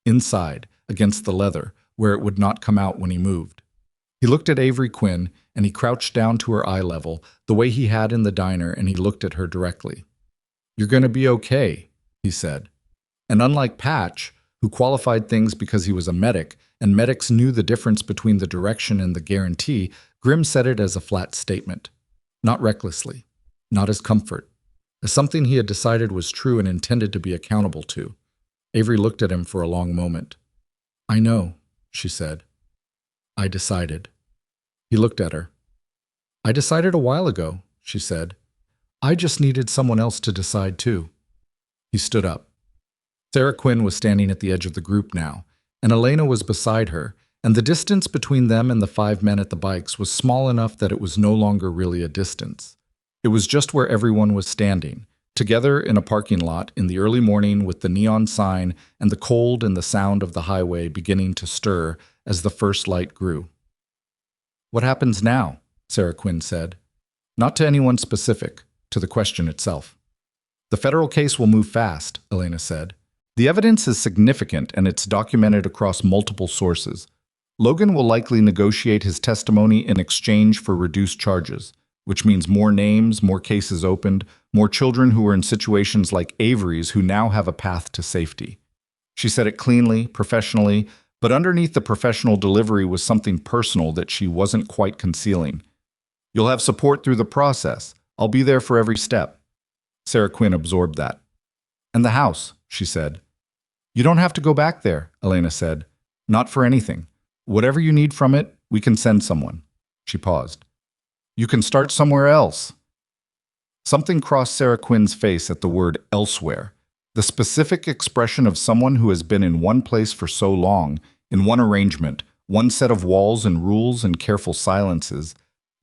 inside, against the leather, where it would not come out when he moved. He looked at Avery Quinn, and he crouched down to her eye level, the way he had in the diner, and he looked at her directly. "You're going to be okay," he said. And unlike Patch, who qualified things because he was a medic, and medics knew the difference between the direction and the guarantee, Grim said it as a flat statement. Not recklessly, not as comfort, as something he had decided was true and intended to be accountable to. Avery looked at him for a long moment. "I know," she said. "I decided." He looked at her. I decided a while ago, she said. I just needed someone else to decide too. He stood up. Sarah Quinn was standing at the edge of the group now, and Elena was beside her, and the distance between them and the 5 men at the bikes was small enough that it was no longer really a distance. It was just where everyone was standing, together in a parking lot in the early morning with the neon sign and the cold and the sound of the highway beginning to stir as the first light grew. What happens now? Sarah Quinn said. Not to anyone specific, to the question itself. The federal case will move fast, Elena said. The evidence is significant and it's documented across multiple sources. Logan will likely negotiate his testimony in exchange for reduced charges, which means more names, more cases opened, more children who are in situations like Avery's who now have a path to safety. She said it cleanly, professionally, but underneath the professional delivery was something personal that she wasn't quite concealing. You'll have support through the process. I'll be there for every step. Sarah Quinn absorbed that. And the house, she said. You don't have to go back there, Elena said. Not for anything. Whatever you need from it, we can send someone. She paused. You can start somewhere else. Something crossed Sarah Quinn's face at the word elsewhere, the specific expression of someone who has been in one place for so long, in one arrangement, one set of walls and rules and careful silences,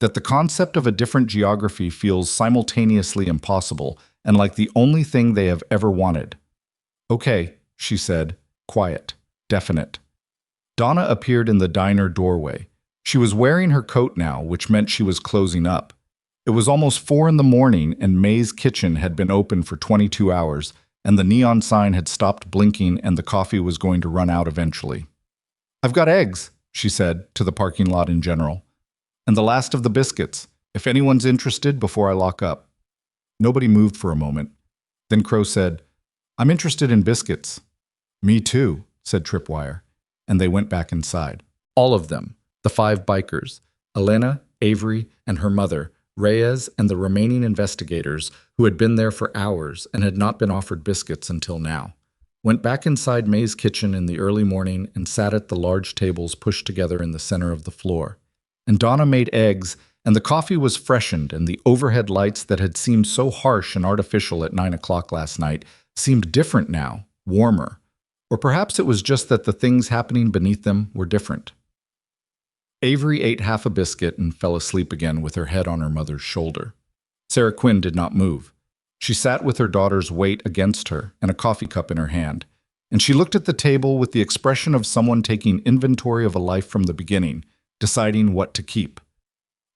that the concept of a different geography feels simultaneously impossible and like the only thing they have ever wanted. Okay, she said, quiet, definite. Donna appeared in the diner doorway. She was wearing her coat now, which meant she was closing up. It was almost 4 in the morning and May's kitchen had been open for 22 hours and the neon sign had stopped blinking and the coffee was going to run out eventually. I've got eggs, she said, to the parking lot in general. And the last of the biscuits, if anyone's interested before I lock up. Nobody moved for a moment. Then Crow said, I'm interested in biscuits. Me too, said Tripwire. And they went back inside. All of them, the 5 bikers, Elena, Avery, and her mother, Reyes, and the remaining investigators, who had been there for hours and had not been offered biscuits until now, went back inside May's kitchen in the early morning and sat at the large tables pushed together in the center of the floor. And Donna made eggs, and the coffee was freshened, and the overhead lights that had seemed so harsh and artificial at 9 o'clock last night seemed different now, warmer. Or perhaps it was just that the things happening beneath them were different. Avery ate half a biscuit and fell asleep again with her head on her mother's shoulder. Sarah Quinn did not move. She sat with her daughter's weight against her and a coffee cup in her hand, and she looked at the table with the expression of someone taking inventory of a life from the beginning, deciding what to keep.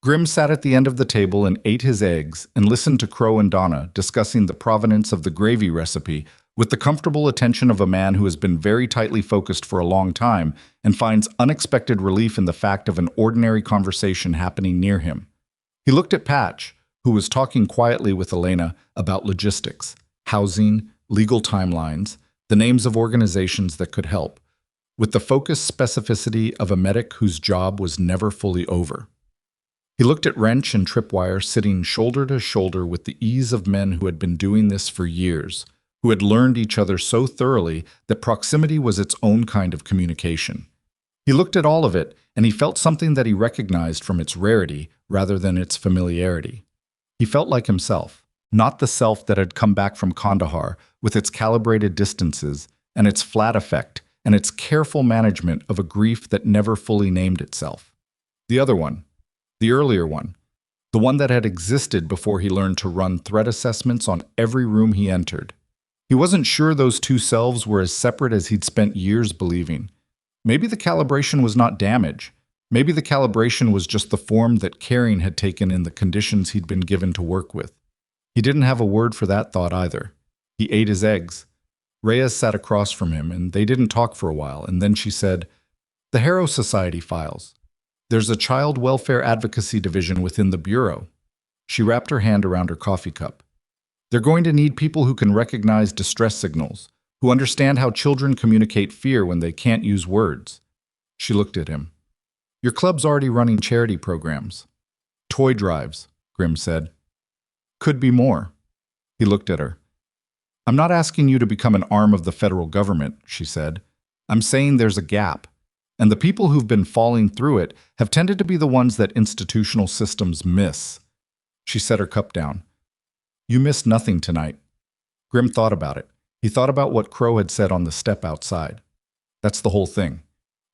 Grim sat at the end of the table and ate his eggs and listened to Crow and Donna discussing the provenance of the gravy recipe with the comfortable attention of a man who has been very tightly focused for a long time and finds unexpected relief in the fact of an ordinary conversation happening near him. He looked at Patch, who was talking quietly with Elena about logistics, housing, legal timelines, the names of organizations that could help, with the focused specificity of a medic whose job was never fully over. He looked at Wrench and Tripwire sitting shoulder to shoulder with the ease of men who had been doing this for years, who had learned each other so thoroughly that proximity was its own kind of communication. He looked at all of it, and he felt something that he recognized from its rarity rather than its familiarity. He felt like himself, not the self that had come back from Kandahar with its calibrated distances and its flat effect and its careful management of a grief that never fully named itself. The other one, the earlier one, the one that had existed before he learned to run threat assessments on every room he entered. He wasn't sure those two selves were as separate as he'd spent years believing. Maybe the calibration was not damage. Maybe the calibration was just the form that caring had taken in the conditions he'd been given to work with. He didn't have a word for that thought either. He ate his eggs. Reyes sat across from him, and they didn't talk for a while, and then she said, "The Harrow Society files. There's a child welfare advocacy division within the Bureau." She wrapped her hand around her coffee cup. "They're going to need people who can recognize distress signals, who understand how children communicate fear when they can't use words." She looked at him. "Your club's already running charity programs." "Toy drives," Grim said. "Could be more." He looked at her. "I'm not asking you to become an arm of the federal government," she said. "I'm saying there's a gap. And the people who've been falling through it have tended to be the ones that institutional systems miss. She set her cup down. You missed nothing tonight. Grim thought about it. He thought about what Crow had said on the step outside. That's the whole thing.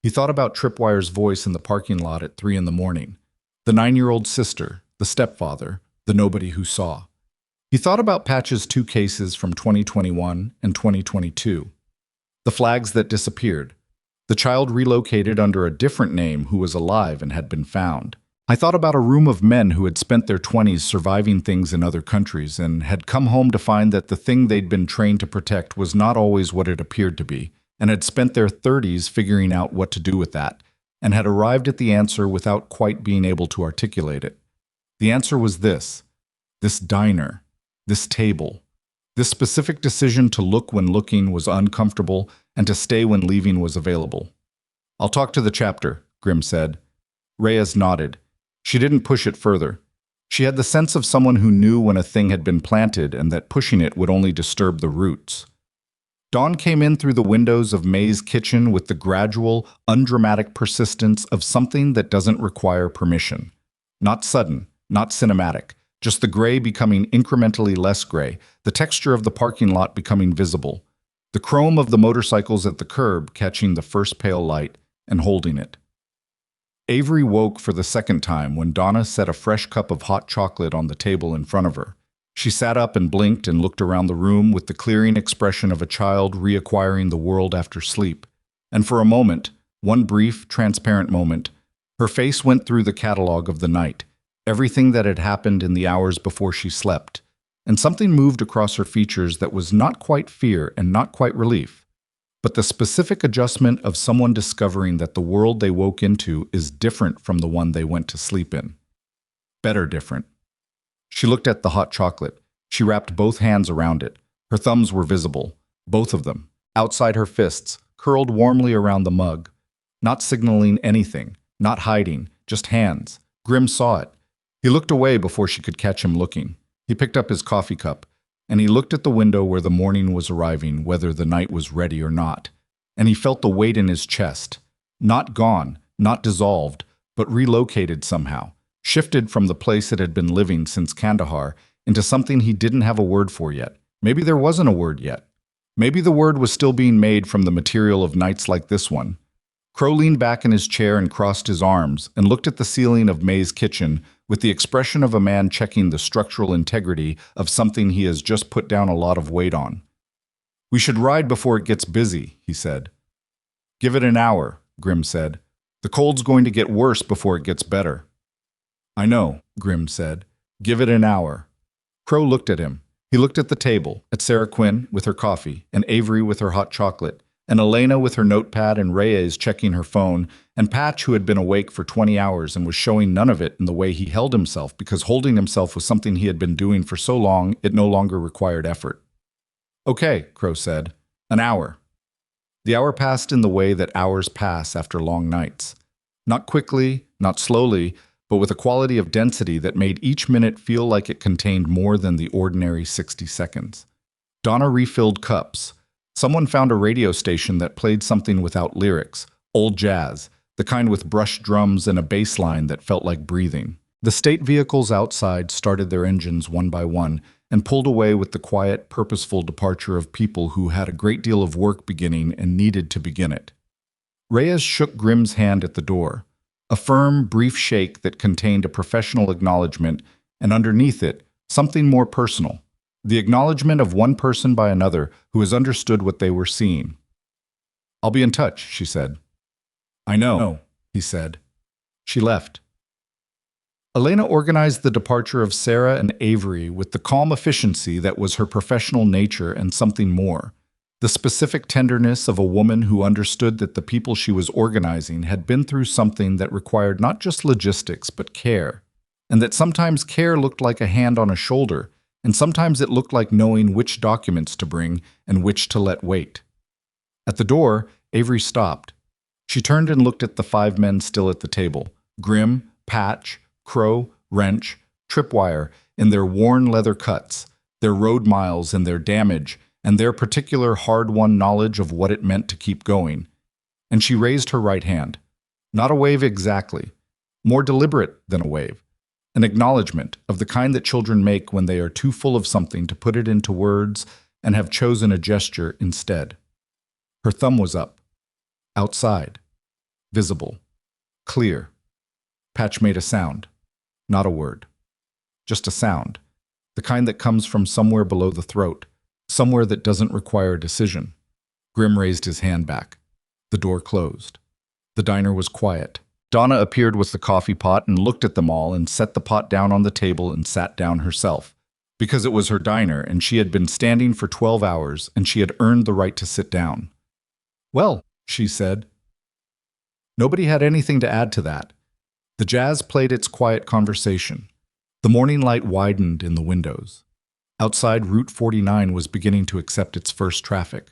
He thought about Tripwire's voice in the parking lot at 3 in the morning. The 9-year-old sister, the stepfather, the nobody who saw. He thought about Patch's 2 cases from 2021 and 2022. The flags that disappeared. The child relocated under a different name who was alive and had been found. I thought about a room of men who had spent their 20s surviving things in other countries and had come home to find that the thing they'd been trained to protect was not always what it appeared to be, and had spent their 30s figuring out what to do with that, and had arrived at the answer without quite being able to articulate it. The answer was this diner, this table. This specific decision to look when looking was uncomfortable and to stay when leaving was available. I'll talk to the chapter, Grim said. Reyes nodded. She didn't push it further. She had the sense of someone who knew when a thing had been planted and that pushing it would only disturb the roots. Dawn came in through the windows of May's kitchen with the gradual, undramatic persistence of something that doesn't require permission. Not sudden, not cinematic, just the gray becoming incrementally less gray, the texture of the parking lot becoming visible, the chrome of the motorcycles at the curb catching the first pale light and holding it. Avery woke for the second time when Donna set a fresh cup of hot chocolate on the table in front of her. She sat up and blinked and looked around the room with the clearing expression of a child reacquiring the world after sleep. And for a moment, one brief, transparent moment, her face went through the catalog of the night, everything that had happened in the hours before she slept, and something moved across her features that was not quite fear and not quite relief, but the specific adjustment of someone discovering that the world they woke into is different from the one they went to sleep in. Better different. She looked at the hot chocolate. She wrapped both hands around it. Her thumbs were visible, both of them, outside her fists, curled warmly around the mug. Not signaling anything, not hiding, just hands. Grim saw it. He looked away before she could catch him looking. He picked up his coffee cup, and he looked at the window where the morning was arriving, whether the night was ready or not. And he felt the weight in his chest. Not gone, not dissolved, but relocated somehow. Shifted from the place it had been living since Kandahar into something he didn't have a word for yet. Maybe there wasn't a word yet. Maybe the word was still being made from the material of nights like this one. Crow leaned back in his chair and crossed his arms and looked at the ceiling of May's kitchen with the expression of a man checking the structural integrity of something he has just put down a lot of weight on. We should ride before it gets busy, he said. Give it an hour, Grim said. The cold's going to get worse before it gets better. I know, Grim said. Give it an hour. Crow looked at him. He looked at the table, at Sarah Quinn with her coffee, and Avery with her hot chocolate, and Elena with her notepad and Reyes checking her phone, and Patch who had been awake for 20 hours and was showing none of it in the way he held himself because holding himself was something he had been doing for so long it no longer required effort. Okay, Crow said. An hour. The hour passed in the way that hours pass after long nights. Not quickly, not slowly, but with a quality of density that made each minute feel like it contained more than the ordinary 60 seconds. Donna refilled cups. Someone found a radio station that played something without lyrics, old jazz, the kind with brushed drums and a bass line that felt like breathing. The state vehicles outside started their engines one by one and pulled away with the quiet, purposeful departure of people who had a great deal of work beginning and needed to begin it. Reyes shook Grim's hand at the door. A firm, brief shake that contained a professional acknowledgement, and underneath it, something more personal. The acknowledgement of one person by another who has understood what they were seeing. I'll be in touch, she said. I know, he said. She left. Elena organized the departure of Sarah and Avery with the calm efficiency that was her professional nature and something more. The specific tenderness of a woman who understood that the people she was organizing had been through something that required not just logistics but care, and that sometimes care looked like a hand on a shoulder, and sometimes it looked like knowing which documents to bring and which to let wait. At the door, Avery stopped. She turned and looked at the 5 men still at the table, Grim, Patch, Crow, Wrench, Tripwire, in their worn leather cuts, their road miles and their damage, and their particular hard-won knowledge of what it meant to keep going. and she raised her right hand. Not a wave exactly, more deliberate than a wave. An acknowledgement of the kind that children make when they are too full of something to put it into words and have chosen a gesture instead. Her thumb was up. Outside. Visible. Clear. Patch made a sound. Not a word. Just a sound. The kind that comes from somewhere below the throat. Somewhere that doesn't require a decision. Grim raised his hand back. The door closed. The diner was quiet. Donna appeared with the coffee pot and looked at them all and set the pot down on the table and sat down herself. Because it was her diner and she had been standing for 12 hours and she had earned the right to sit down. Well, she said. Nobody had anything to add to that. The jazz played its quiet conversation. The morning light widened in the windows. Outside, Route 49 was beginning to accept its first traffic.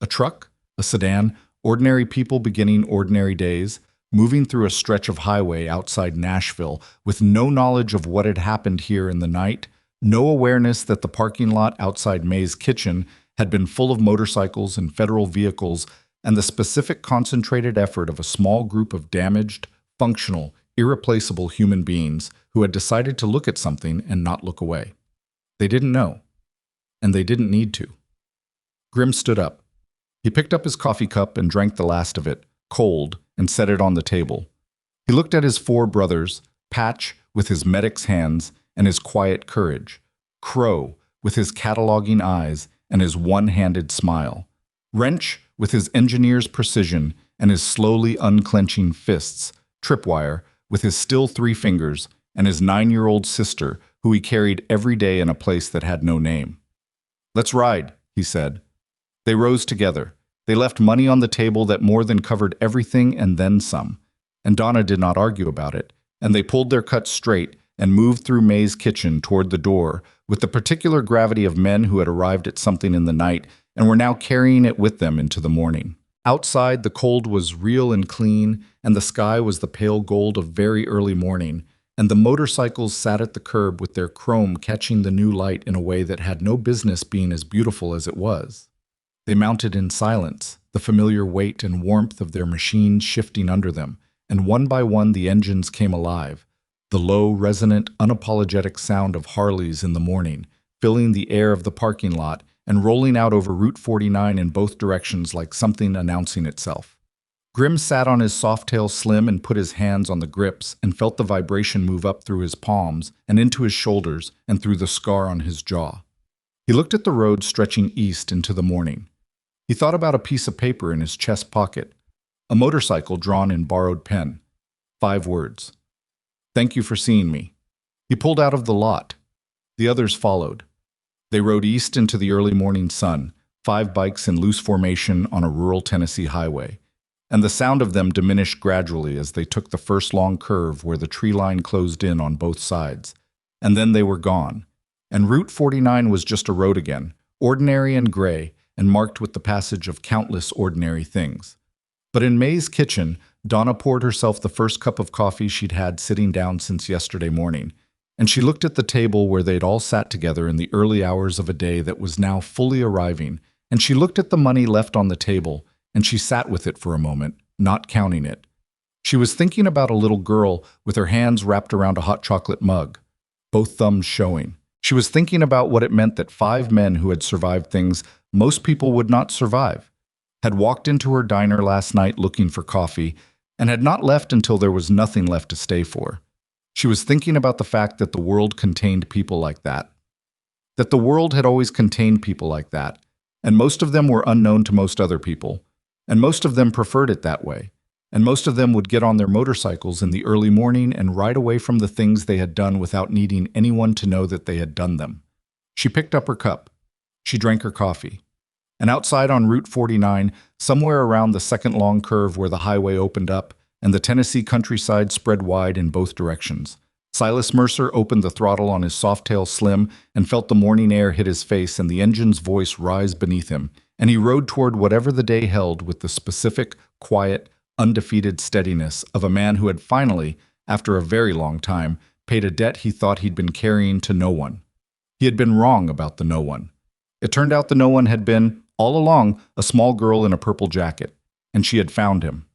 A truck, a sedan, ordinary people beginning ordinary days, moving through a stretch of highway outside Nashville with no knowledge of what had happened here in the night, no awareness that the parking lot outside May's kitchen had been full of motorcycles and federal vehicles, and the specific concentrated effort of a small group of damaged, functional, irreplaceable human beings who had decided to look at something and not look away. They didn't know, and they didn't need to. Grim stood up. He picked up his coffee cup and drank the last of it, cold, and set it on the table. He looked at his four brothers, Patch with his medic's hands and his quiet courage, Crow with his cataloging eyes and his one-handed smile, Wrench with his engineer's precision and his slowly unclenching fists, Tripwire with his still 3 fingers, and his 9-year-old sister, who he carried every day in a place that had no name. "Let's ride," he said. They rose together. They left money on the table that more than covered everything and then some. And Donna did not argue about it, and they pulled their cuts straight and moved through May's kitchen toward the door with the particular gravity of men who had arrived at something in the night and were now carrying it with them into the morning. Outside, the cold was real and clean, and the sky was the pale gold of very early morning, and the motorcycles sat at the curb with their chrome catching the new light in a way that had no business being as beautiful as it was. They mounted in silence, the familiar weight and warmth of their machines shifting under them, and one by one the engines came alive, the low, resonant, unapologetic sound of Harleys in the morning, filling the air of the parking lot and rolling out over Route 49 in both directions like something announcing itself. Grim sat on his Softail Slim and put his hands on the grips and felt the vibration move up through his palms and into his shoulders and through the scar on his jaw. He looked at the road stretching east into the morning. He thought about a piece of paper in his chest pocket, a motorcycle drawn in borrowed pen. 5 words. "Thank you for seeing me." He pulled out of the lot. The others followed. They rode east into the early morning sun, 5 bikes in loose formation on a rural Tennessee highway, and the sound of them diminished gradually as they took the first long curve where the tree line closed in on both sides. And then they were gone, and Route 49 was just a road again, ordinary and gray, and marked with the passage of countless ordinary things. But in May's kitchen, Donna poured herself the first cup of coffee she'd had sitting down since yesterday morning, and she looked at the table where they'd all sat together in the early hours of a day that was now fully arriving, and she looked at the money left on the table, and she sat with it for a moment, not counting it. She was thinking about a little girl with her hands wrapped around a hot chocolate mug, both thumbs showing. She was thinking about what it meant that 5 men who had survived things most people would not survive, had walked into her diner last night looking for coffee, and had not left until there was nothing left to stay for. She was thinking about the fact that the world contained people like that. That the world had always contained people like that, and most of them were unknown to most other people, and most of them preferred it that way, and most of them would get on their motorcycles in the early morning and ride away from the things they had done without needing anyone to know that they had done them. She picked up her cup. She drank her coffee. And outside on Route 49, somewhere around the second long curve where the highway opened up and the Tennessee countryside spread wide in both directions, Silas Mercer opened the throttle on his Softail Slim and felt the morning air hit his face and the engine's voice rise beneath him, and he rode toward whatever the day held with the specific, quiet, undefeated steadiness of a man who had finally, after a very long time, paid a debt he thought he'd been carrying to no one. He had been wrong about the no one. It turned out the no one had been, all along, a small girl in a purple jacket. and she had found him.